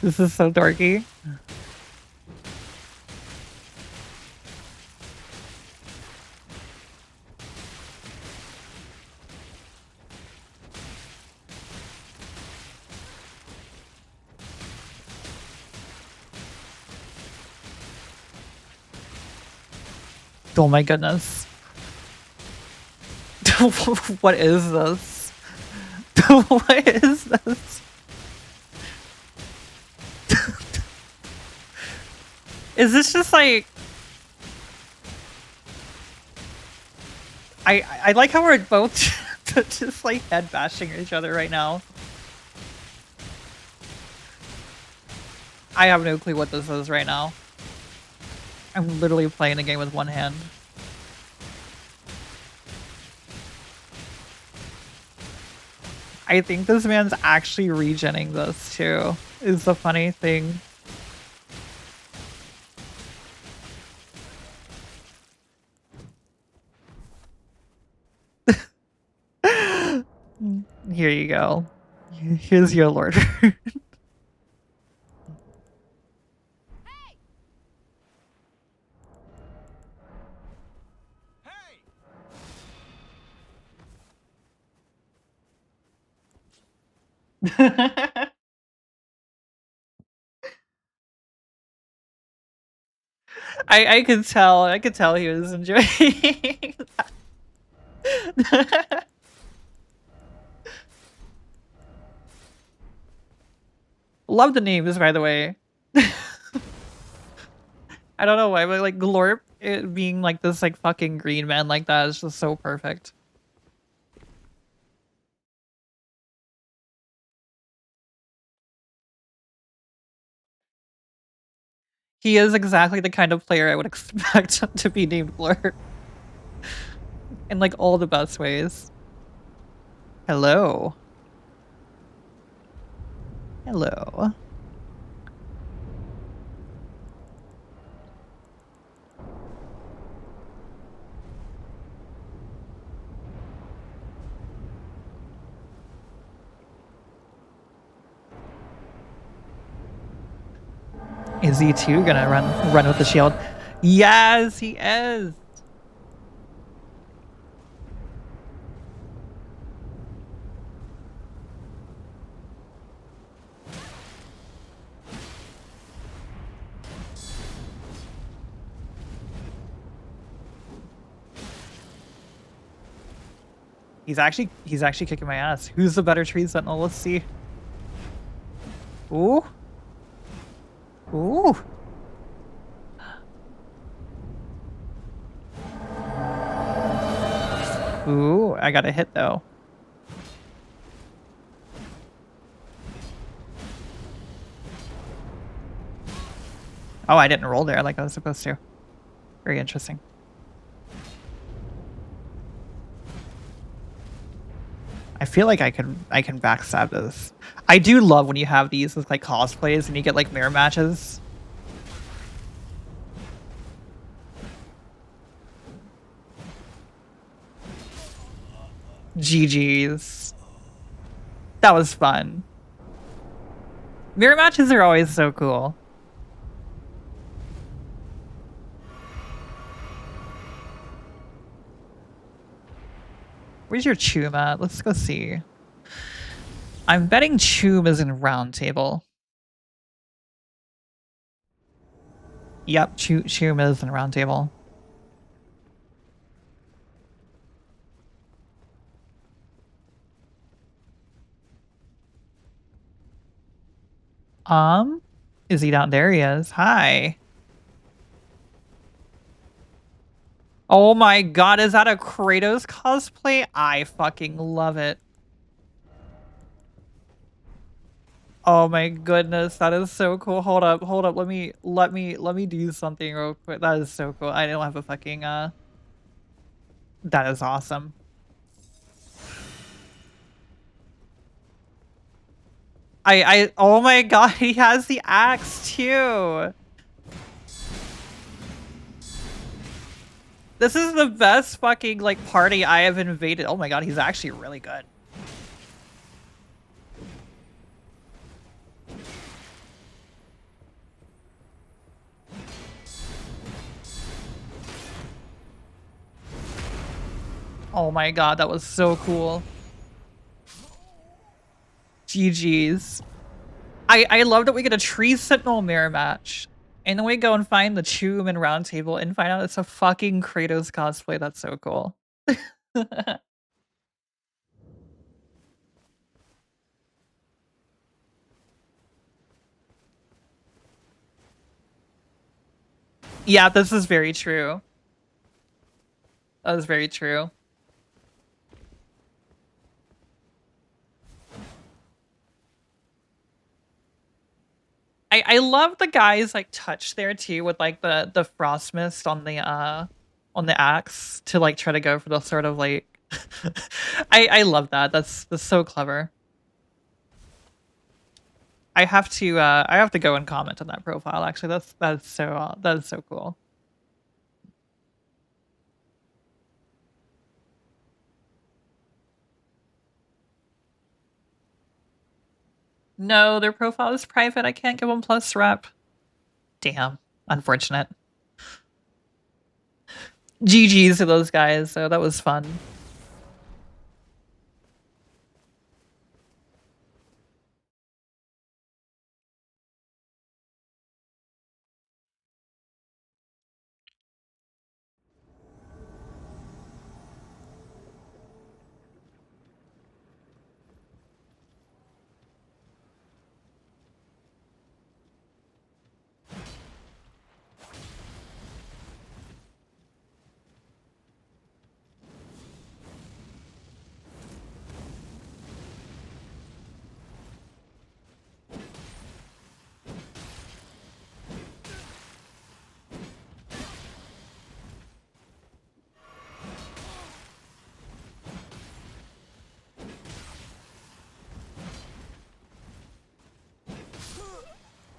This is so dorky. Oh my goodness. What is this? What is this? Is this just like... I like how we're both just like head bashing each other right now. I have no clue what this is right now. I'm literally playing the game with one hand. I think this man's actually regenning this too, is the funny thing. Here you go. Here's your lord. I could tell he was enjoying that. Love the names, by the way. I don't know why, but like Glorp it being like this like fucking green man like that is just so perfect. He is exactly the kind of player I would expect to be named Glorp. In like all the best ways. Hello. Hello. Is he too gonna run with the shield? Yes, he is. He's actually kicking my ass. Who's the better tree sentinel? Let's see. Ooh. Ooh. Ooh, I got a hit though. Oh, I didn't roll there like I was supposed to. Very interesting. I feel like I can backstab this. I do love when you have these with like cosplays and you get like mirror matches. GG's. That was fun. Mirror matches are always so cool. Where's your Choom at? Let's go see. I'm betting Choom is in round table. Yep, Choom is in round table. Is he down there? He is. Hi. Oh my god, is that a Kratos cosplay? I fucking love it. Oh my goodness, that is so cool. Hold up, hold up. Let me do something real quick. That is so cool. I don't have a fucking that is awesome. Oh my god, he has the axe too. This is the best fucking like party I have invaded. Oh my god, he's actually really good. Oh my god, that was so cool. GG's. I love that we get a tree sentinel mirror match. And then we go and find the Choom and round table and find out it's a fucking Kratos cosplay. That's so cool. Yeah, this is very true. That is very true. I love the guy's like touch there too with like the frost mist on the axe to like try to go for the sort of like I love that. That's so clever. I have to go and comment on that profile actually. That is so cool. No, their profile is private. I can't give them plus rep. Damn. Unfortunate. GG's to those guys, so that was fun.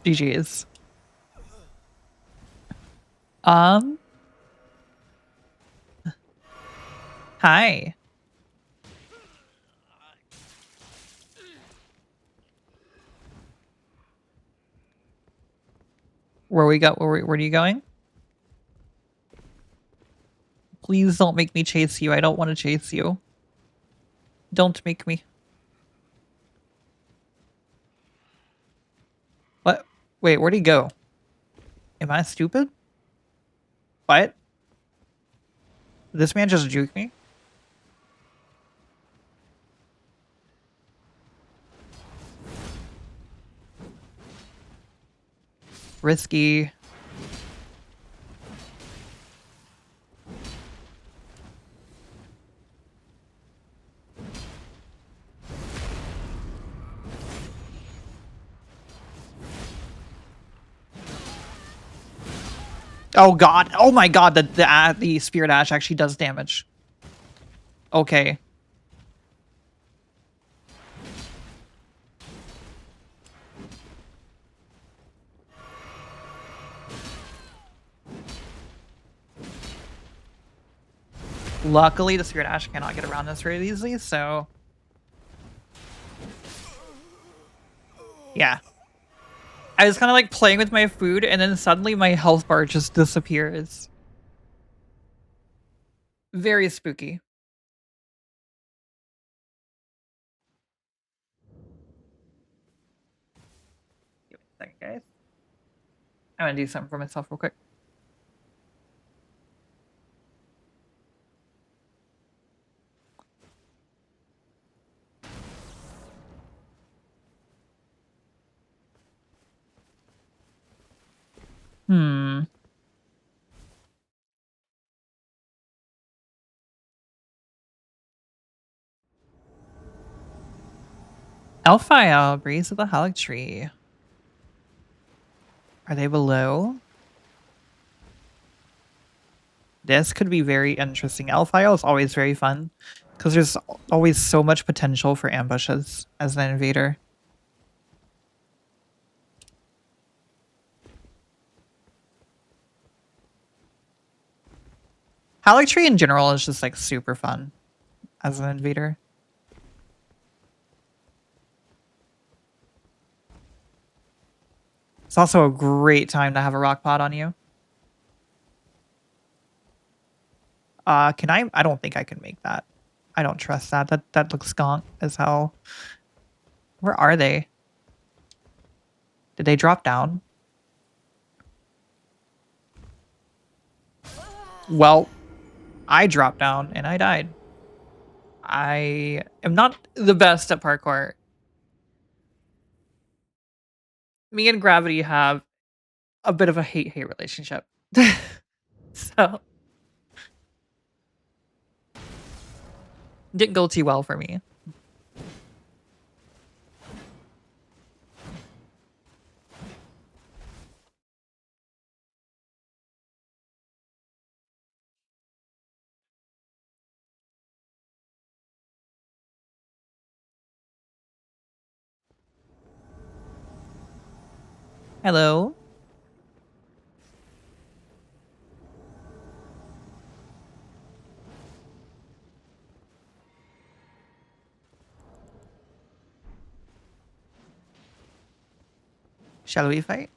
GG's. Um, Hi. Where we go? Where are you going? Please don't make me chase you. I don't want to chase you. Don't make me. What? Wait, where'd he go? Am I stupid? What? Did this man just juke me? Risky. Oh god. Oh my god, the Spirit Ash actually does damage. Okay. Luckily, the Spirit Ash cannot get around this very easily, so... Yeah. I was kind of like playing with my food, and then suddenly my health bar just disappears. Very spooky. Give me a second, guys. I'm gonna do something for myself real quick. Hmm. Elfile, Breeze of the Erdtree. Are they below? This could be very interesting. Elfile is always very fun because there's always so much potential for ambushes as an invader. Erdtree in general is just like super fun as an invader. It's also a great time to have a rock pod on you. Can I? I don't think I can make that. I don't trust that. That looks gonk as hell. Where are they? Did they drop down? Well, I dropped down and I died. I am not the best at parkour. Me and Gravity have a bit of a hate-hate relationship. So, didn't go too well for me. Hello? Shall we fight?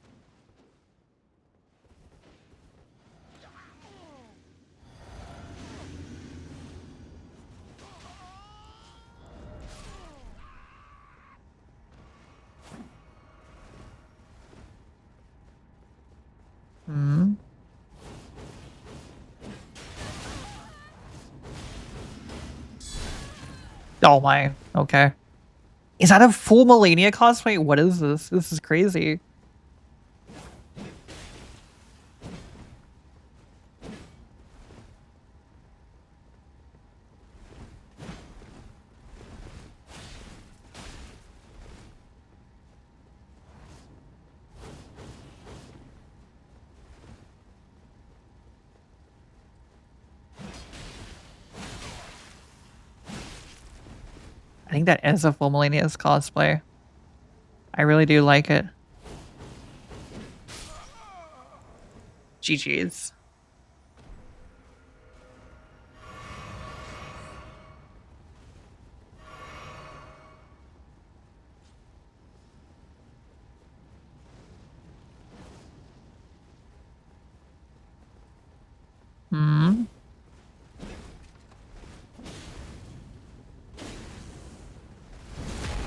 Hmm. Oh my. Okay. Is that a full Melania cosplay? What is this? This is crazy. I think that is a full Melania's cosplay. I really do like it. GG's. Hmm.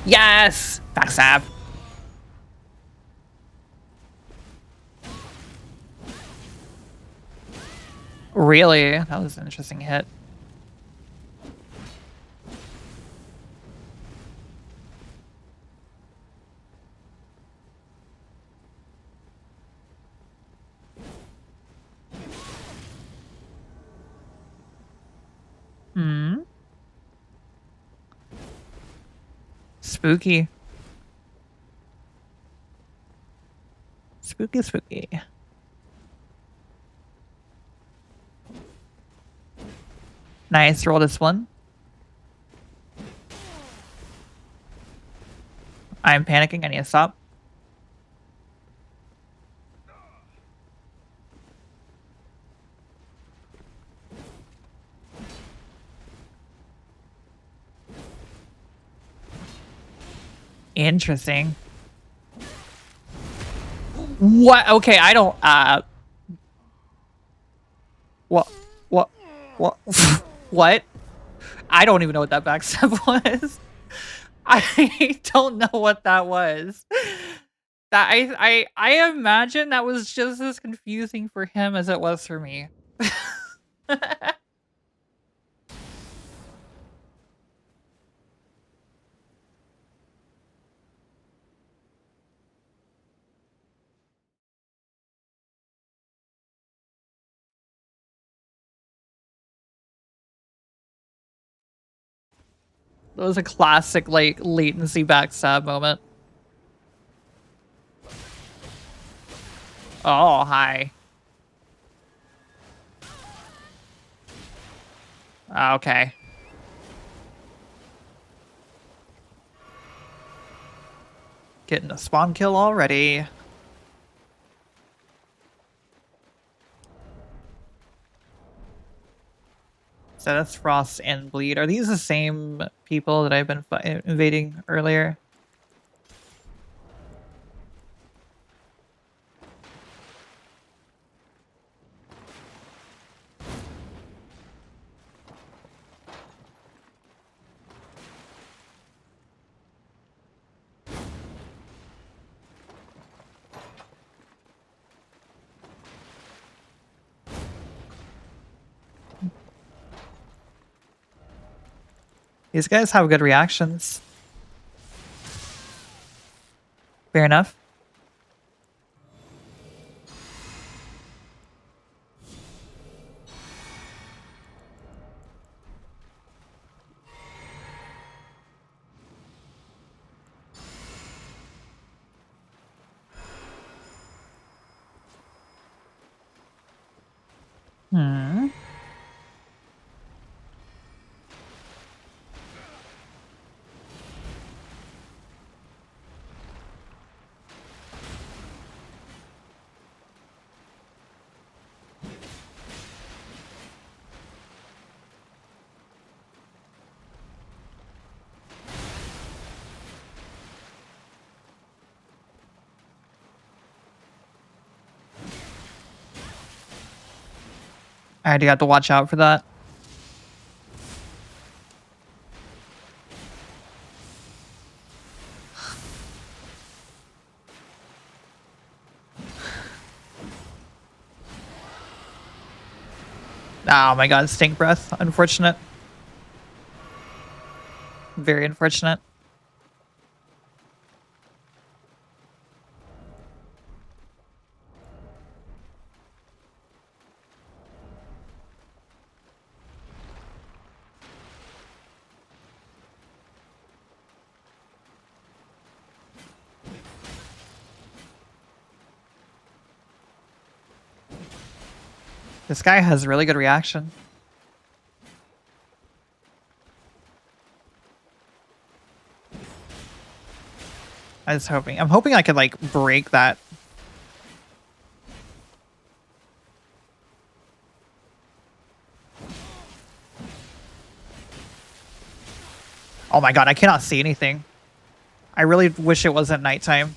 Yes! Backstab. Really? That was an interesting hit. Hmm. Spooky. Spooky, spooky. Nice. Roll this one. I'm panicking. I need to stop. Interesting. What? Okay, I don't, what? What? What? What? I don't even know what that backstab was. I don't know what that was. That I imagine that was just as confusing for him as it was for me. That was a classic, like, latency backstab moment. Oh, hi. Okay. Getting a spawn kill already. So that's Frost and Bleed. Are these the same people that I've been invading earlier? These guys have good reactions. Fair enough. Hmm. I already got to watch out for that. Oh my god, stink breath. Unfortunate. Very unfortunate. This guy has really good reaction. I'm hoping I could like break that. Oh my god, I cannot see anything. I really wish it wasn't nighttime.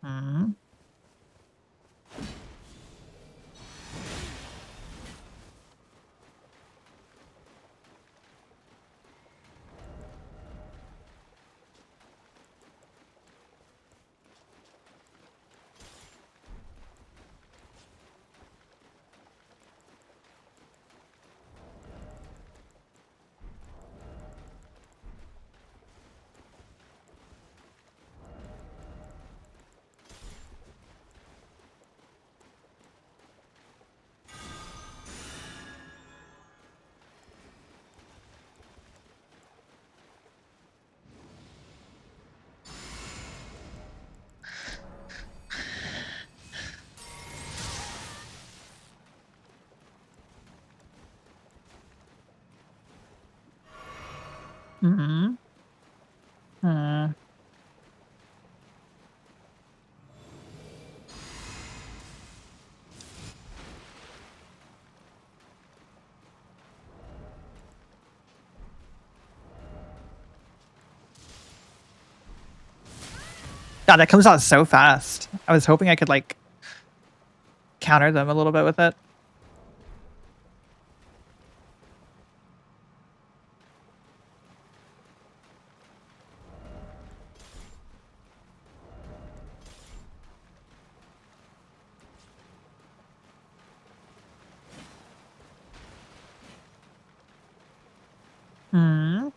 Hmm. Hmm. Hmm. God, that comes out so fast. I was hoping I could like counter them a little bit with it. Hmm.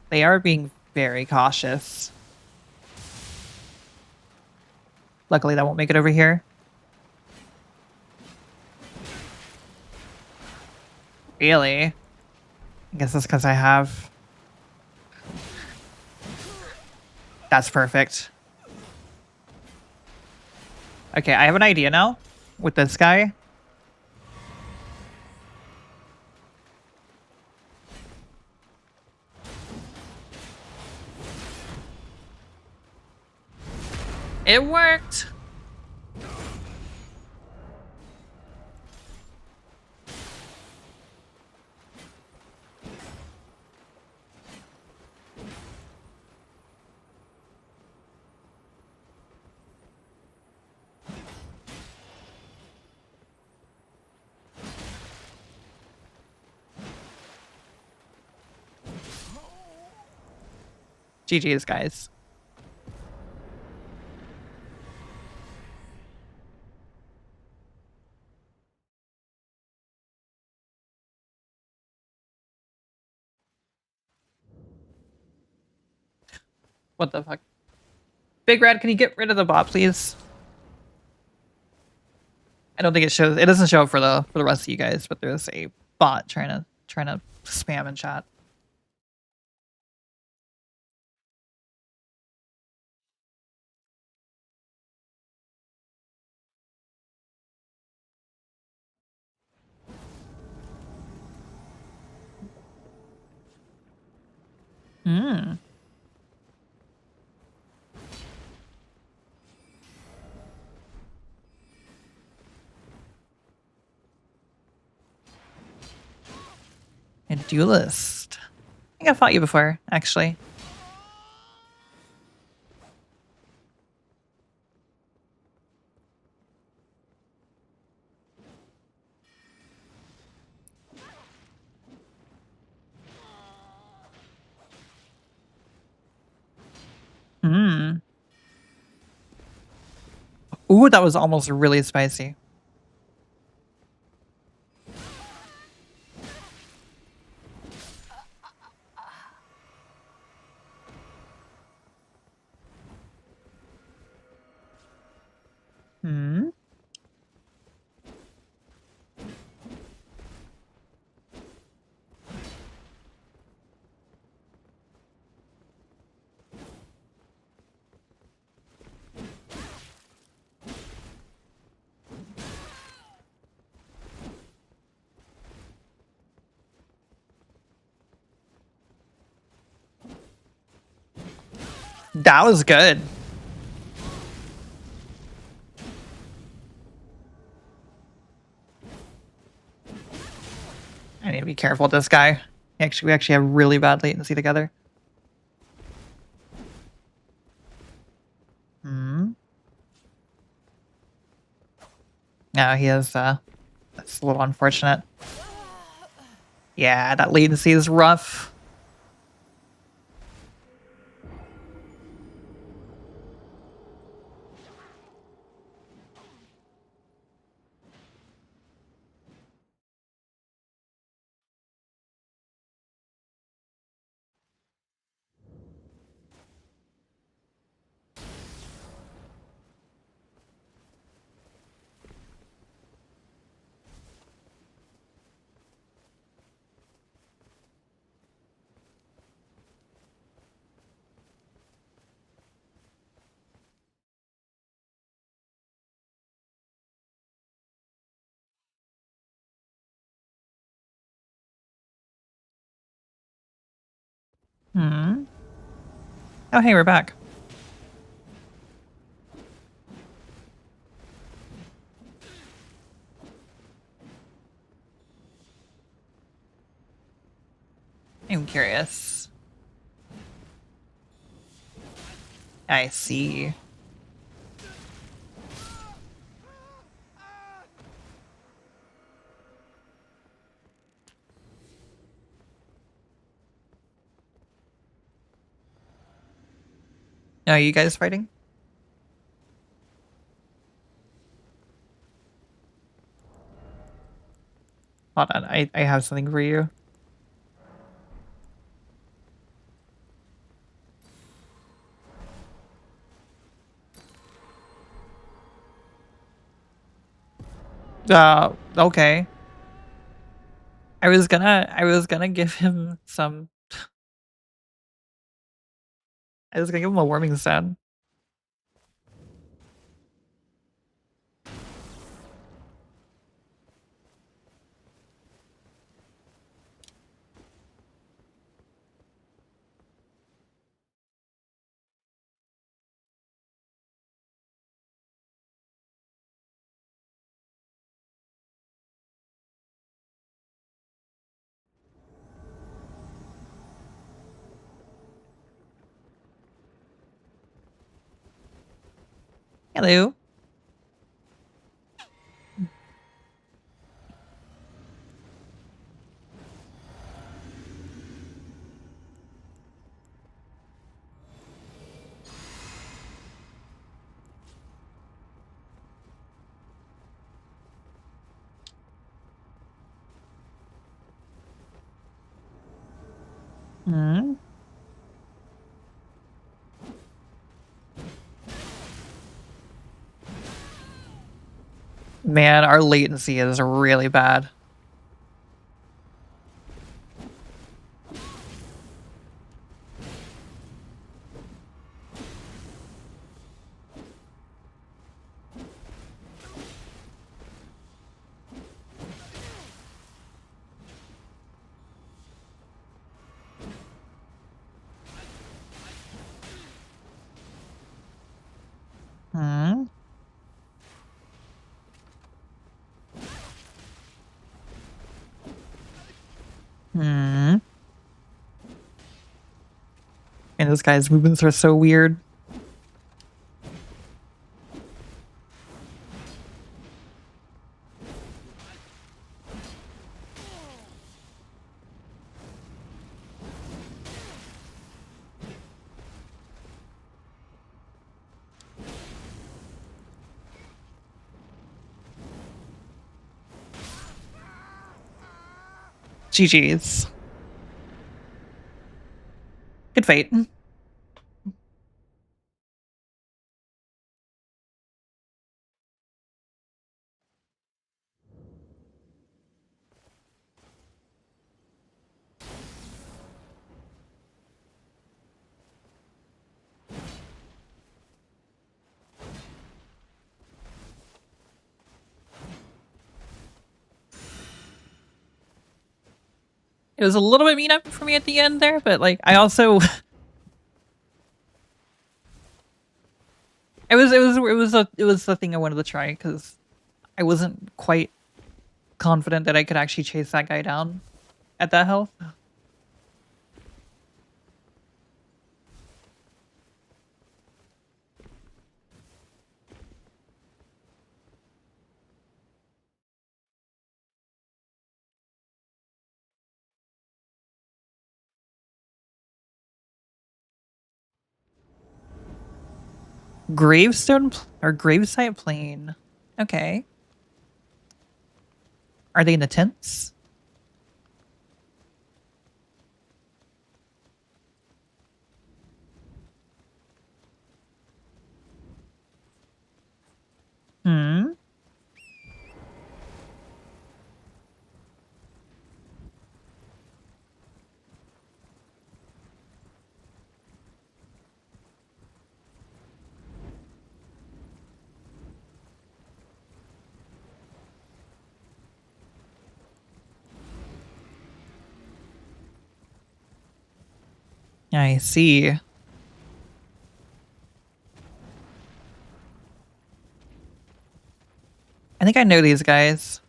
They are being very cautious. Luckily, that won't make it over here. really. I guess that's because I have... That's perfect. Okay, I have an idea now with this guy. It worked. GG's, guys. What the fuck? Big Red, can you get rid of the bot, please? I don't think it shows. It doesn't show for the rest of you guys, but there's a bot trying to spam in chat. Hmm. A duelist. I think I fought you before, actually. Hmm. Ooh, that was almost really spicy. Hmm. That was good. I need to be careful with this guy. We actually have really bad latency together. Hmm. No, he has, that's a little unfortunate. Yeah, that latency is rough. Hmm. Oh, hey, we're back. I'm curious. I see. Are you guys fighting? Hold on, I have something for you. Okay. I was gonna give him some. I was gonna give him a warming stone. Hello. Hmm. Man, our latency is really bad. Hmm. Hmm. And this guy's movements are so weird. GG's. Good fight. It was a little bit mean up for me at the end there, but like I also it was the thing I wanted to try because I wasn't quite confident that I could actually chase that guy down at that health. Gravestone or gravesite plane. Okay. Are they in the tents? Hmm. I see. I think I know these guys.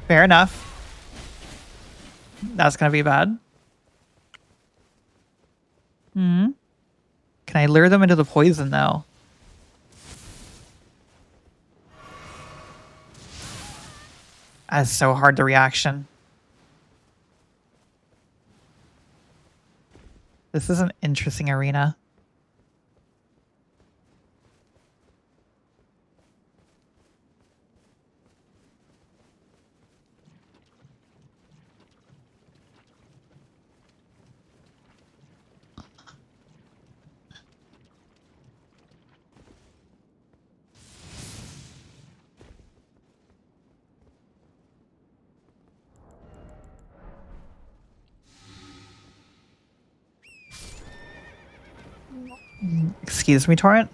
Fair enough. That's gonna be bad. Hmm. Can I lure them into the poison though? That's so hard, the reaction. This is an interesting arena. Excuse me, Torrent.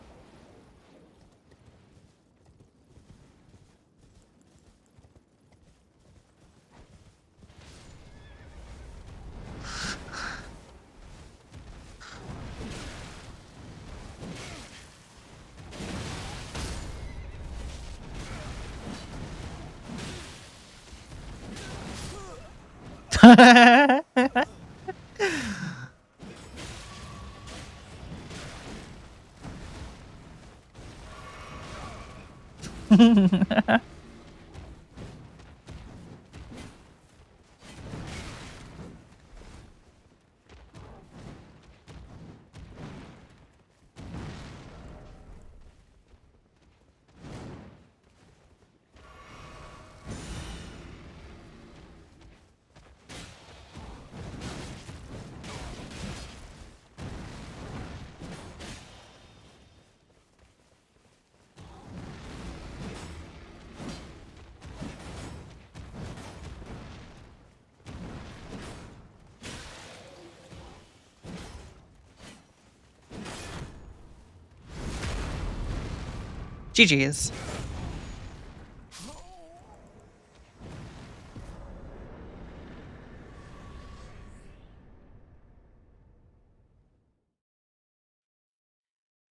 GG's.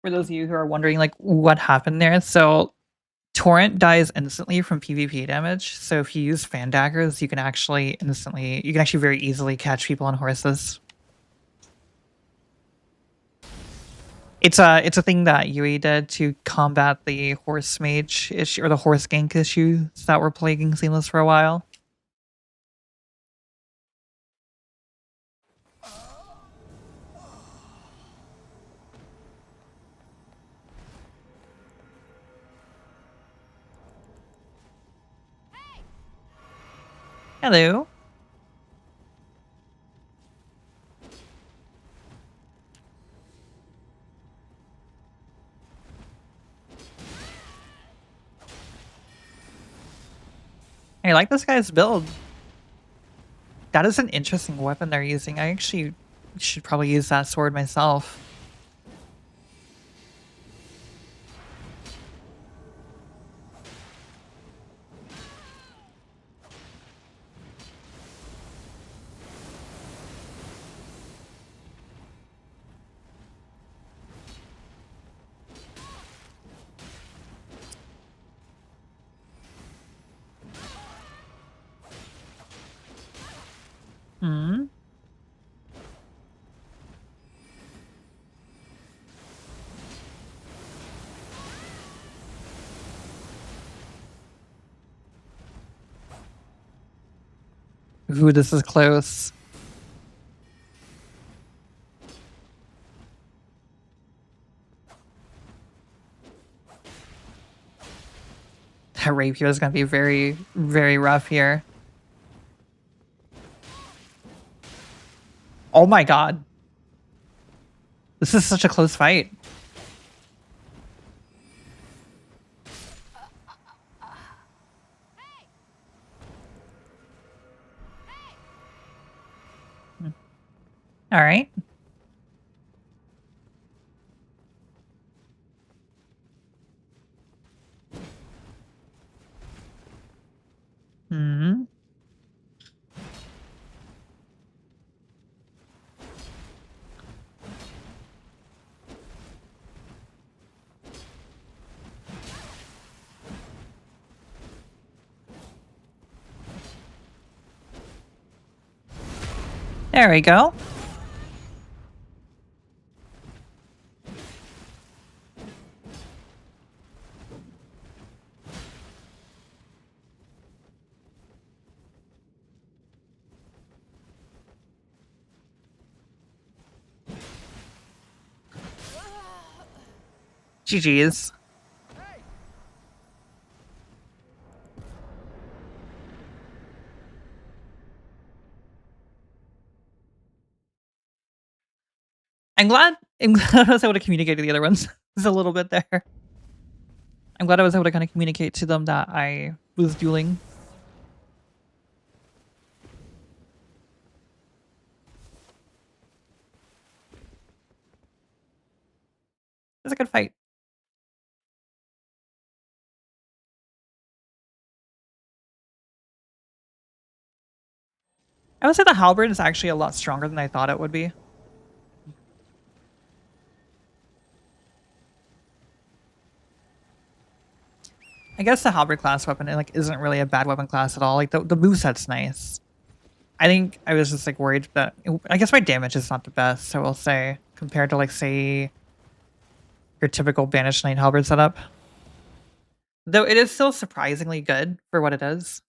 For those of you who are wondering, like, what happened there, so Torrent dies instantly from PvP damage. So if you use fan daggers, you can actually very easily catch people on horses. It's a thing that Yui did to combat the horse mage issue or the horse gank issues that were plaguing Seamless for a while. Hello. I like this guy's build. That is an interesting weapon they're using. I actually should probably use that sword myself. Hmm. Ooh, this is close. That rapier is going to be very, very rough here. Oh my god. This is such a close fight. All right. Hmm. There we go. GG's. I'm glad I was able to communicate to the other ones just a little bit there. I'm glad I was able to kind of communicate to them that I was dueling. It was a good fight. I would say the halberd is actually a lot stronger than I thought it would be. I guess the halberd class weapon like isn't really a bad weapon class at all. Like the moveset's nice. I think I was just like worried that I guess my damage is not the best, I will say, compared to like say your typical Banished Knight halberd setup. Though it is still surprisingly good for what it is.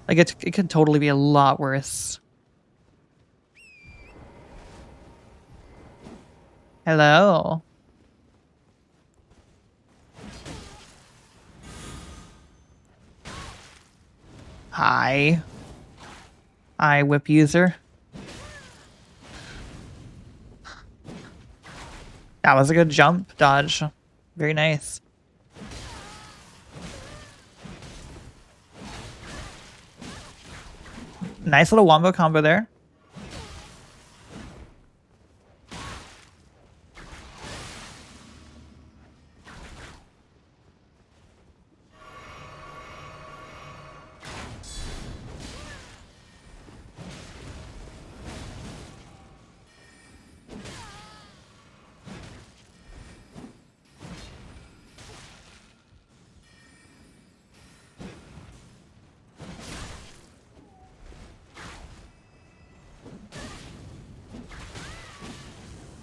Like it could totally be a lot worse. Hello. Hi. Hi, whip user. That was a good jump dodge. Very nice. Nice little wombo combo there.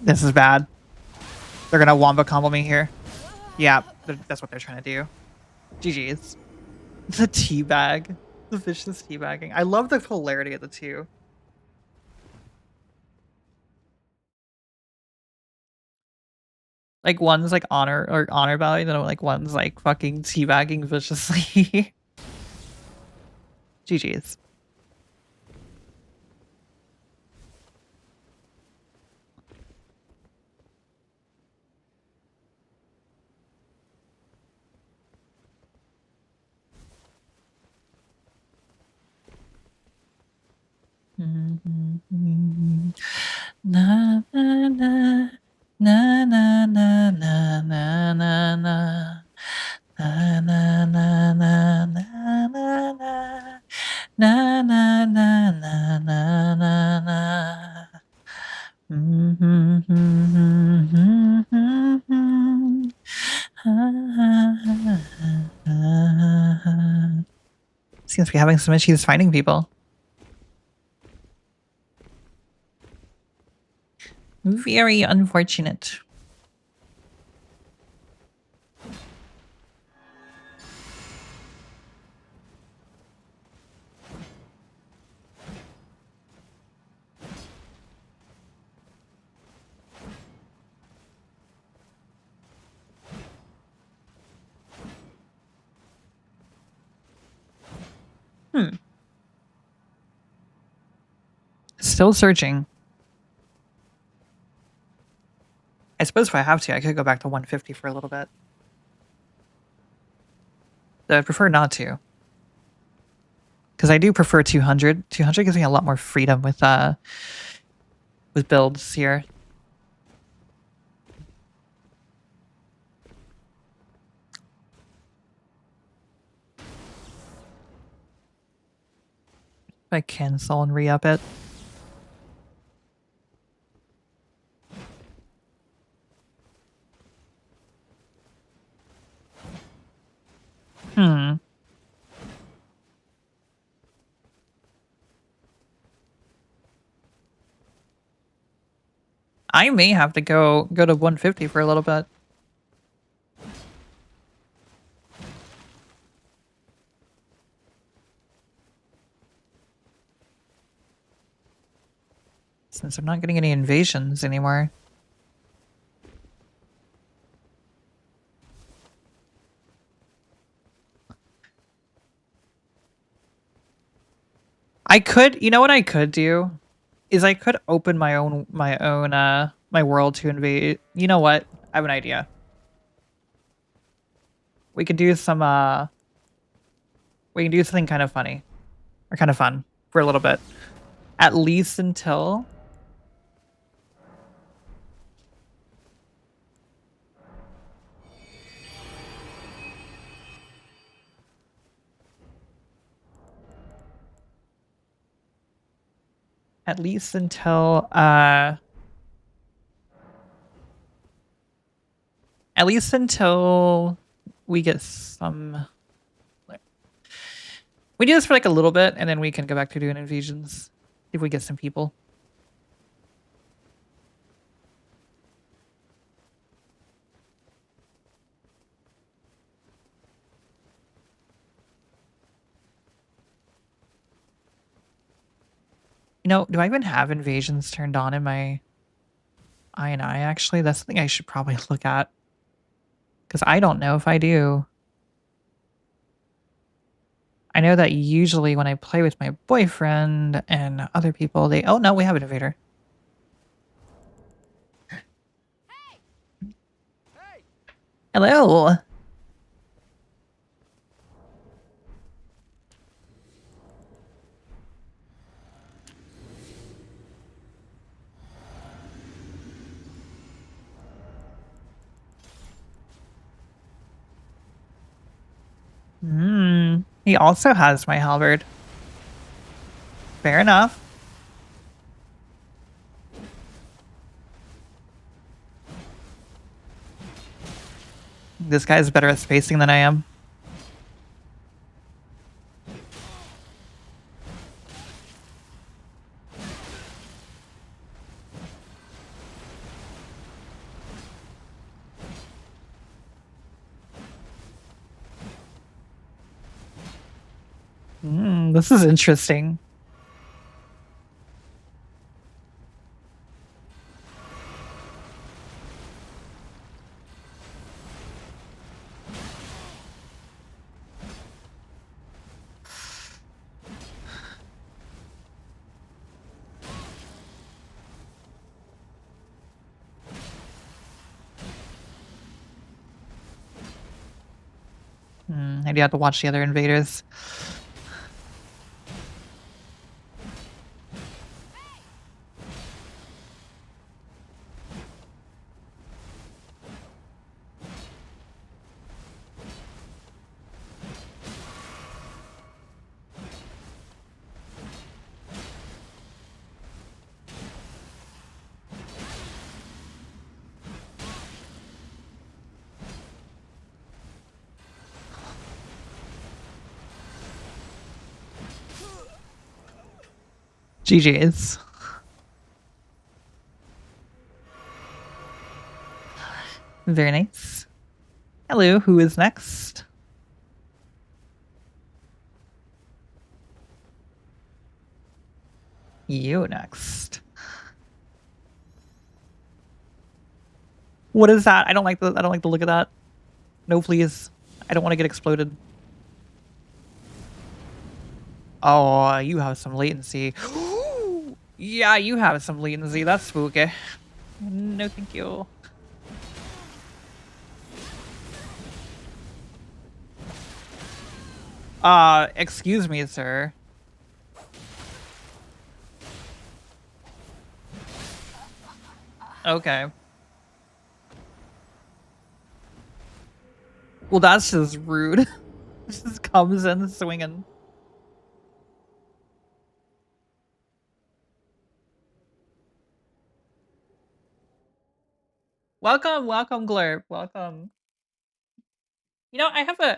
This is bad. They're gonna wombo combo me here. Yeah, that's what they're trying to do. GG's. The teabag. The vicious teabagging. I love the polarity of the two. Like one's like honor value, then like one's like fucking teabagging viciously. GG's. Na na na na na na na na na na. Na na na na na na na. Na na na na na na na. Seems to be having some issues finding people. Very unfortunate. Still searching. I suppose if I have to, I could go back to 150 for a little bit. Though I'd prefer not to. Because I do prefer 200. 200 gives me a lot more freedom with builds here. If I cancel and re-up it. I may have to go to 150 for a little bit. Since I'm not getting any invasions anymore. I could, you know what I could do? Is I could open my world to invade. You know what? I have an idea. We could do some we can do something kind of funny or kind of fun for a little bit. At least until at least until at least until we get some. We do this for like a little bit, and then we can go back to doing invasions if we get some people. You know, do I even have invasions turned on in my I actually? That's something I should probably look at. Because I don't know if I do. I know that usually when I play with my boyfriend and other people, they... Oh, no, we have an invader. Hello. He also has my halberd. Fair enough. This guy's better at spacing than I am. This is interesting. I do have to watch the other invaders. GG's. Very nice. Hello, who is next? You next. What is that? I don't like the look of that. No, please. I don't want to get exploded. Oh, you have some latency. Yeah, you have some latency. That's spooky. No, thank you. Excuse me, sir. Okay. Well, that's just rude. Just comes in swinging. Welcome, welcome, Glurp. Welcome. You know,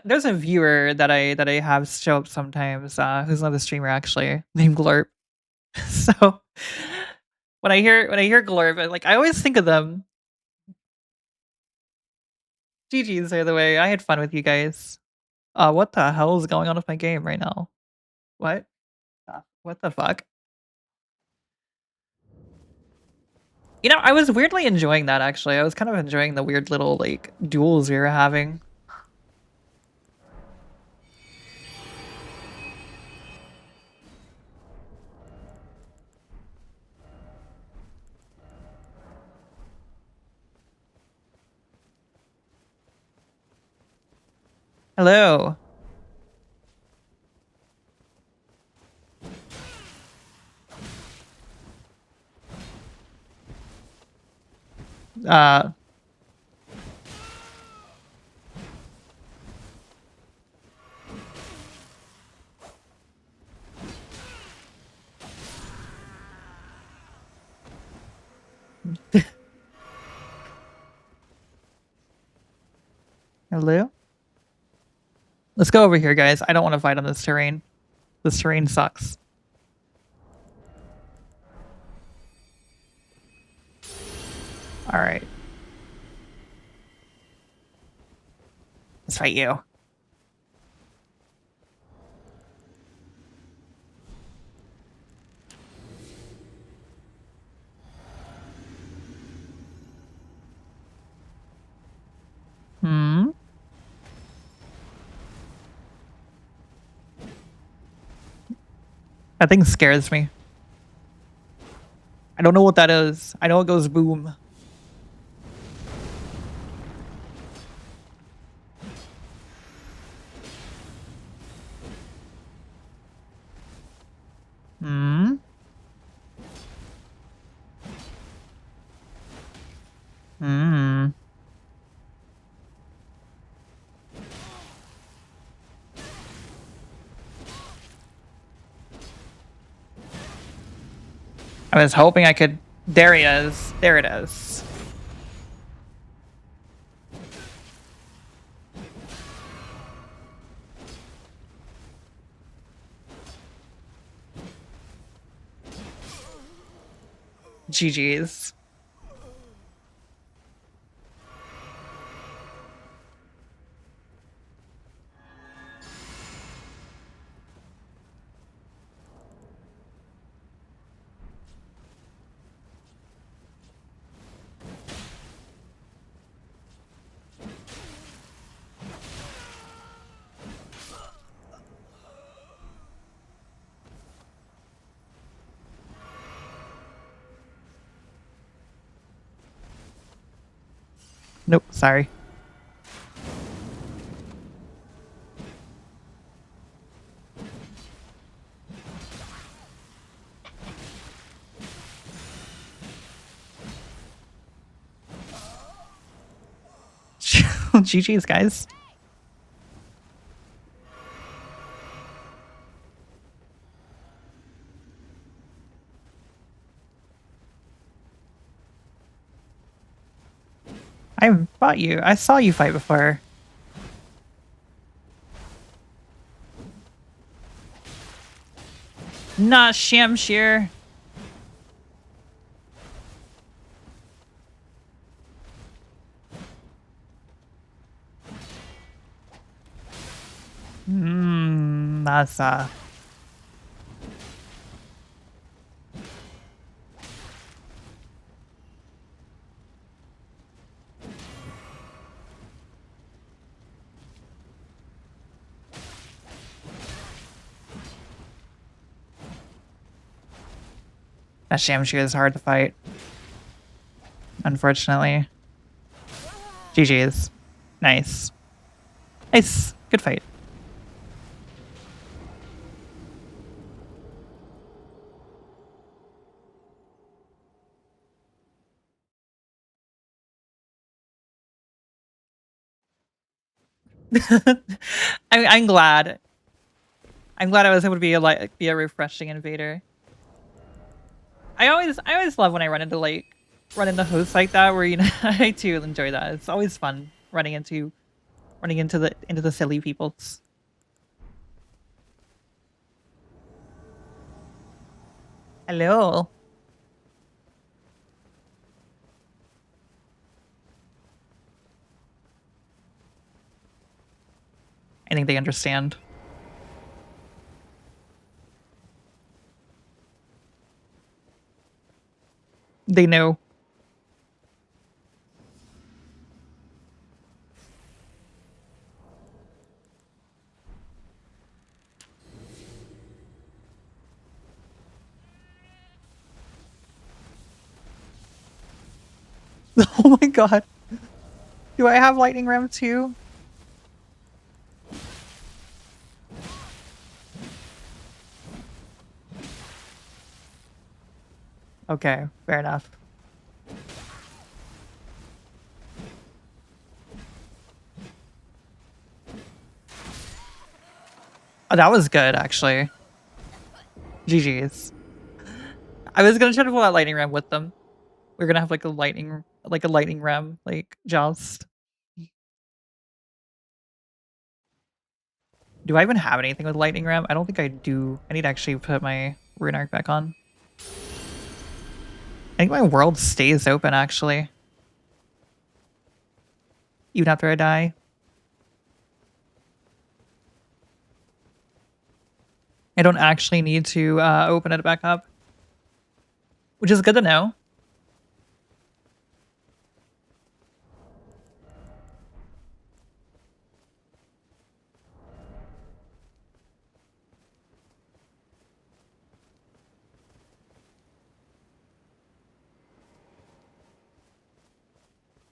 there's a viewer that I have show up sometimes, who's not a streamer actually, named Glurp. So when I hear Glurp, I always think of them. GG's, by the way. I had fun with you guys. What the hell is going on with my game right now? What? What the fuck? You know, I was weirdly enjoying that actually. I was kind of enjoying the weird little like duels we were having. Hello. Uh Hello? Let's go over here, guys. I don't want to fight on this terrain. This terrain sucks. All right. Let's fight you. Hmm. That thing scares me. I don't know what that is. I know it goes boom. Hmm. Hmm. I was hoping I could. There he is. There it is. GG's. Nope. Sorry. GG's, guys. I fought you. I saw you fight before. Not Shamshir. Nasa. That Shamshir is hard to fight. Unfortunately. GG's. Nice. Nice. Good fight. I'm glad. I'm glad I was able to be a refreshing invader. I always love when I run into hosts like that where I too enjoy that. It's always fun running into the silly peoples. Hello. I think they understand. They know. Oh my god. Do I have lightning ram too? Okay, fair enough. Oh, that was good, actually. GG's. I was gonna try to pull out lightning ram with them. We're gonna have like a lightning ram, like joust. Do I even have anything with lightning ram? I don't think I do. I need to actually put my rune arc back on. I think my world stays open, actually. Even after I die. I don't actually need to open it back up. Which is good to know.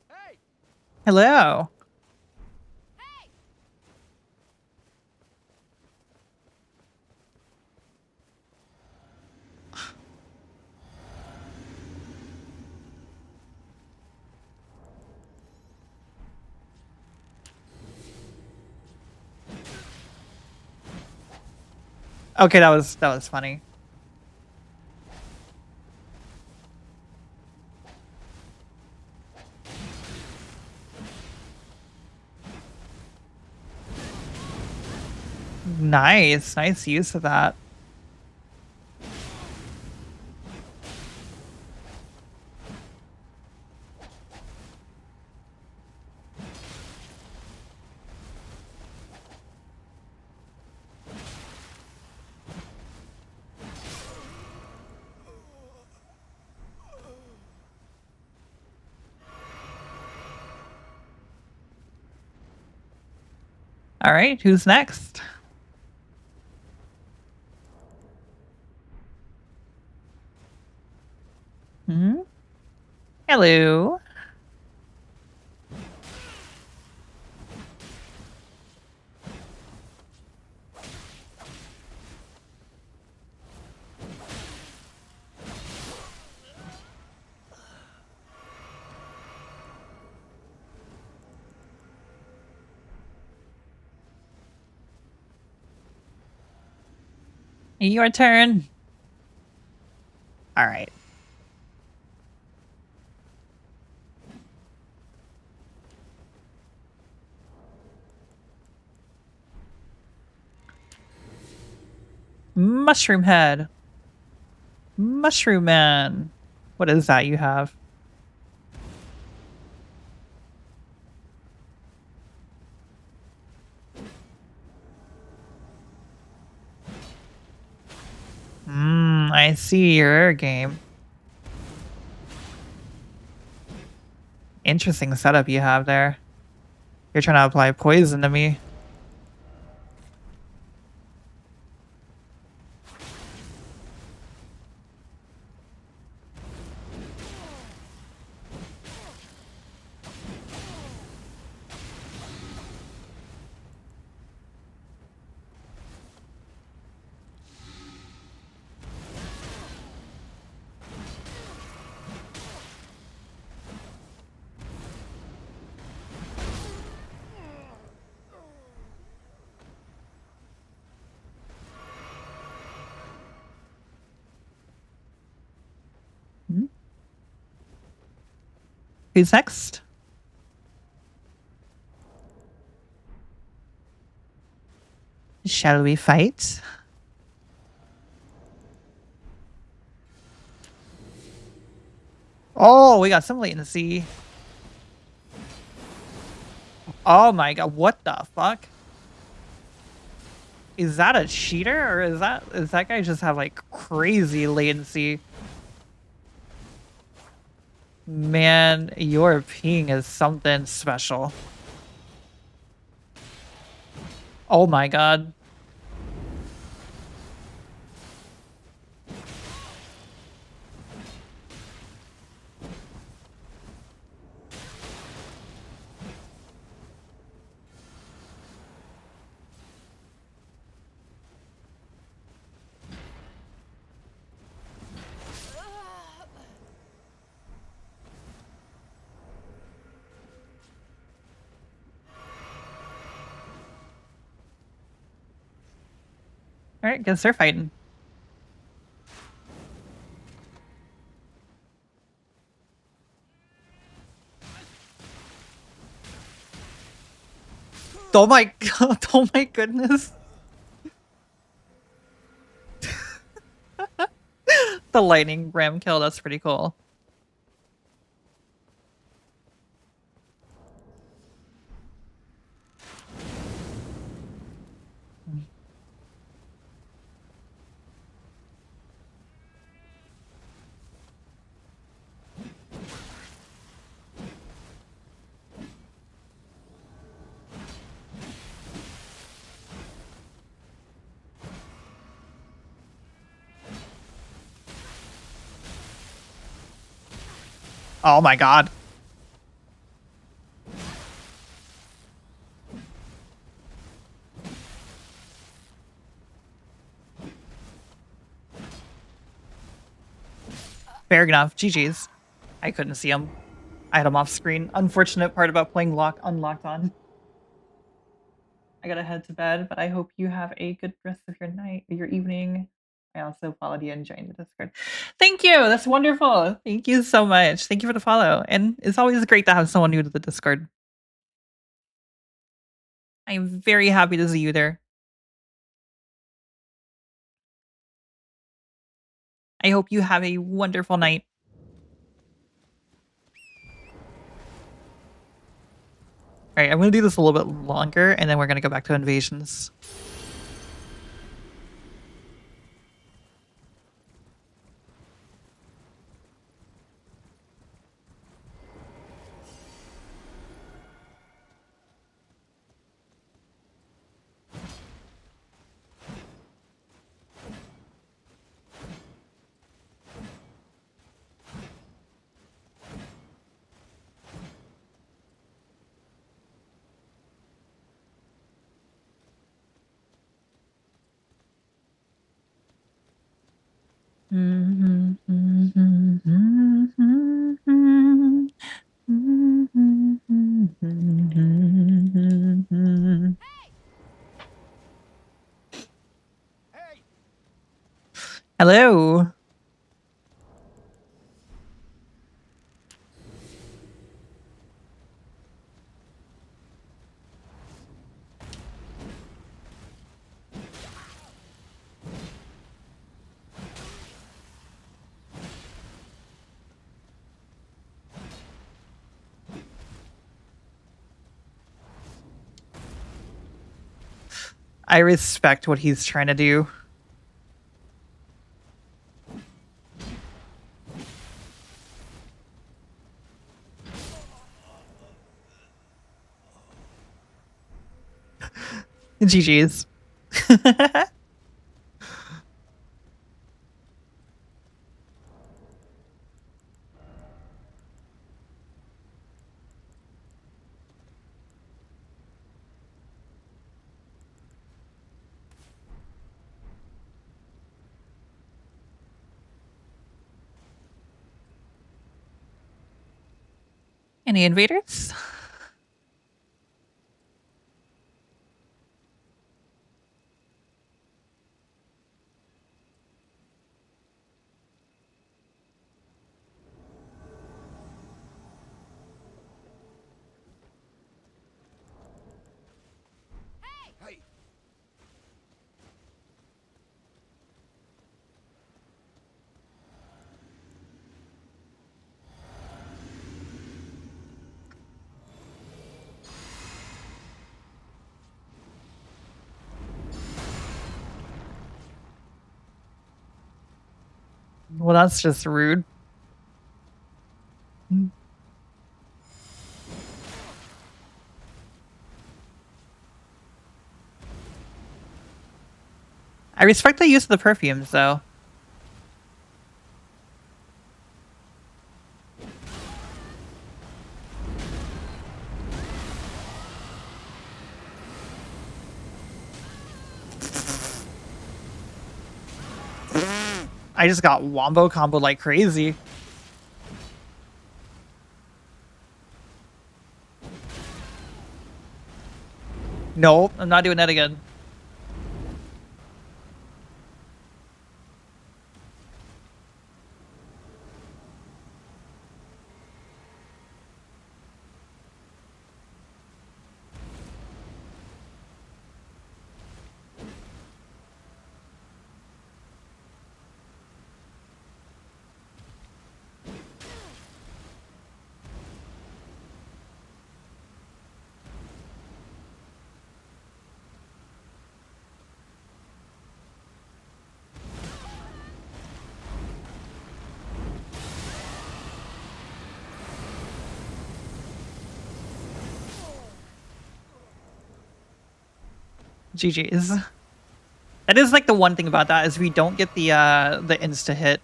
Hey! Hello. Okay, that was funny. Nice use of that. All right, who's next? Hmm? Hello. Your turn. All right. Mushroom head. Mushroom man. What is that you have? I see your air game. Interesting setup you have there. You're trying to apply poison to me. Hmm? Who's next? Shall we fight? Oh, we got some latency. Oh my god, what the fuck? Is that a cheater or is that guy just have like crazy latency? Man, your ping is something special. Oh my god. All right, guess they're fighting. Oh my god! Oh my goodness! The lightning ram kill. That's pretty cool. Oh my god. Fair enough. GG's. I couldn't see him. I had him off screen. Unfortunate part about playing unlocked on. I gotta head to bed, but I hope you have a good rest of your night or your evening. I also followed you and joined the Discord. Thank you. That's wonderful. Thank you so much. Thank you for the follow. And it's always great to have someone new to the Discord. I'm very happy to see you there. I hope you have a wonderful night. All right, I'm going to do this a little bit longer, and then we're going to go back to invasions. Hello. I respect what he's trying to do. GG's. Any invaders? Hey! Well, that's just rude. I respect the use of the perfumes, though. I just got wombo combo like crazy. Nope, I'm not doing that again. GG's. That is like the one thing about that is we don't get the insta hit.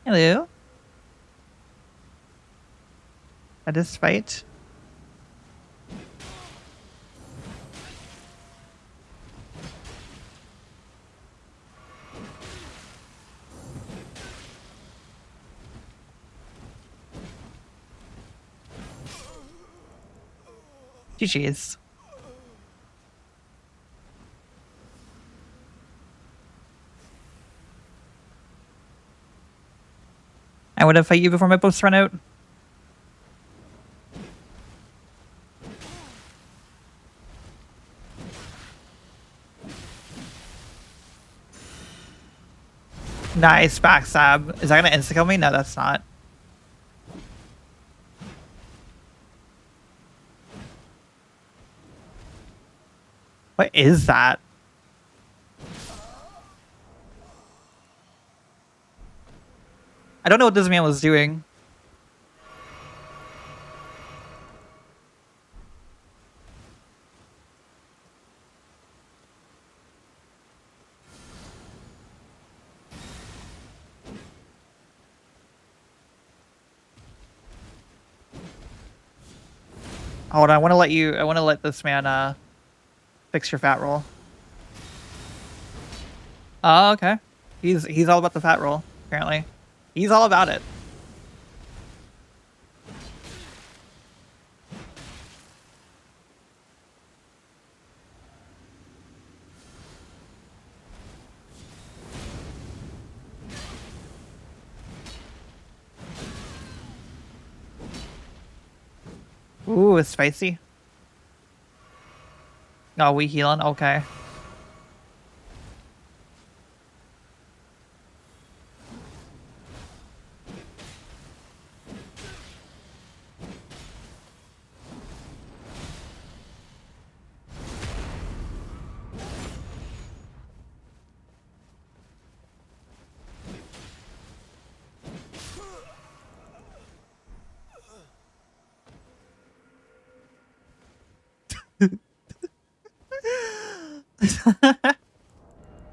Hello. At this fight. GG's. I would have fight you before my buffs run out. Nice backstab. Is that gonna insta kill me? No, that's not. What is that? I don't know what this man was doing. Hold on, I want to let this man fix your fat roll. Oh, okay. He's all about the fat roll, apparently. He's all about it. Ooh, it's spicy. Oh, we healing? Okay.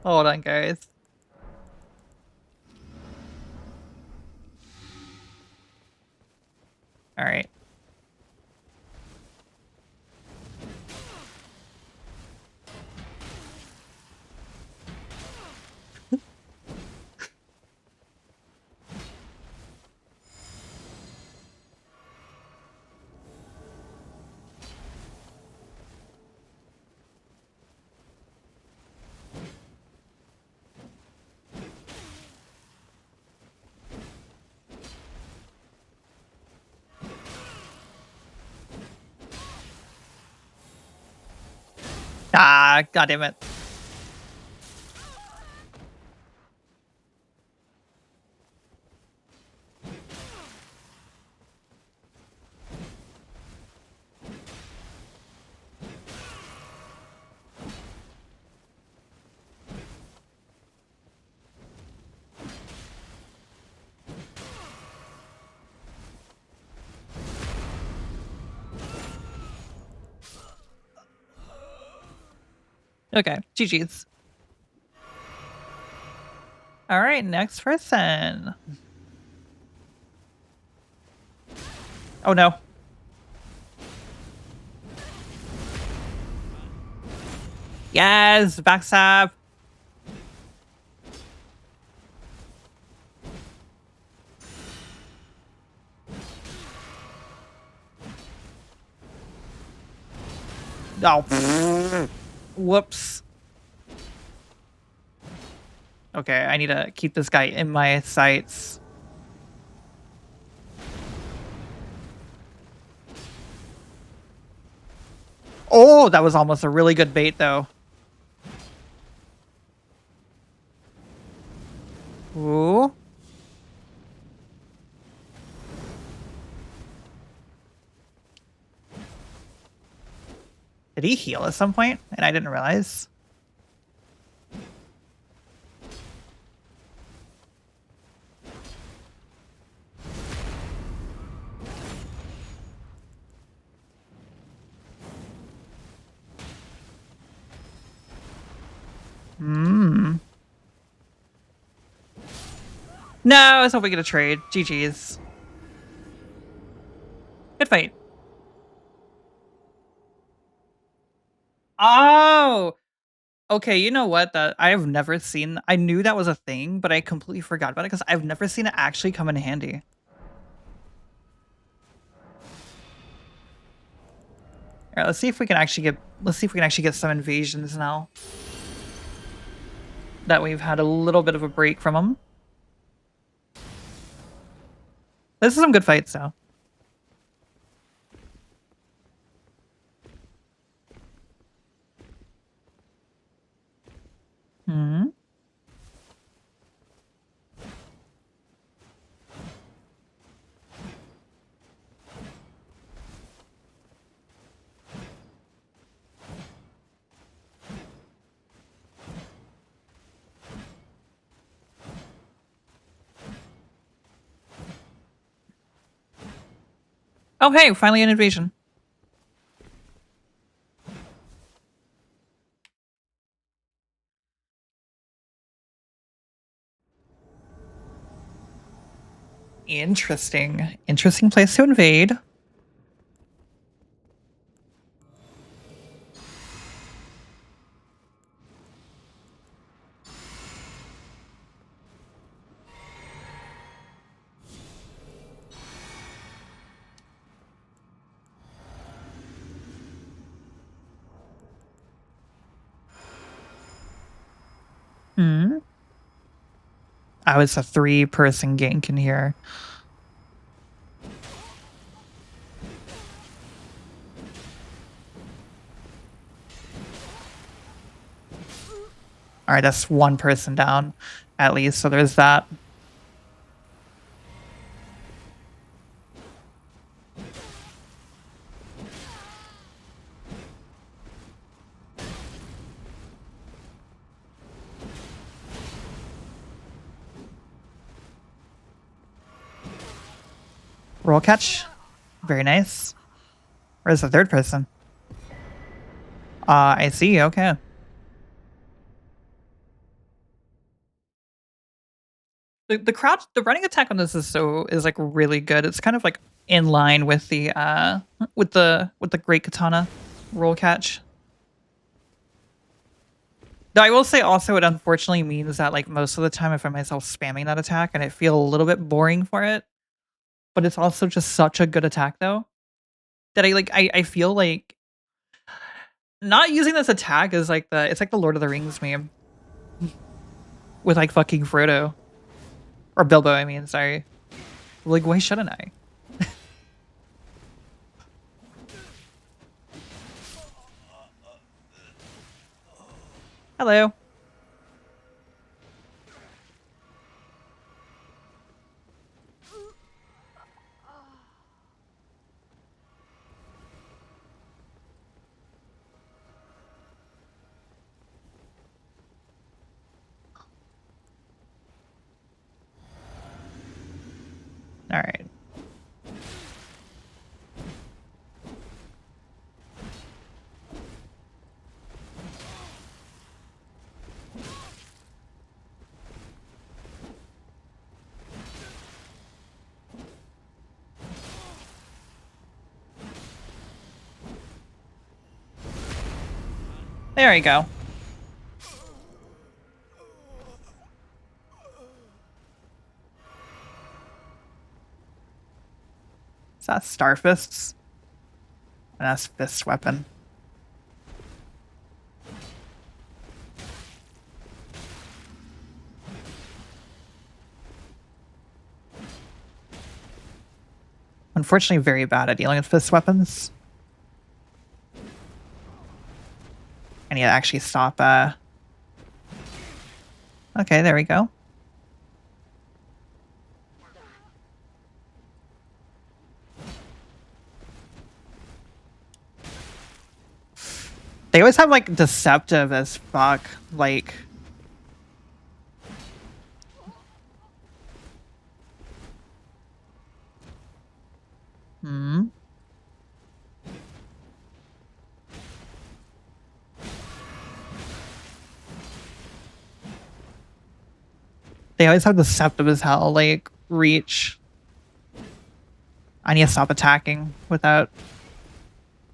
Hold on, guys. All right. Ah, god damn it. Okay, GG's. All right, next person. Oh no. Yes, backstab. Oh, whoops. Okay, I need to keep this guy in my sights. Oh, that was almost a really good bait, though. Ooh. Did he heal at some point? And I didn't realize. Hmm. No, I was hoping we get a trade. GG's. Good fight. Oh! Okay, you know what? That I have never seen. I knew that was a thing, but I completely forgot about it because I've never seen it actually come in handy. All right, let's see if we can actually get. Let's see if we can actually get some invasions now. That we've had a little bit of a break from them. This is some good fights, though. Hmm. Oh, hey, finally an invasion. Interesting. Interesting place to invade. Hmm. Oh, it's a 3-person gank in here. All right, that's 1 person down, at least. So there's that. Roll catch. Very nice. Where's the 3rd person? I see. Okay. The crouch, the running attack on this is like really good. It's kind of like in line with the great katana roll catch. Though I will say also it unfortunately means that like most of the time I find myself spamming that attack and I feel a little bit boring for it. But it's also just such a good attack though that I feel like not using this attack is like it's like the Lord of the Rings meme with like fucking Frodo or Bilbo. I mean, sorry. Like, why shouldn't I? Hello. All right. There you go. Is that Starfists? And that's Fist weapon. Unfortunately, very bad at dealing with fist weapons. I need to actually stop. Okay, there we go. They always have like deceptive as fuck. Like, hmm. They always have deceptive as hell. Like, reach. I need to stop attacking without.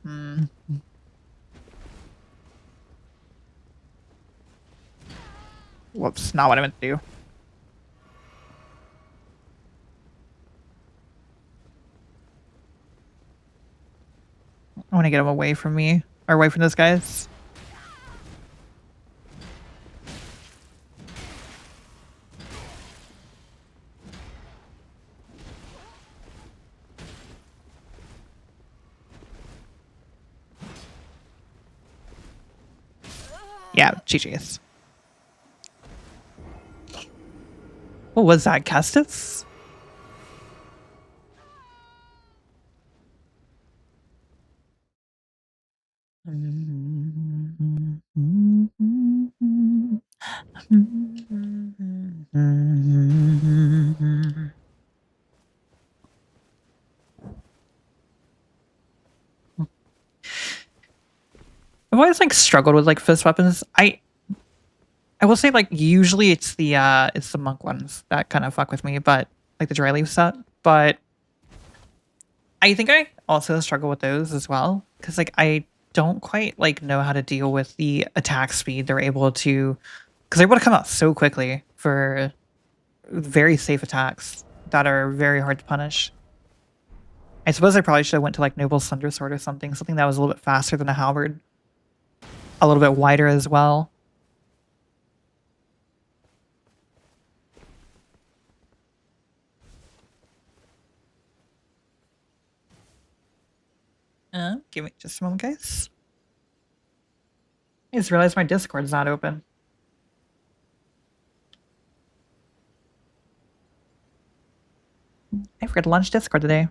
Hmm. Whoops, not what I meant to do. I want to get him away from me. Or away from those guys. Yeah, GG's. What was that, Kestis? I've always like struggled with like fist weapons. I will say like usually it's the monk ones that kind of fuck with me, but like the dry leaf set. But I think I also struggle with those as well because like I don't quite like know how to deal with the attack speed they're able to, because they're able to come out so quickly for very safe attacks that are very hard to punish. I suppose I probably should have went to like Noble Thunder Sword or something that was a little bit faster than a halberd, a little bit wider as well. Give me just a moment, guys. I just realized my Discord's not open. I forgot to launch Discord today.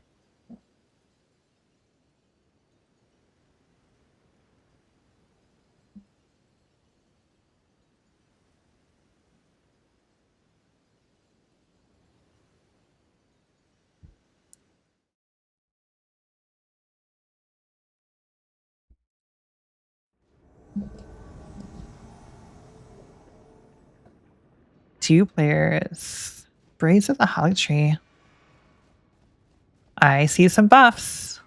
Two players. Braids of the Holly Tree. I see some buffs.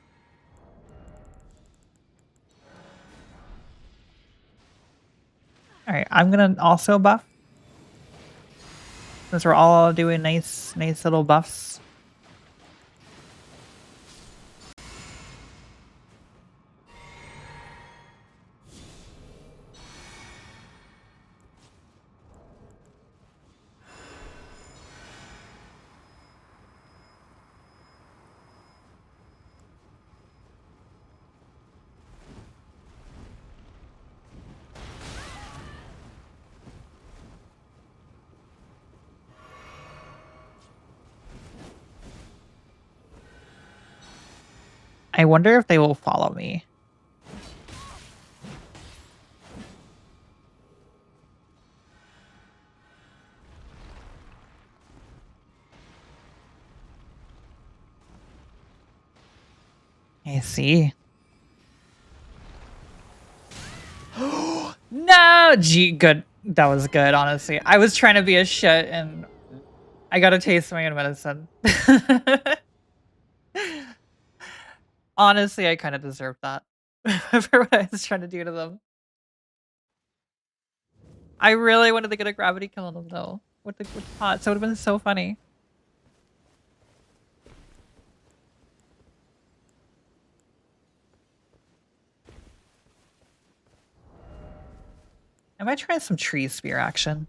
All right, I'm gonna also buff. Since we're all doing nice little buffs. I wonder if they will follow me. I see. No! Gee, good. That was good, honestly. I was trying to be a shit and I got a taste of my own medicine. Honestly, I kind of deserved that for what I was trying to do to them. I really wanted to get a gravity kill on them though. With the pots. It would have been so funny. I might try some tree spear action.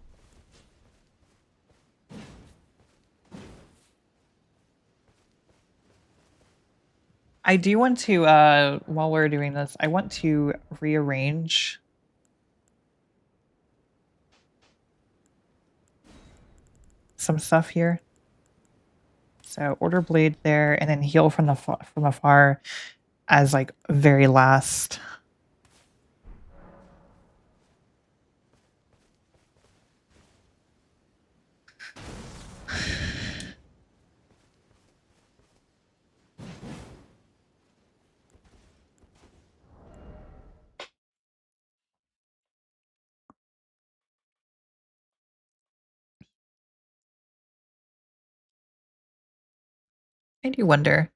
I do want to, while we're doing this, I want to rearrange some stuff here. So order blade there, and then heal from afar as like very last. I do wonder.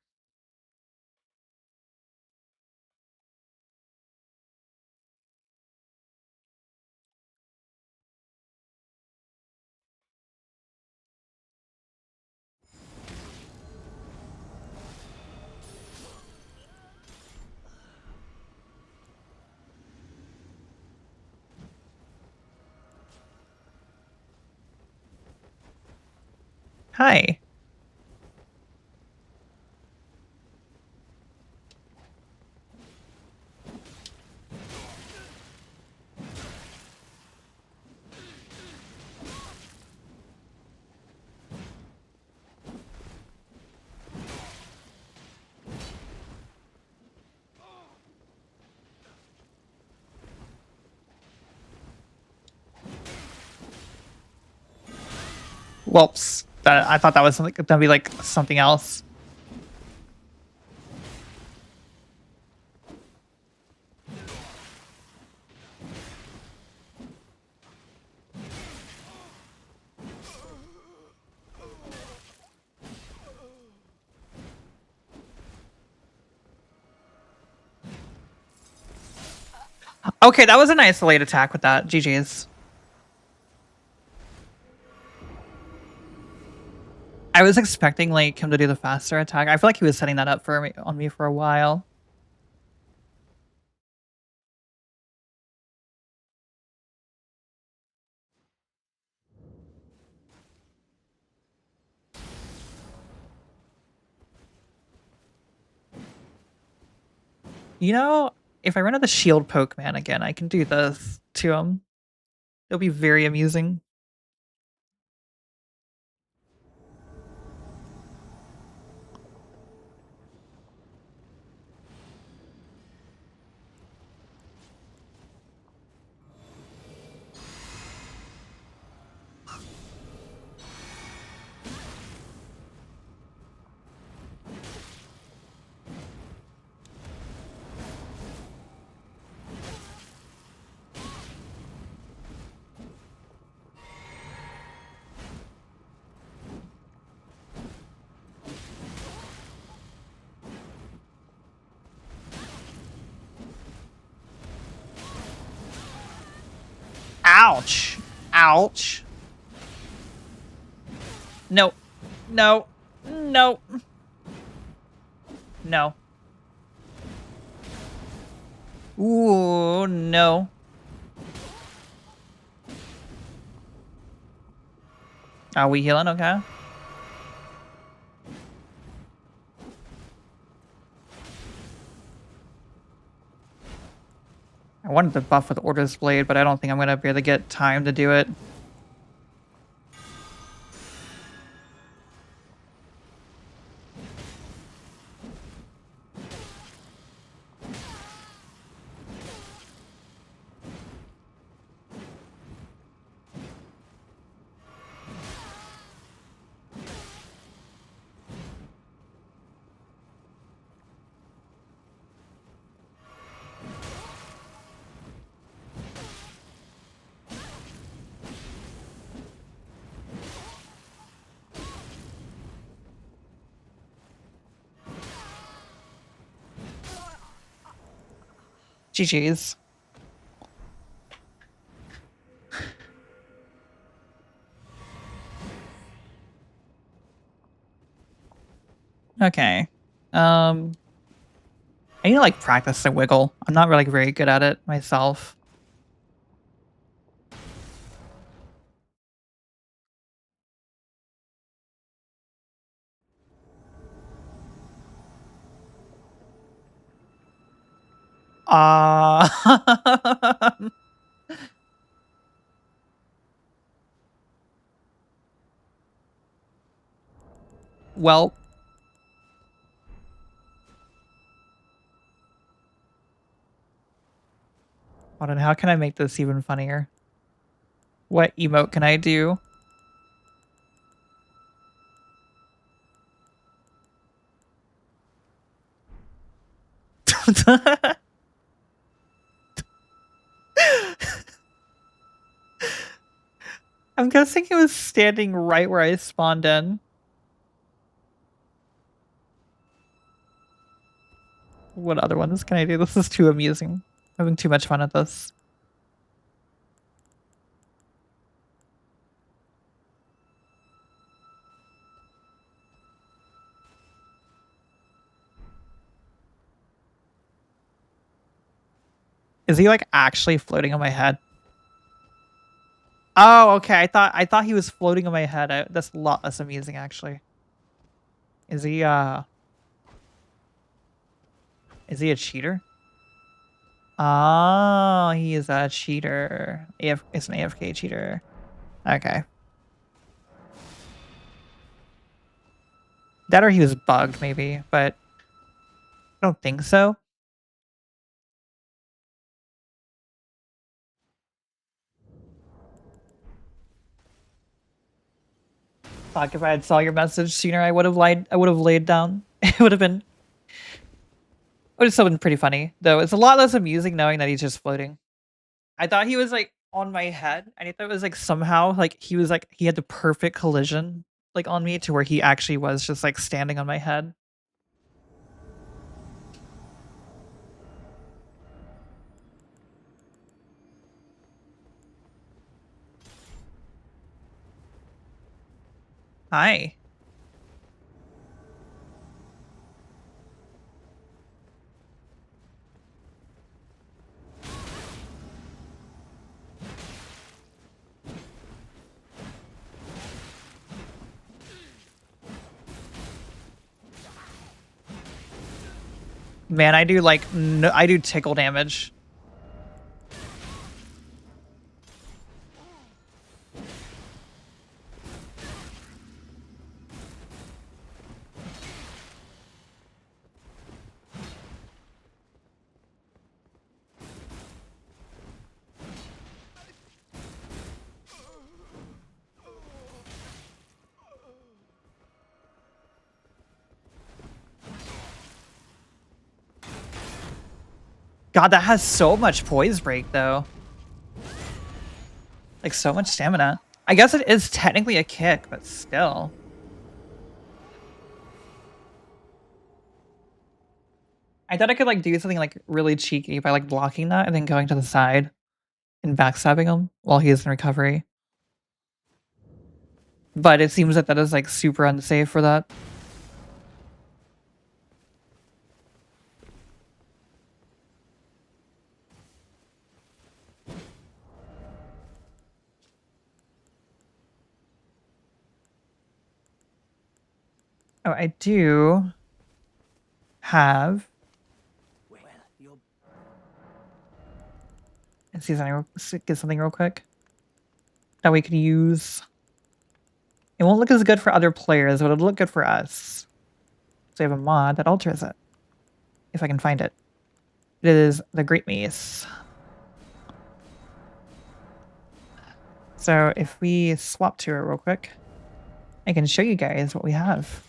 Hi. Whoops. I thought that was something that'd be like something else. Okay, that was a nice delayed attack with that. GG's. I was expecting like him to do the faster attack. I feel like he was setting that up for me on me for a while. You know, if I run out the shield poke man again, I can do this to him. It'll be very amusing. Ouch. Ouch. No. No. No. No. Ooh, no. Are we healing? Okay. I wanted to buff with Order's Blade, but I don't think I'm going to be able to get time to do it. GG's. Okay. I need to like practice the wiggle. I'm not really very good at it myself. Uh well, hold on, how can I make this even funnier? What emote can I do? I'm guessing he was standing right where I spawned in. What other ones can I do? This is too amusing. I'm having too much fun at this. Is he like actually floating on my head? Oh, okay. I thought he was floating on my head. That's a lot less amusing actually. Is he a cheater? Oh, he is a cheater. It's an AFK cheater. Okay. That or he was bugged maybe, but I don't think so. Fuck, if I had saw your message sooner, I would have laid down. It would have still been pretty funny. Though it's a lot less amusing knowing that he's just floating. I thought he was like on my head, and I thought it was like somehow like he had the perfect collision like on me to where he actually was just like standing on my head. Hi. Man, I do like no, I do tickle damage. God, that has so much poise break though. Like so much stamina. I guess it is technically a kick, but still. I thought I could like do something like really cheeky by like blocking that and then going to the side and backstabbing him while he is in recovery. But it seems that that is like super unsafe for that. Oh, I do have. Well, you're Let's see something. Get something real quick that we could use. It won't look as good for other players, but it'll look good for us. So I have a mod that alters it, if I can find it. It is the Great Mace. So if we swap to it real quick, I can show you guys what we have.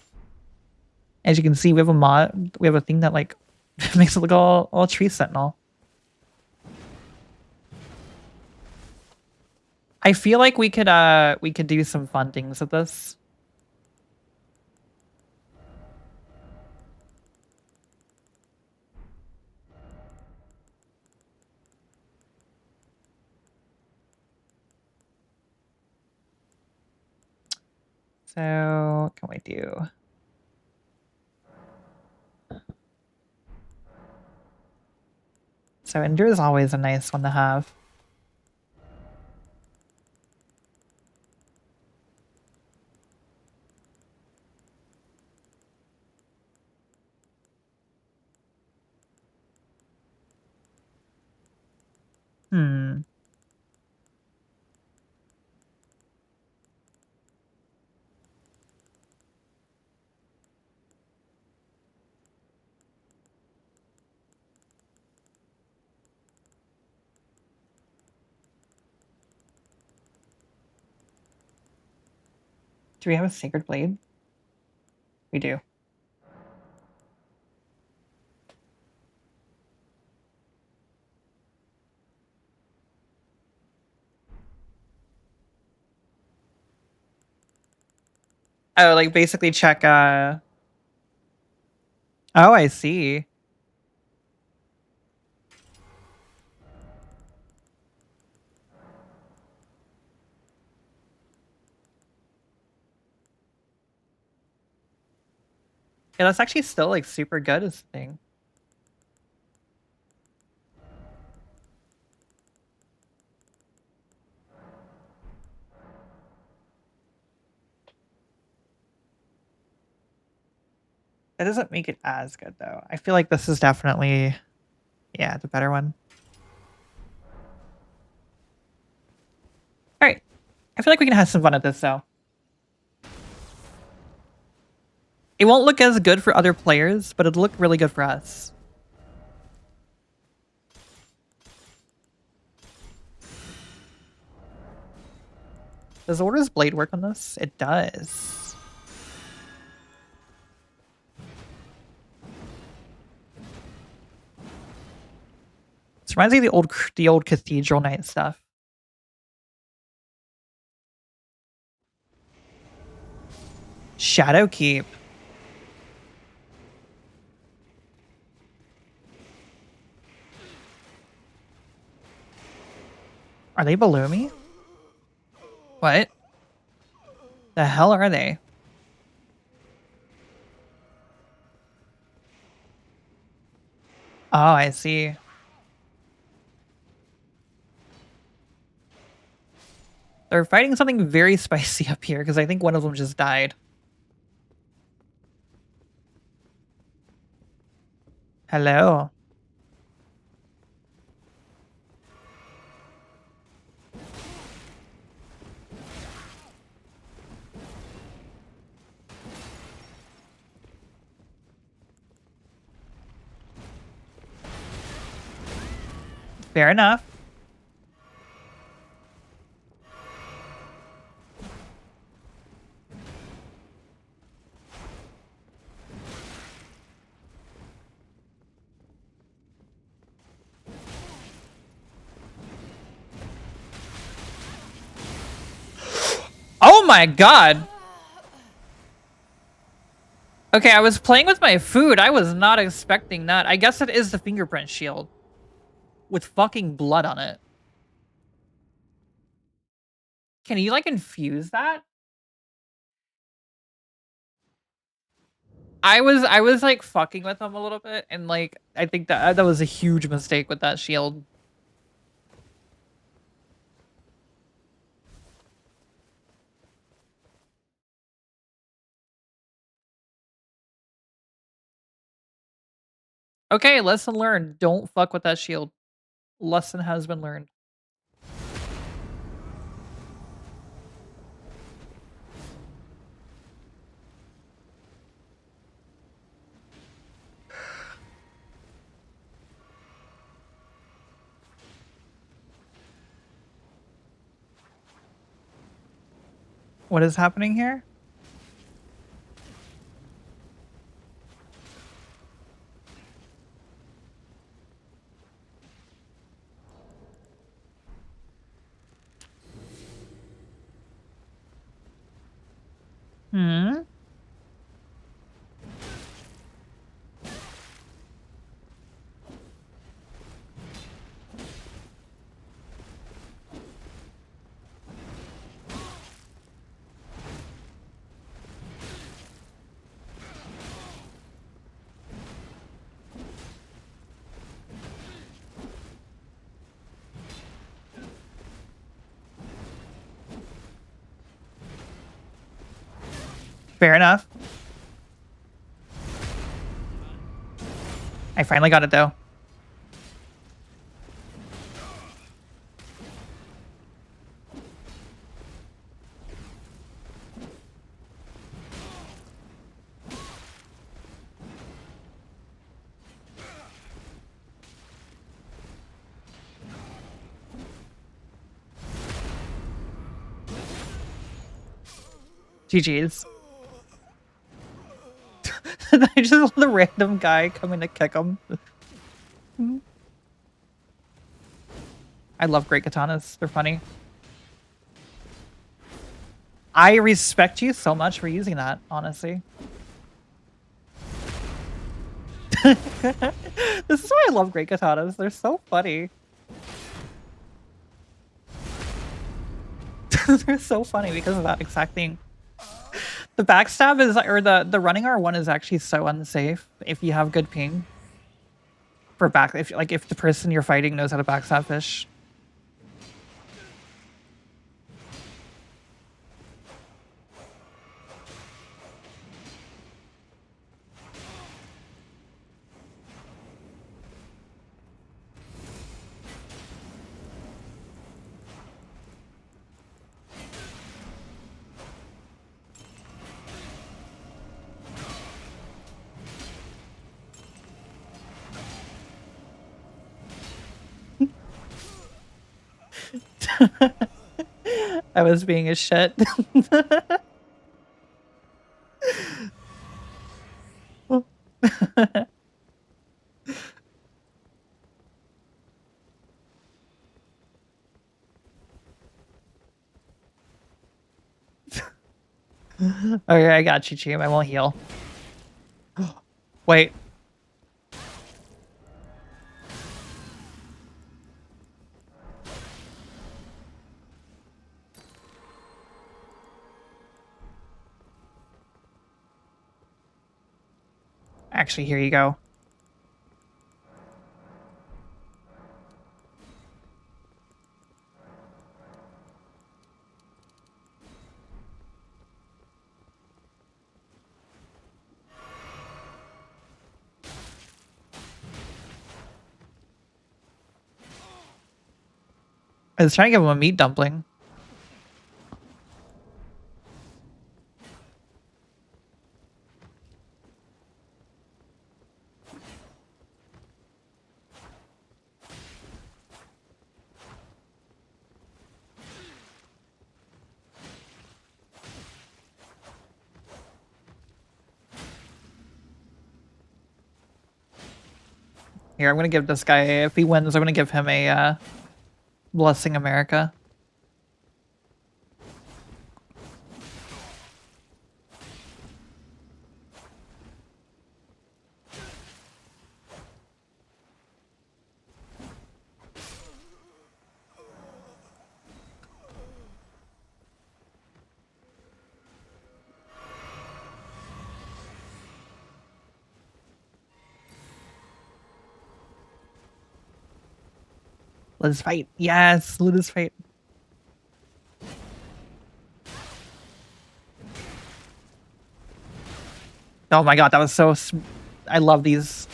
As you can see, we have a mod. We have a thing that like makes it look all tree sentinel. I feel like we could do some fun things with this. So what can we do? So endure is always a nice one to have. Hmm. Do we have a sacred blade? We do. Oh, like basically check oh, I see. Yeah, that's actually still like super good as a thing. That doesn't make it as good though. I feel like this is definitely, yeah, the better one. All right. I feel like we can have some fun at this though. It won't look as good for other players, but it'll look really good for us. Does Order's Blade work on this? It does. This reminds me of the old Cathedral Knight stuff. Shadow Keep. Are they below me? What? The hell are they? Oh, I see. They're fighting something very spicy up here because I think one of them just died. Hello. Fair enough. Oh my god! Okay, I was playing with my food. I was not expecting that. I guess it is the fingerprint shield. With fucking blood on it. Can you, like, infuse that? I was like fucking with them a little bit, and like I think that was a huge mistake with that shield. Okay, lesson learned. Don't fuck with that shield. Lesson has been learned. What is happening here? Hmm? Fair enough. I finally got it though. GG's. I just let the random guy come in to kick him. I love great katanas. They're funny. I respect you so much for using that, honestly. This is why I love great katanas. They're so funny. They're so funny because of that exact thing. The backstab is, or the running R1 is actually so unsafe if you have good ping. For back, if the person you're fighting knows how to backstab fish. I was being a shit. Okay, I got you, Chim. I won't heal. Wait. Actually, here you go. I was trying to give him a meat dumpling. Here, I'm gonna give this guy, if he wins, I'm gonna give him a Blessing America. Let us fight. Yes, let us fight. Oh my god, that was so... I love these.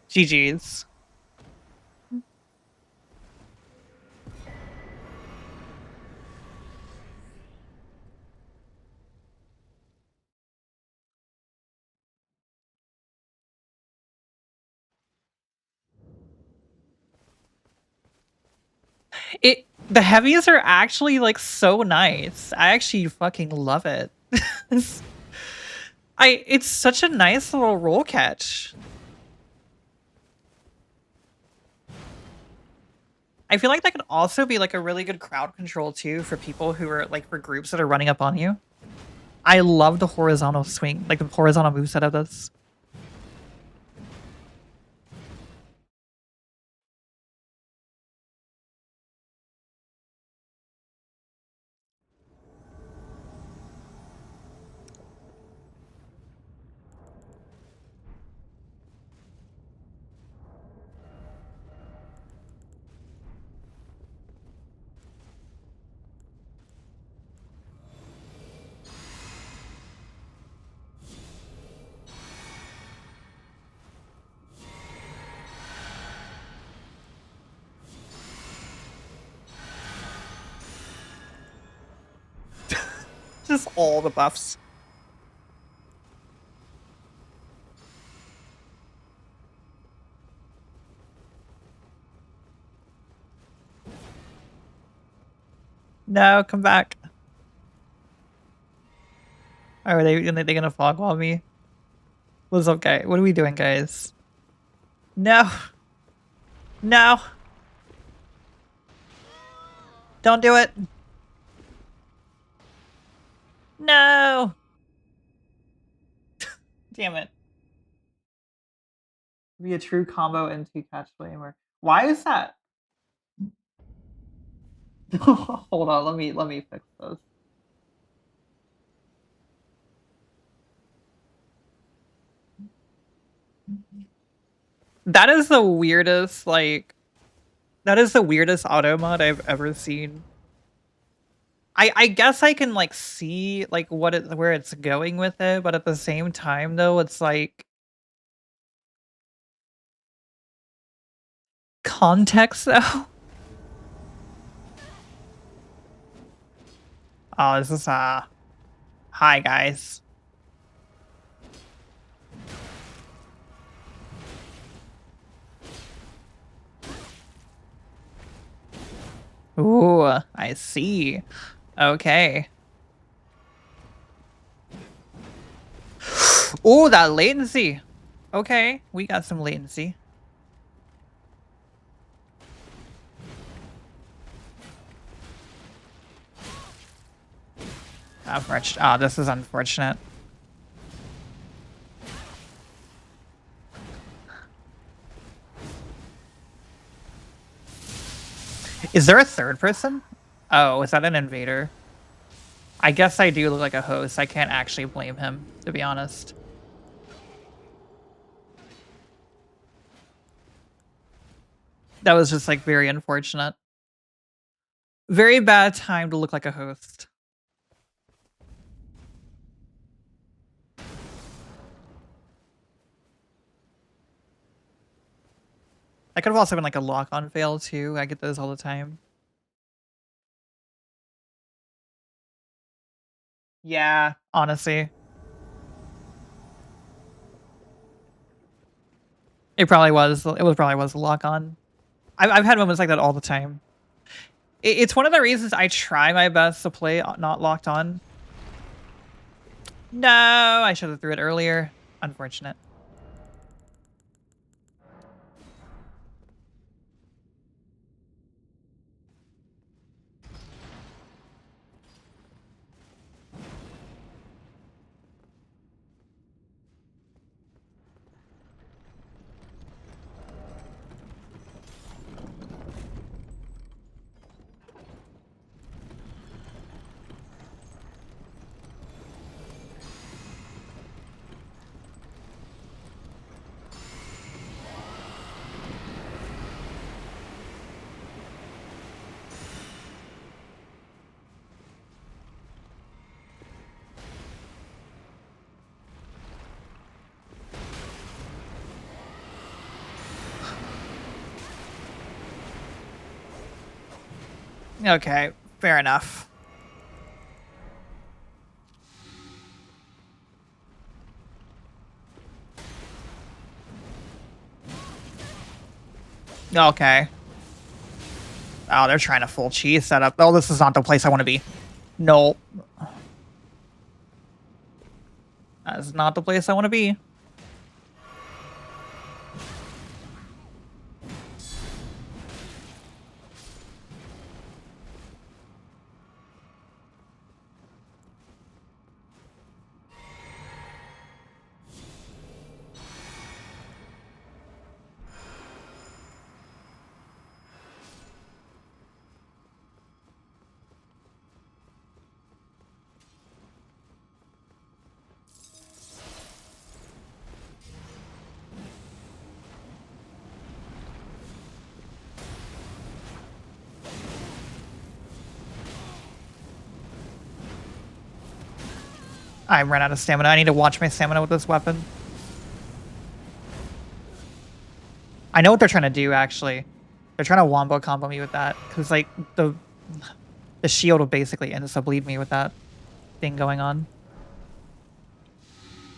GG's. The heavies are actually like so nice. I actually fucking love it. It's such a nice little roll catch. I feel like that could also be like a really good crowd control too for people who are like for groups that are running up on you. I love the horizontal swing, like the horizontal moveset of this. Just all the buffs. No, come back. Are they gonna fog wall me? What's up, guy? What are we doing, guys? No. No. Don't do it. No! Damn it. Be a true combo into catch flamer. Why is that? Hold on, let me fix this. That is the weirdest, like, that is the weirdest auto mod I've ever seen. I guess I can like see like where it's going with it, but at the same time though, it's like context though. Oh, this is hi guys. Ooh, I see. Okay. Ooh, that latency. Okay, we got some latency. Unfortunate. Oh, this is unfortunate. Is there a third person? Oh, is that an invader? I guess I do look like a host. I can't actually blame him, to be honest. That was just like very unfortunate. Very bad time to look like a host. I could have also been like a lock-on fail too. I get those all the time. Yeah, honestly. It probably was. Probably was a lock-on. I've had moments like that all the time. It's one of the reasons I try my best to play not locked on. No, I should have threw it earlier. Unfortunate. Okay, fair enough. Okay. Oh, they're trying to full cheese setup. Oh, this is not the place I want to be. No. That is not the place I want to be. I ran out of stamina. I need to watch my stamina with this weapon. I know what they're trying to do, actually. They're trying to wombo combo me with that. Because, like, the shield will basically insta-bleed me with that thing going on.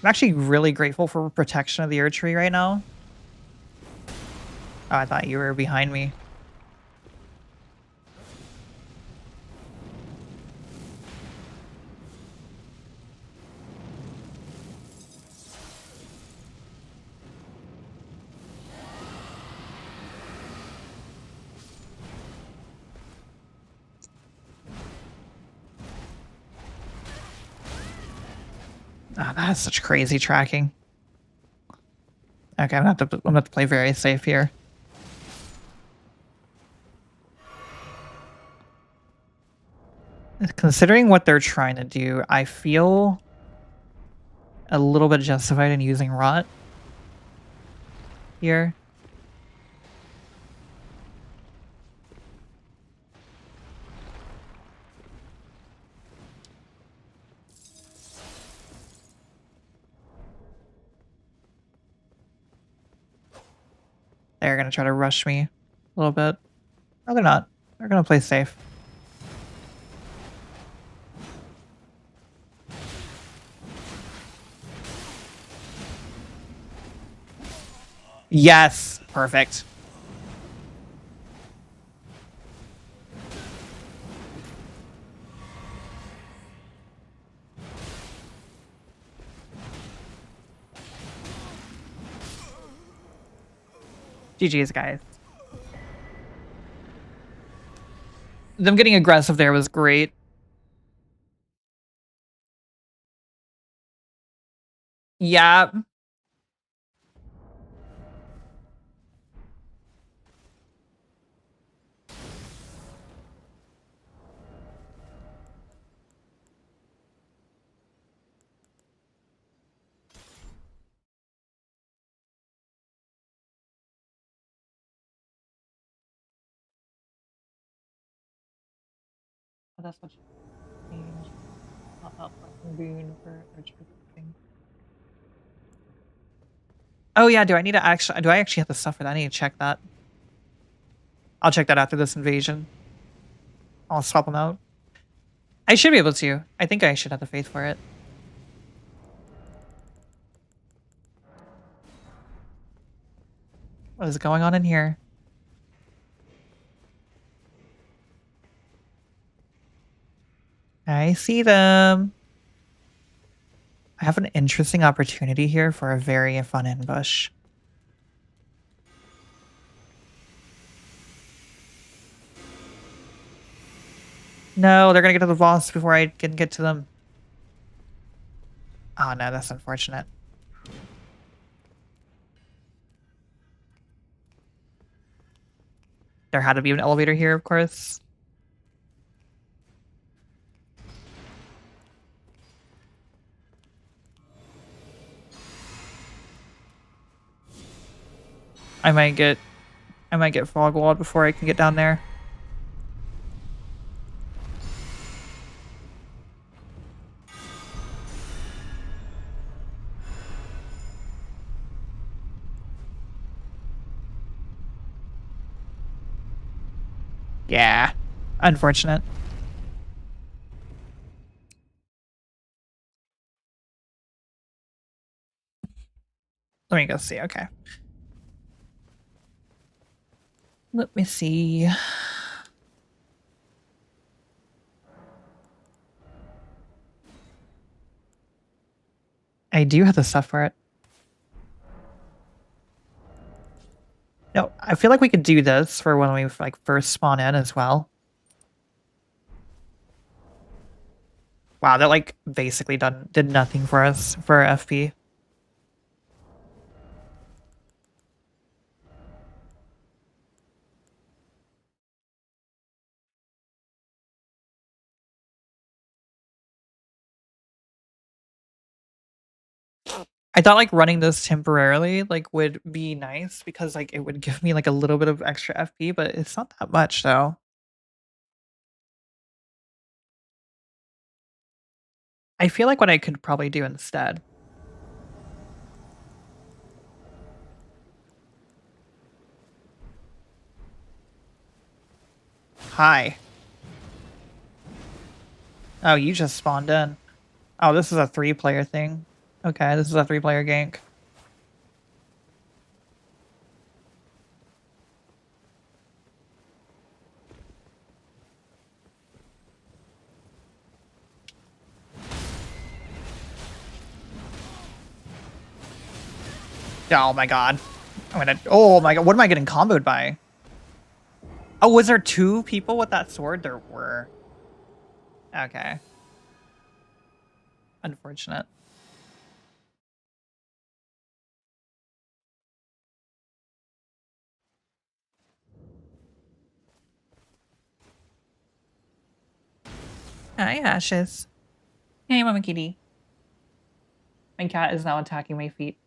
I'm actually really grateful for protection of the Erdtree right now. Oh, I thought you were behind me. Oh, that is such crazy tracking. Okay, I'm gonna have to play very safe here. Considering what they're trying to do, I feel a little bit justified in using rot here. They're gonna try to rush me a little bit. No, they're not. They're gonna play safe. Yes! Perfect. GG's, guys. Them getting aggressive there was great. Yeah. Oh, that's what changed. Not that boon for Erdtree. Oh yeah, do I actually have the stuff for that? I need to check that. I'll check that after this invasion. I'll swap them out. I should be able to. I think I should have the faith for it. What is going on in here? I see them. I have an interesting opportunity here for a very fun ambush. No, they're gonna get to the boss before I can get to them. Oh no, that's unfortunate. There had to be an elevator here, of course. I might get fog walled before I can get down there. Yeah. Unfortunate. Let me go see. Okay. Let me see. I do have the stuff for it. No, I feel like we could do this for when we like first spawn in as well. Wow, that like basically did nothing for us for our FP. I thought like running this temporarily like would be nice because like it would give me like a little bit of extra FP, but it's not that much though. I feel like what I could probably do instead. Hi. Oh, you just spawned in. Oh, this is a 3-player thing. Okay, this is a 3-player gank. Oh my god. Oh my god, what am I getting comboed by? Oh, was there 2 people with that sword? There were. Okay. Unfortunate. Hi, Ashes. Hey, Mama Kitty. My cat is now attacking my feet.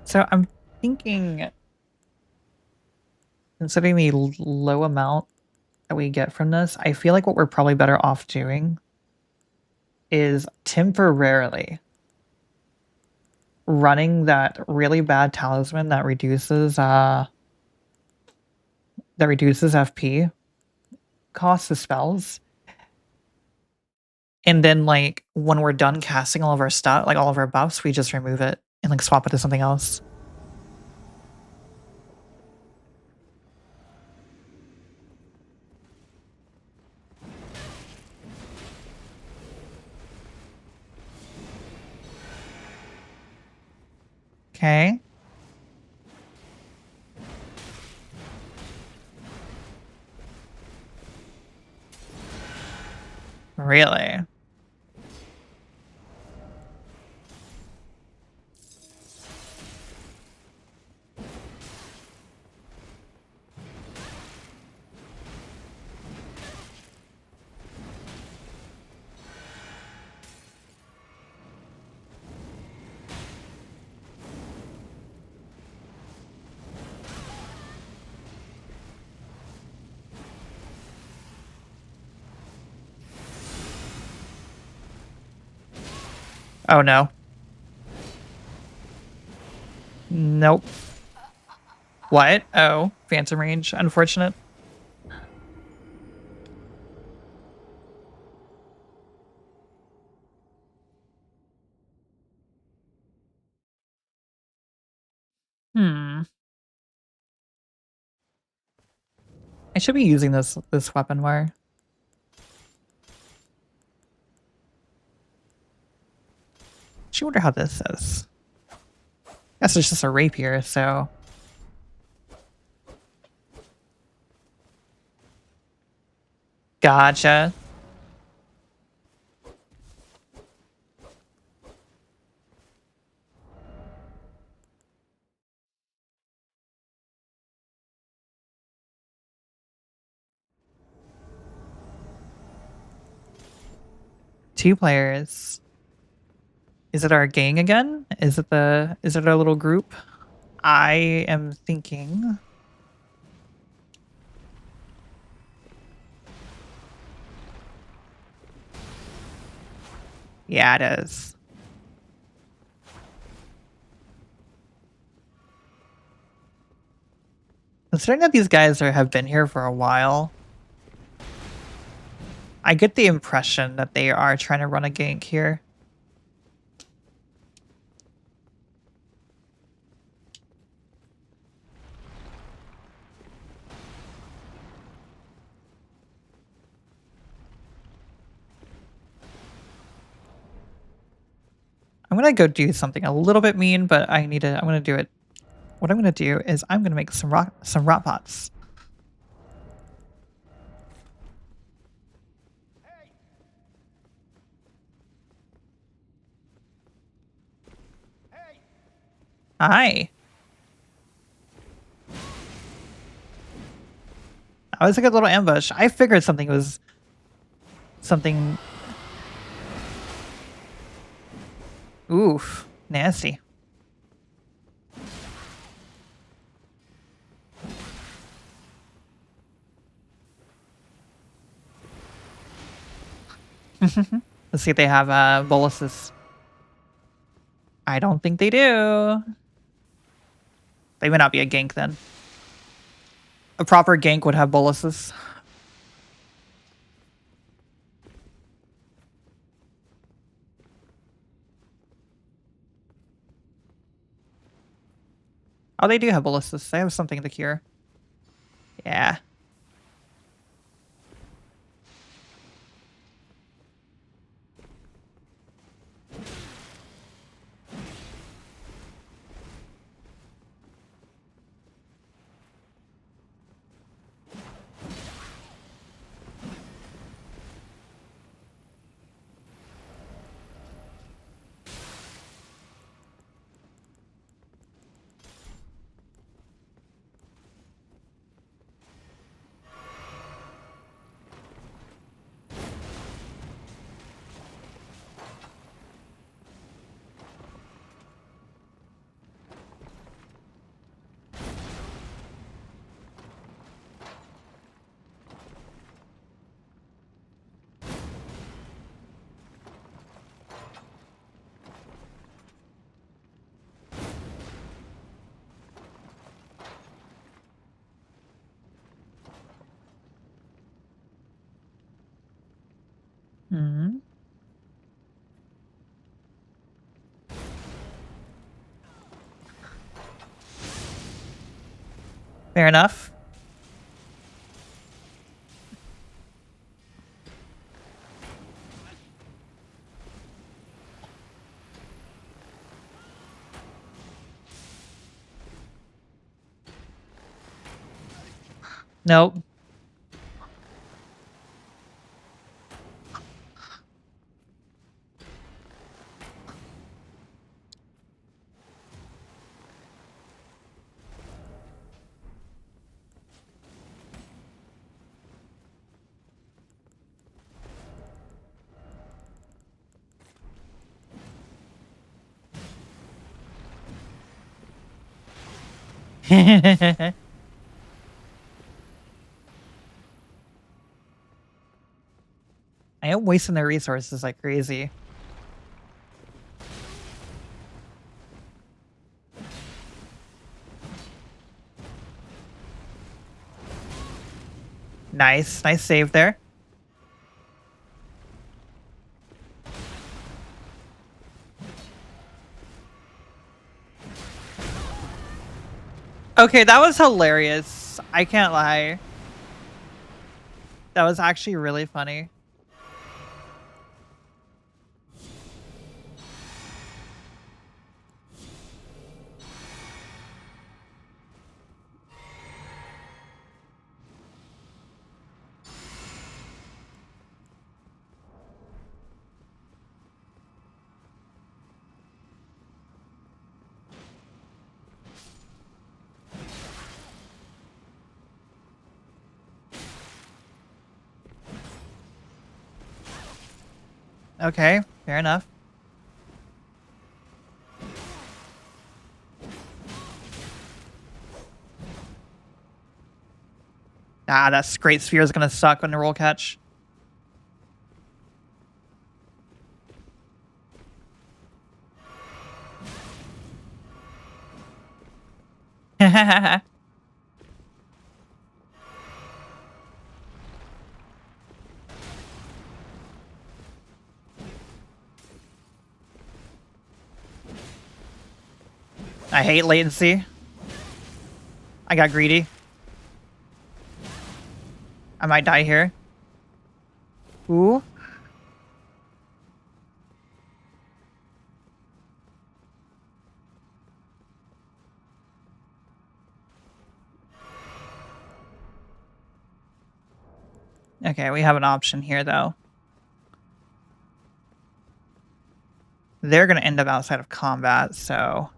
So I'm thinking, considering the low amount that we get from this, I feel like what we're probably better off doing is temporarily running that really bad talisman that reduces FP cost of spells. And then like when we're done casting all of our stuff, like all of our buffs, we just remove it and like swap it to something else. Okay. Really? Oh no. Nope. What? Oh, phantom range. Unfortunate. Hmm. I should be using this weapon more. I wonder how this is. Guess it's just a rapier, so gotcha. Two players. Is it our gang again? Is it our little group? I am thinking. Yeah, it is. Considering that these guys have been here for a while, I get the impression that they are trying to run a gank here. I'm gonna go do something a little bit mean, but I'm gonna do it. What I'm gonna do is I'm gonna make some rot pots. Hi. I was like a little ambush. I figured something was something. Oof, nasty. Let's see if they have boluses. I don't think they do. They may not be a gank then. A proper gank would have boluses. Oh, they do have boluses. They have something to cure. Yeah. Fair enough. Nope. I am wasting their resources like crazy. Nice. Nice save there. Okay, that was hilarious. I can't lie. That was actually really funny. Okay, fair enough. Ah, that great sphere is gonna suck on the roll catch. I hate latency. I got greedy. I might die here. Ooh. Okay, we have an option here, though. They're going to end up outside of combat, so...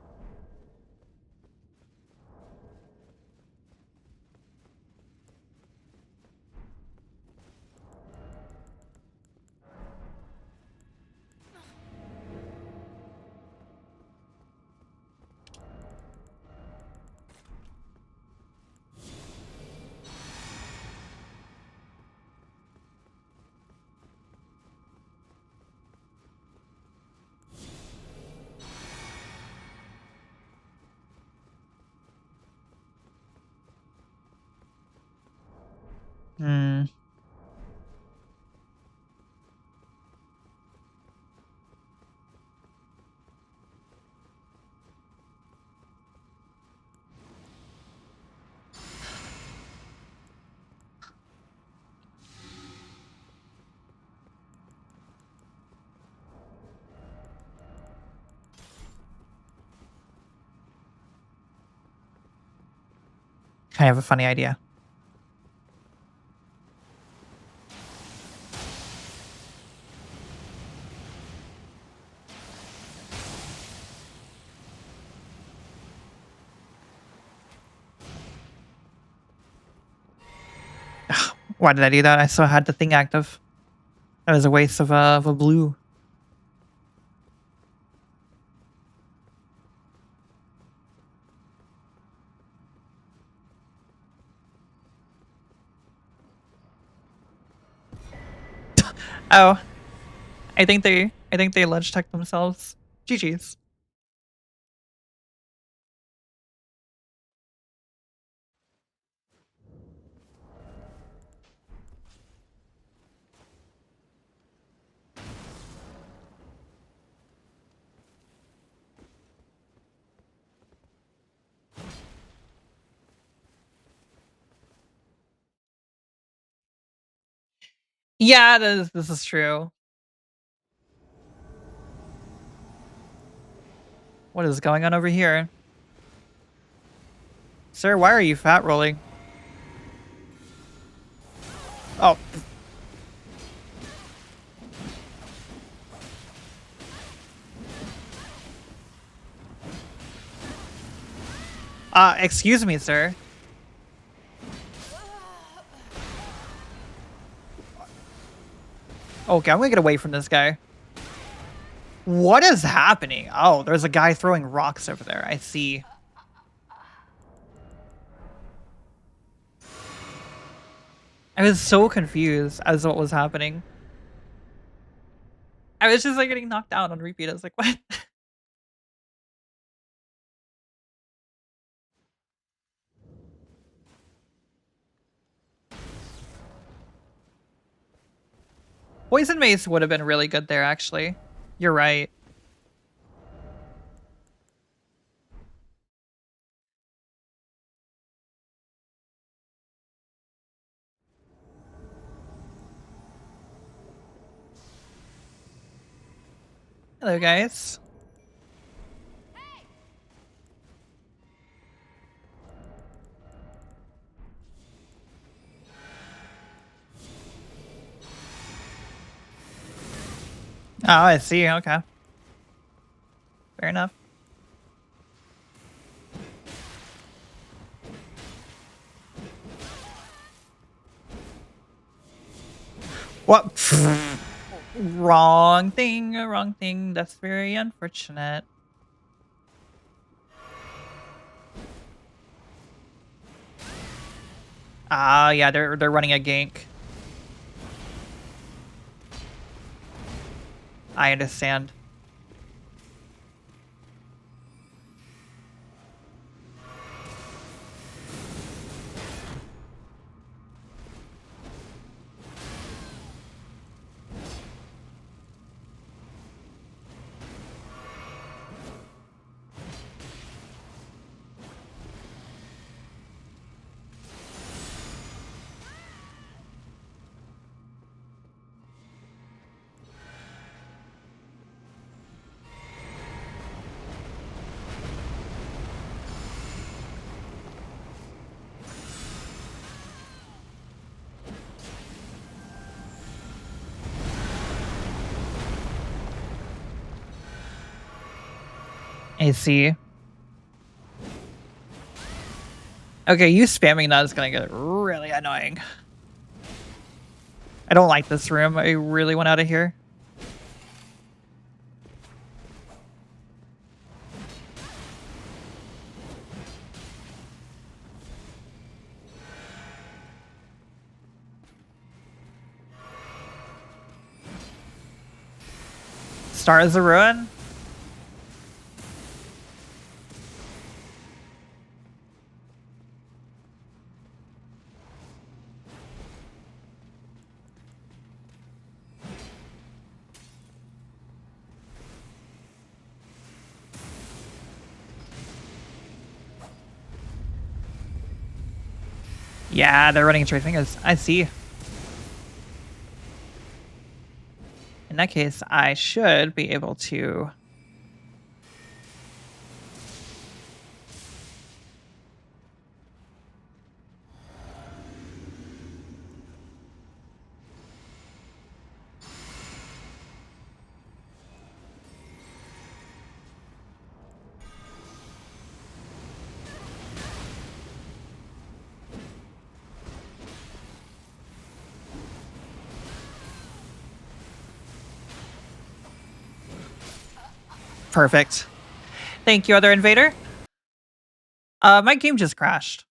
Hmm. I have a funny idea. Why did I do that? I still had the thing active. That was a waste of a blue. Oh, I think they ledge tech themselves. GG's. Yeah, this is true. What is going on over here? Sir, why are you fat rolling? Oh, excuse me, sir. Okay, I'm gonna get away from this guy. What is happening? Oh, there's a guy throwing rocks over there. I see. I was so confused as to what was happening. I was just like getting knocked out on repeat. I was like, what? Poison Mace would have been really good there, actually. You're right. Hello, guys. Oh, I see. Okay. Fair enough. What? Wrong thing, wrong thing. That's very unfortunate. Ah, yeah, they're running a gank. I understand. I see. Okay, you spamming that is gonna get really annoying. I don't like this room. I really want out of here. Star is a ruin? Yeah, they're running trade fingers. I see. In that case, I should be able to. Perfect. Thank you, other invader. My game just crashed.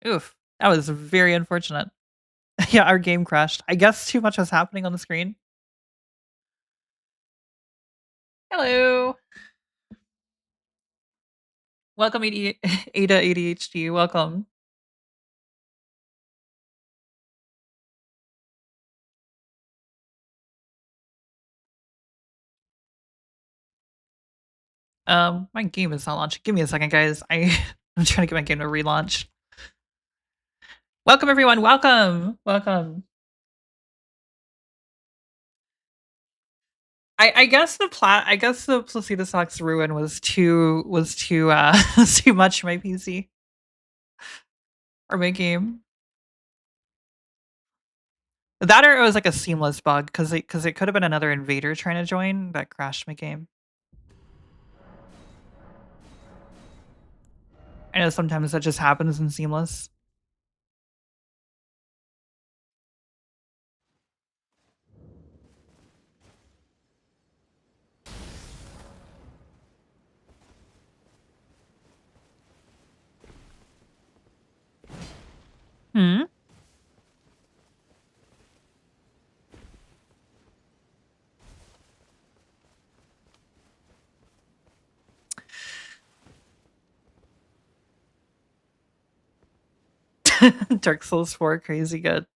Oof. That was very unfortunate. Yeah, our game crashed. I guess too much was happening on the screen. Hello. Welcome, Ada ADHD. Welcome. My game is not launching. Give me a second, guys. I'm trying to get my game to relaunch. Welcome, everyone. Welcome. Welcome. I guess the Placido Sox Ruin was too too much for my PC or my game. That or it was like a seamless bug because it could have been another invader trying to join that crashed my game. I know sometimes that just happens in seamless. Hmm. Dark Souls 4 crazy good.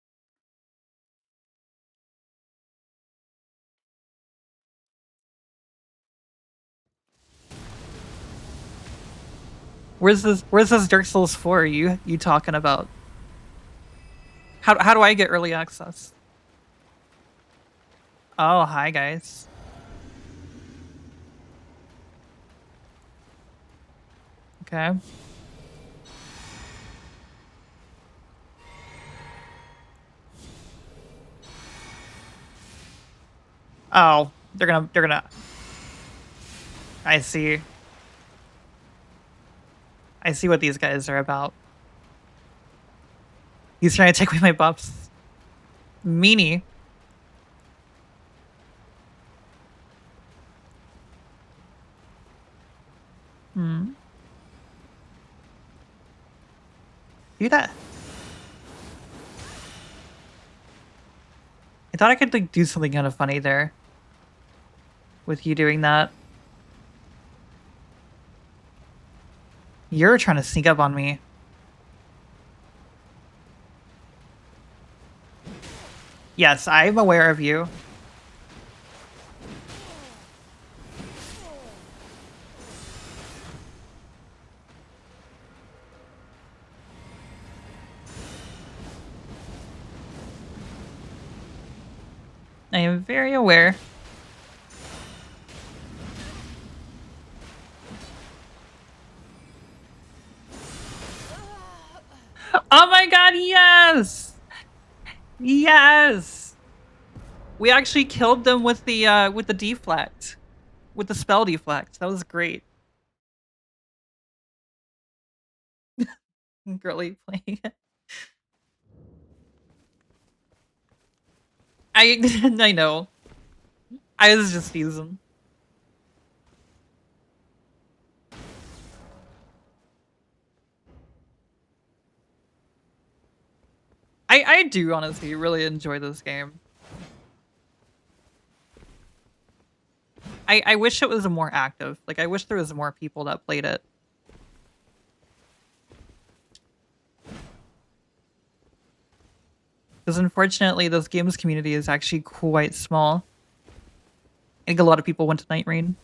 Where's this Dark Souls 4 you talking about? How do I get early access? Oh, hi guys. Okay. Oh, they're gonna I see. I see what these guys are about. He's trying to take away my buffs. Meanie. Hmm. Do that. I thought I could like do something kind of funny there. With you doing that. You're trying to sneak up on me. Yes, I'm aware of you. I am very aware. Oh my god, yes! Yes! We actually killed them with the deflect. With the spell deflect. That was great. Girly playing it. I know. I was just using. I do honestly really enjoy this game. I wish it was more active. Like I wish there was more people that played it. Because unfortunately this game's community is actually quite small. I think a lot of people went to Night Rain.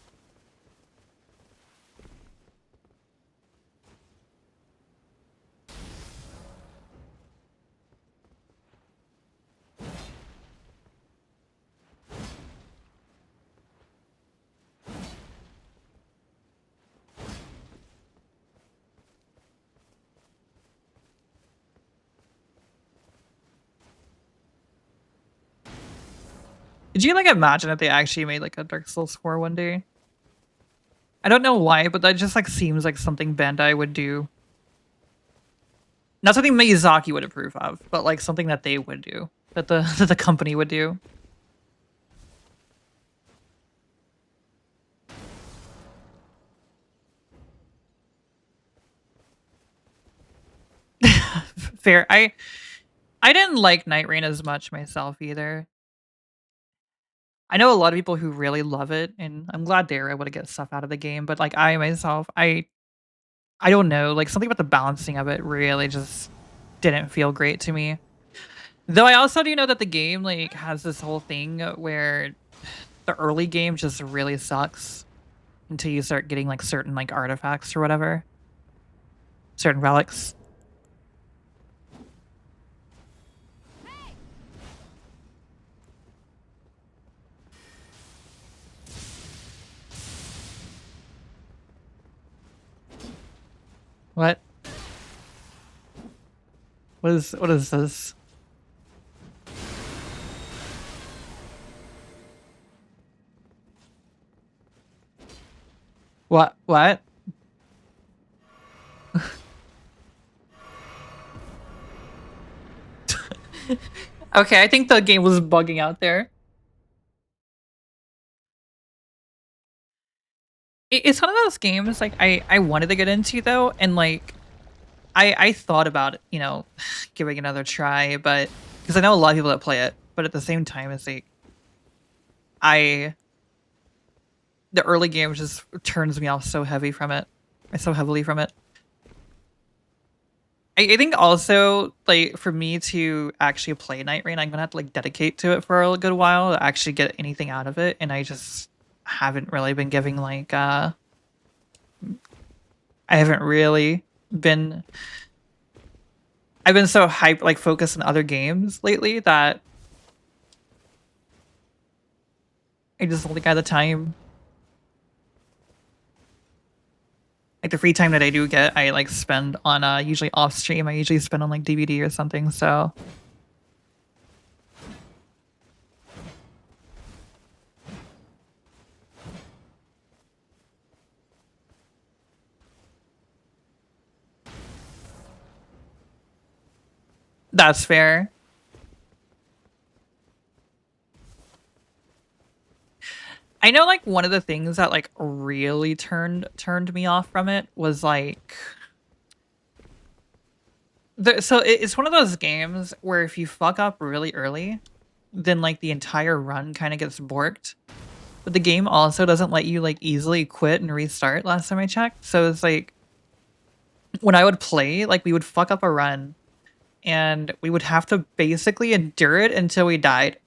Did you like imagine if they actually made like a Dark Souls 4 one day? I don't know why, but that just like seems like something Bandai would do. Not something Miyazaki would approve of, but like something that they would do. That the that the company would do. Fair. I didn't like Night Rain as much myself either. I know a lot of people who really love it, and I'm glad they're able to get stuff out of the game, but like I myself, I don't know, like something about the balancing of it really just didn't feel great to me. Though I also do know that the game like has this whole thing where the early game just really sucks. until you start getting like certain like artifacts or whatever, certain relics. What? What is this? What? Okay, I think the game was bugging out there. It's one of those games like I wanted to get into though, and like I thought about, you know, giving it another try, but because I know a lot of people that play it, but at the same time, it's like I the early game just turns me off so heavy from it, so heavily from it. I think also like for me to actually play Night Rain, I'm gonna have to like dedicate to it for a good while to actually get anything out of it, and I just haven't really been giving like I haven't really been I've been so hyped, like focused on other games lately that I just don't think I have the time. Like the free time that I do get, I like spend on usually off stream. I usually spend on like DVD or something. So that's fair. I know like one of the things that like really turned me off from it was like it's one of those games where if you fuck up really early, then like the entire run kind of gets borked. But the game also doesn't let you like easily quit and restart last time I checked. So it's like when I would play, like we would fuck up a run and we would have to basically endure it until we died.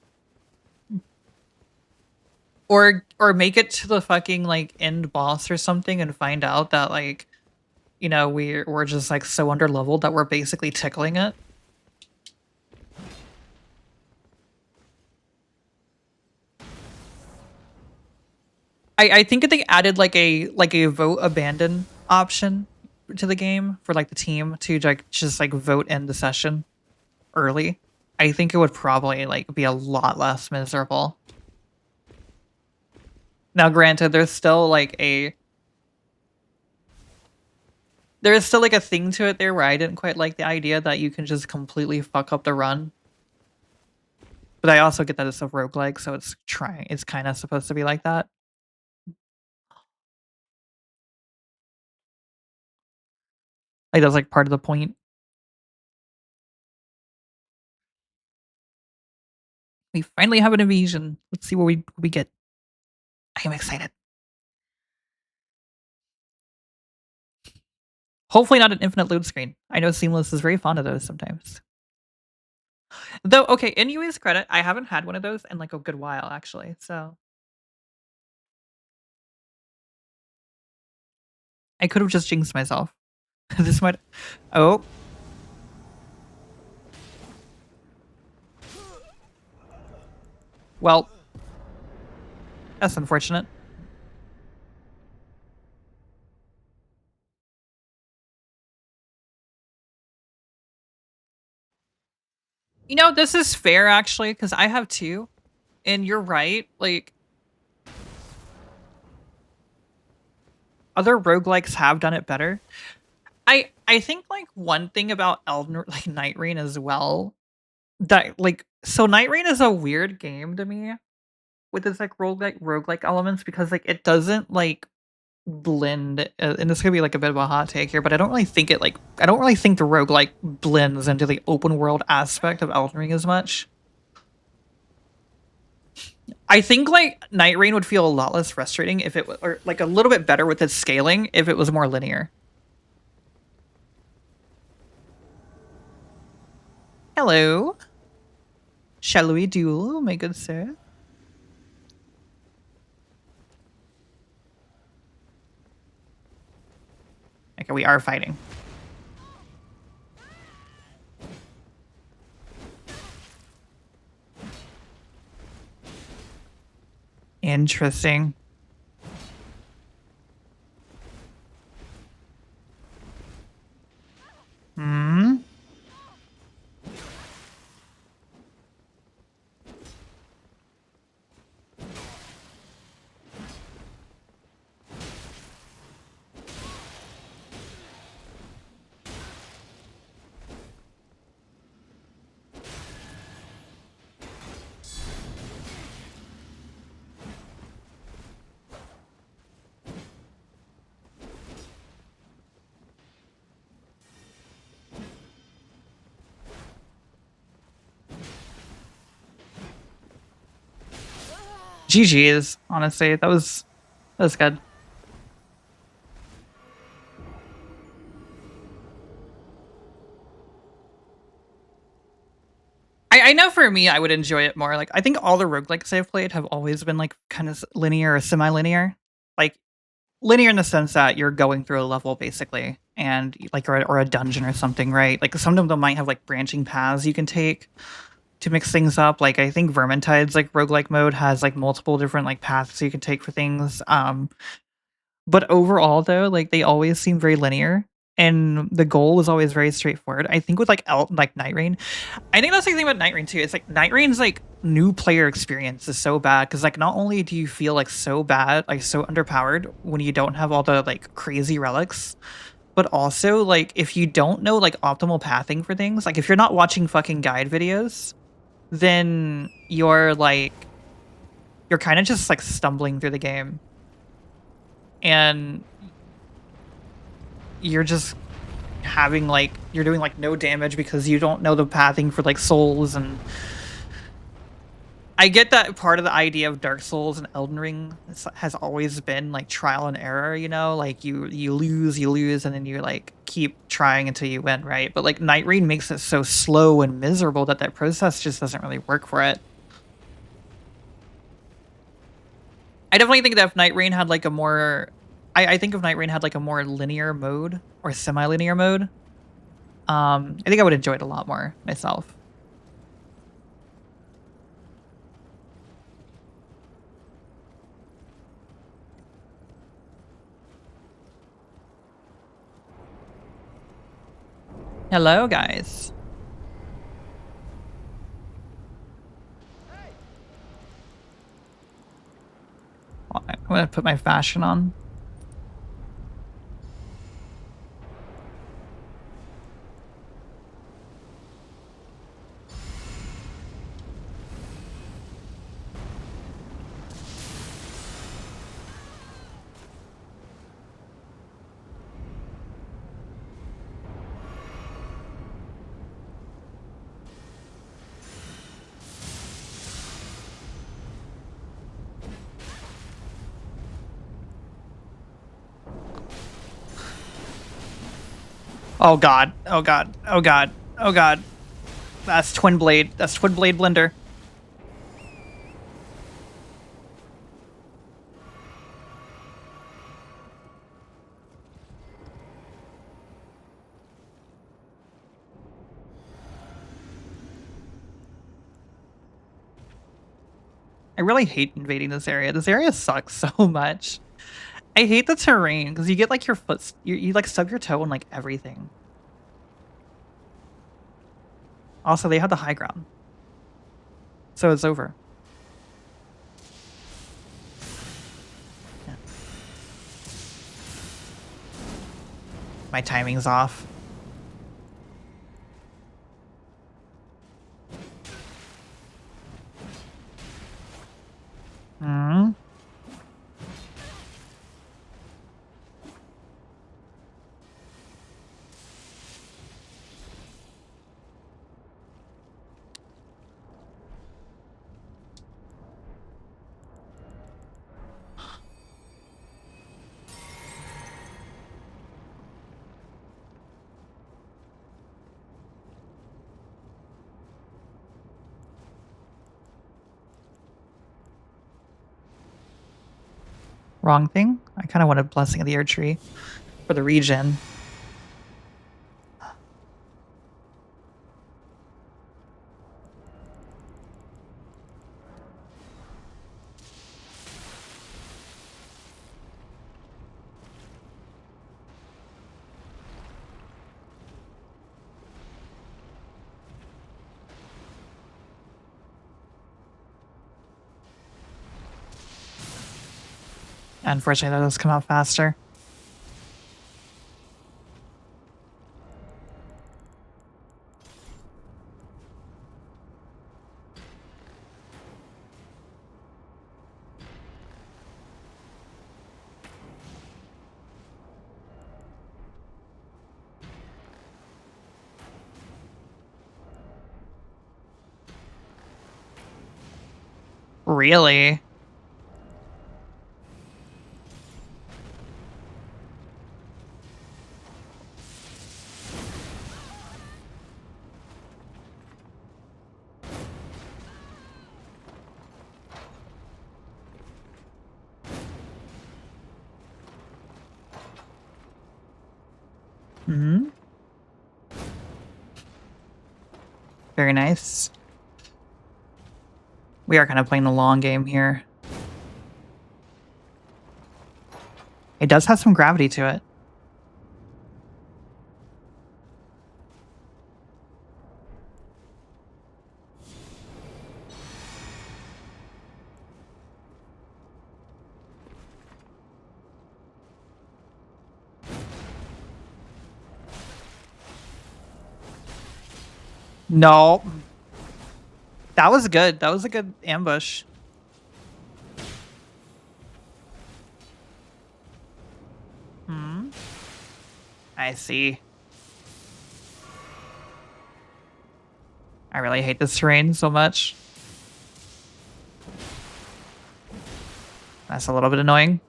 Or make it to the fucking like end boss or something and find out that like, you know, we're just like so under leveled that we're basically tickling it. I think they added like a vote abandon option to the game for like the team to like just like vote end the session early. I think it would probably like be a lot less miserable. Now, granted, there is still like a thing to it there where I didn't quite like the idea that you can just completely fuck up the run. But I also get that it's a roguelike, so it's kind of supposed to be like that. Like that's like part of the point. We finally have an invasion. Let's see what we get. I am excited. Hopefully not an infinite load screen. I know Seamless is very fond of those sometimes. Though, okay, in UA's credit, I haven't had one of those in like a good while, actually. So I could have just jinxed myself. This might. Oh. Well, that's unfortunate. You know, this is fair actually, because I have two. And you're right. Like, other roguelikes have done it better. I think like one thing about Elden like Night Rain as well that like so Night Rain is a weird game to me with its like roguelike elements because like it doesn't like blend and this could be like a bit of a hot take here, but I don't really think the roguelike blends into the open world aspect of Elden Ring as much. I think like Night Rain would feel a lot less frustrating if it was or like a little bit better with its scaling if it was more linear. Hello. Shall we duel, my good sir? Okay, we are fighting. Interesting. Hmm. GG's, honestly. That was good. I know for me, I would enjoy it more. Like, I think all the roguelikes I've played have always been like kind of linear or semi-linear. Like linear in the sense that you're going through a level basically, and like or a dungeon or something, right? Like some of them might have like branching paths you can take to mix things up. Like I think Vermintide's like roguelike mode has like multiple different like paths you can take for things. But overall though, like they always seem very linear. And the goal was always very straightforward. I think with like Night Rain, I think that's the thing about Night Rain too. It's like Night Rain's like new player experience is so bad because like not only do you feel like so bad, like so underpowered when you don't have all the like crazy relics, but also like if you don't know like optimal pathing for things, like if you're not watching fucking guide videos, then you're kind of just like stumbling through the game and you're just having like you're doing like no damage because you don't know the pathing for like souls. And I get that part of the idea of Dark Souls and Elden Ring has always been like trial and error, you know, like you lose, and then you like keep trying until you win, right? But like Night Rain makes it so slow and miserable that that process just doesn't really work for it. I definitely think that if Night Rain had like a more, I think if Night Rain had like a more linear mode or semi-linear mode, I think I would enjoy it a lot more myself. Hello, guys. I'm gonna put my fashion on. Oh god. Oh god. Oh god. Oh god. That's Twin Blade. That's Twin Blade Blender. I really hate invading this area. This area sucks so much. I hate the terrain because you get like your foot, you like stub your toe on like everything. Also, they have the high ground, so it's over. Yeah. My timing's off. Hmm. Wrong thing. I kind of wanted Blessing of the Erdtree for the regen. Unfortunately, that does come out faster. Really? Hmm. Very nice. We are kind of playing the long game here. It does have some gravity to it. No. That was good. That was a good ambush. Hmm. I see. I really hate this terrain so much. That's a little bit annoying.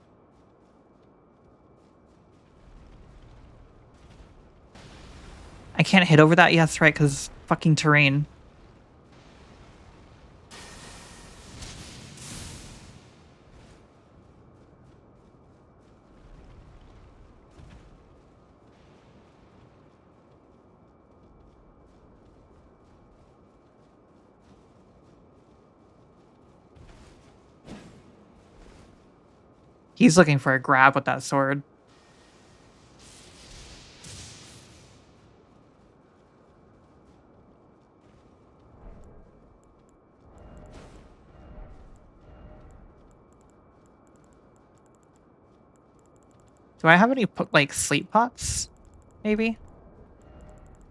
I can't hit over that. Yes, right, because fucking terrain. He's looking for a grab with that sword. Do I have any like sleep pots? Maybe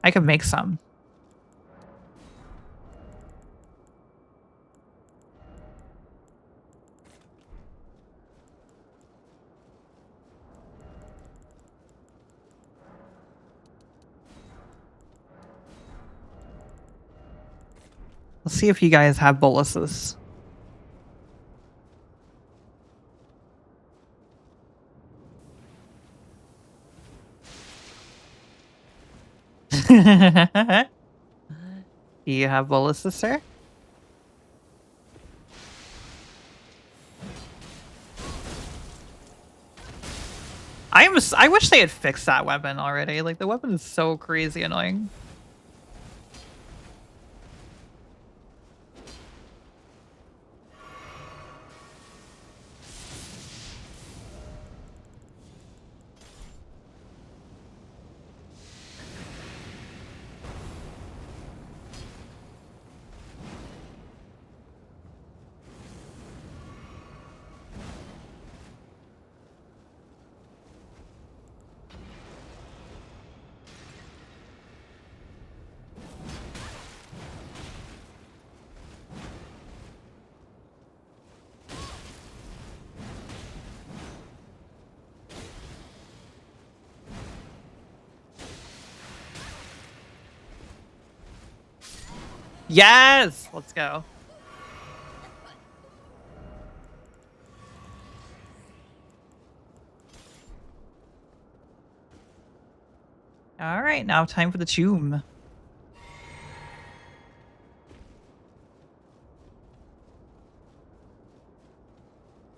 I could make some. Let's see if you guys have boluses. Do you have boluses, sir? I wish they had fixed that weapon already. Like the weapon is so crazy annoying. Yes! Let's go. All right, now time for the tomb.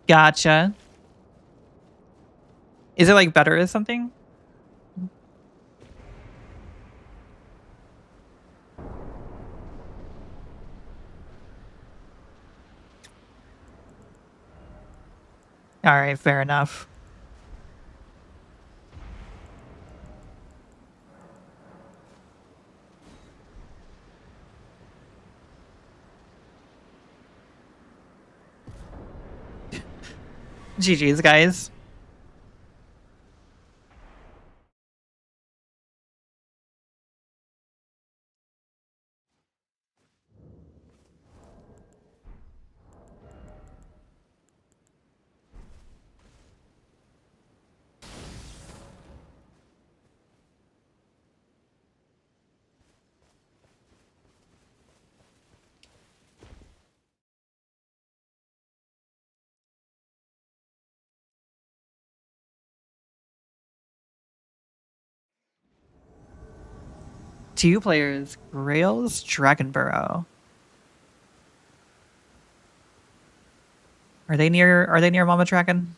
Gotcha. Is it like better or something? All right, fair enough. GG's, guys. Two players, Grails, Dragonburrow. Are they near Mama Dragon?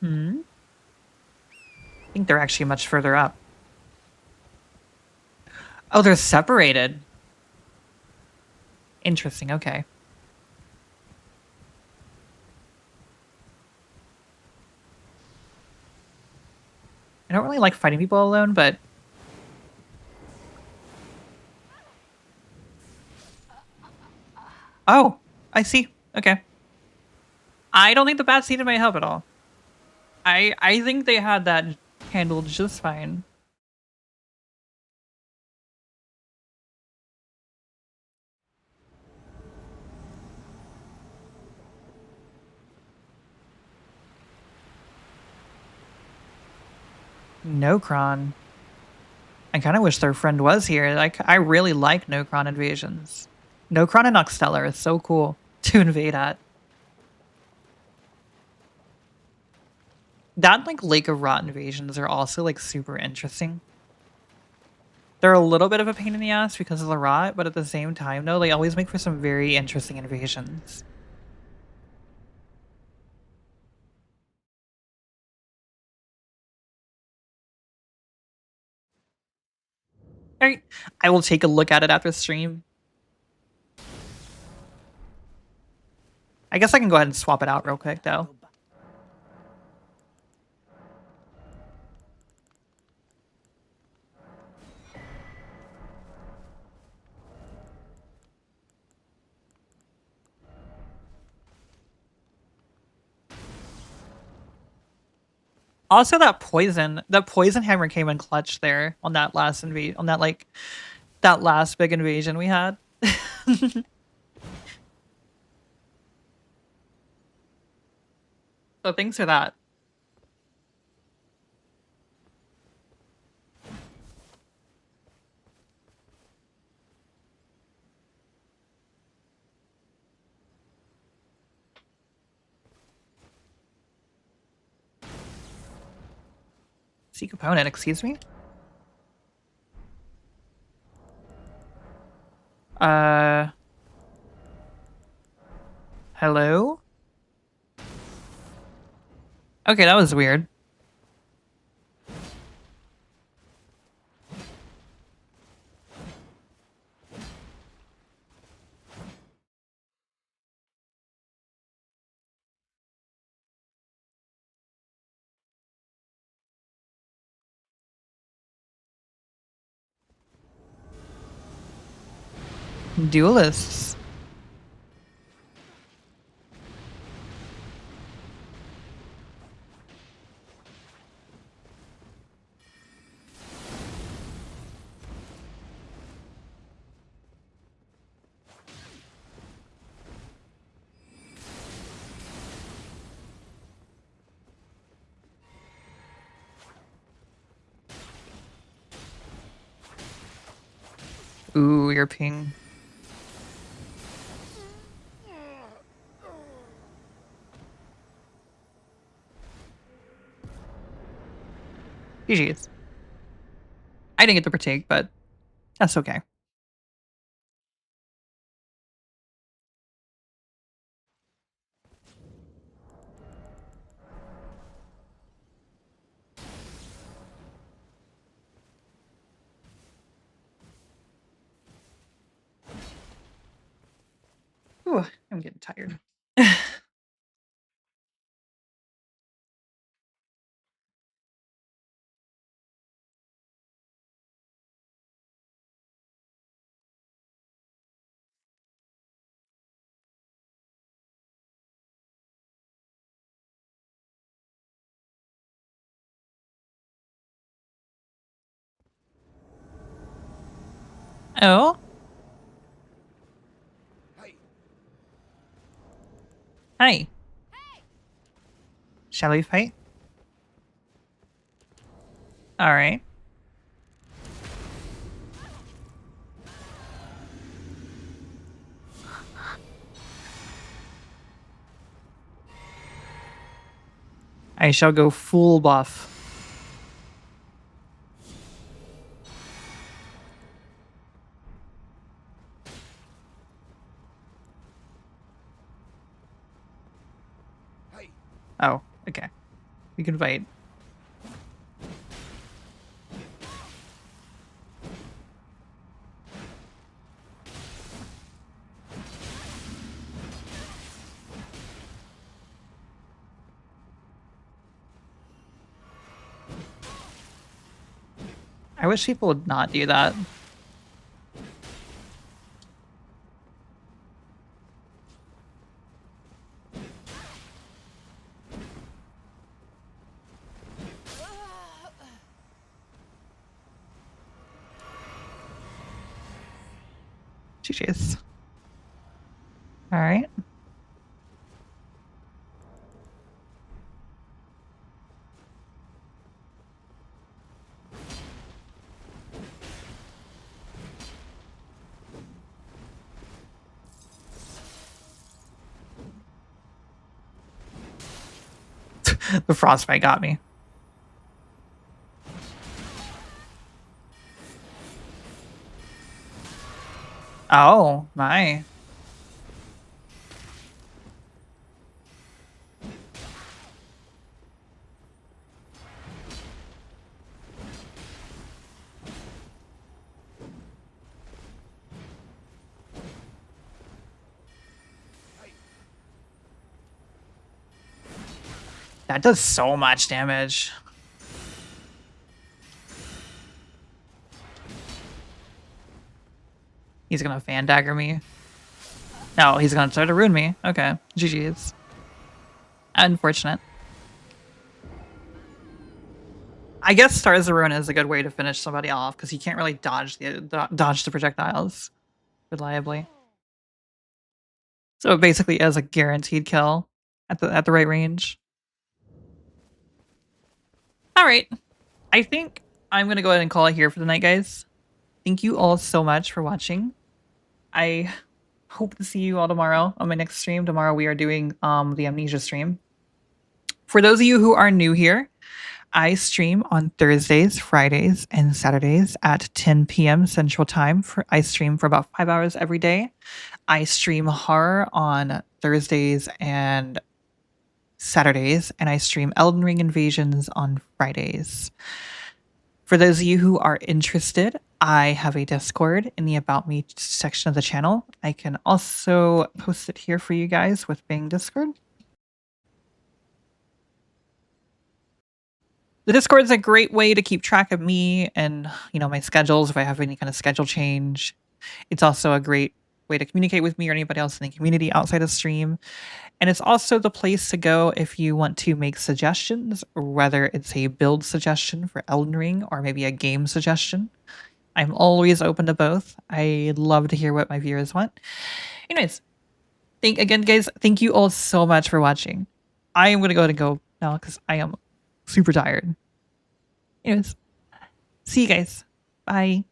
Hmm. I think they're actually much further up. Oh, they're separated. Interesting, okay. I don't really like fighting people alone, but... Oh, I see. Okay. I don't think the bat seed might help at all. I think they had that handled just fine. Nocron. I kind of wish their friend was here. Like, I really like Nocron invasions. Nocron and Noxteller is so cool to invade at. That, like, Lake of Rot invasions are also, like, super interesting. They're a little bit of a pain in the ass because of the rot, but at the same time, though, they always make for some very interesting invasions. All right, I will take a look at it after stream. I guess I can go ahead and swap it out real quick, though. Also, that poison hammer came in clutch there on that last on that like that last big invasion we had. So thanks for that. Seek opponent, excuse me. Uh, hello? Okay, that was weird. Duelists. Ooh, your ping. GG's. I didn't get to partake, but that's okay. Ooh, I'm getting tired. Oh. Hey. Hi. Shall we fight? All right. I shall go full buff. Hey. Oh, okay. We can fight. I wish people would not do that. GG's. All right. The frostbite got me. Oh, my. That does so much damage. He's gonna fan dagger me. No, he's gonna try to ruin me. Okay. GG's. Unfortunate. I guess Stars of Ruin is a good way to finish somebody off because you can't really dodge the projectiles reliably. So it basically is a guaranteed kill at the right range. All right. I think I'm gonna go ahead and call it here for the night, guys. Thank you all so much for watching. I hope to see you all tomorrow on my next stream. Tomorrow we are doing the Amnesia stream. For those of you who are new here, I stream on Thursdays, Fridays, and Saturdays at 10 p.m. Central Time. I stream for about 5 hours every day. I stream horror on Thursdays and Saturdays, and I stream Elden Ring Invasions on Fridays. For those of you who are interested, I have a Discord in the About Me section of the channel. I can also post it here for you guys with Bing Discord. The Discord is a great way to keep track of me and, my schedules if I have any kind of schedule change. It's also a great way to communicate with me or anybody else in the community outside of stream. And it's also the place to go if you want to make suggestions, whether it's a build suggestion for Elden Ring or maybe a game suggestion. I'm always open to both. I love to hear what my viewers want. Anyways, again, guys, thank you all so much for watching. I am going to go ahead and go now because I am super tired. Anyways, see you guys. Bye.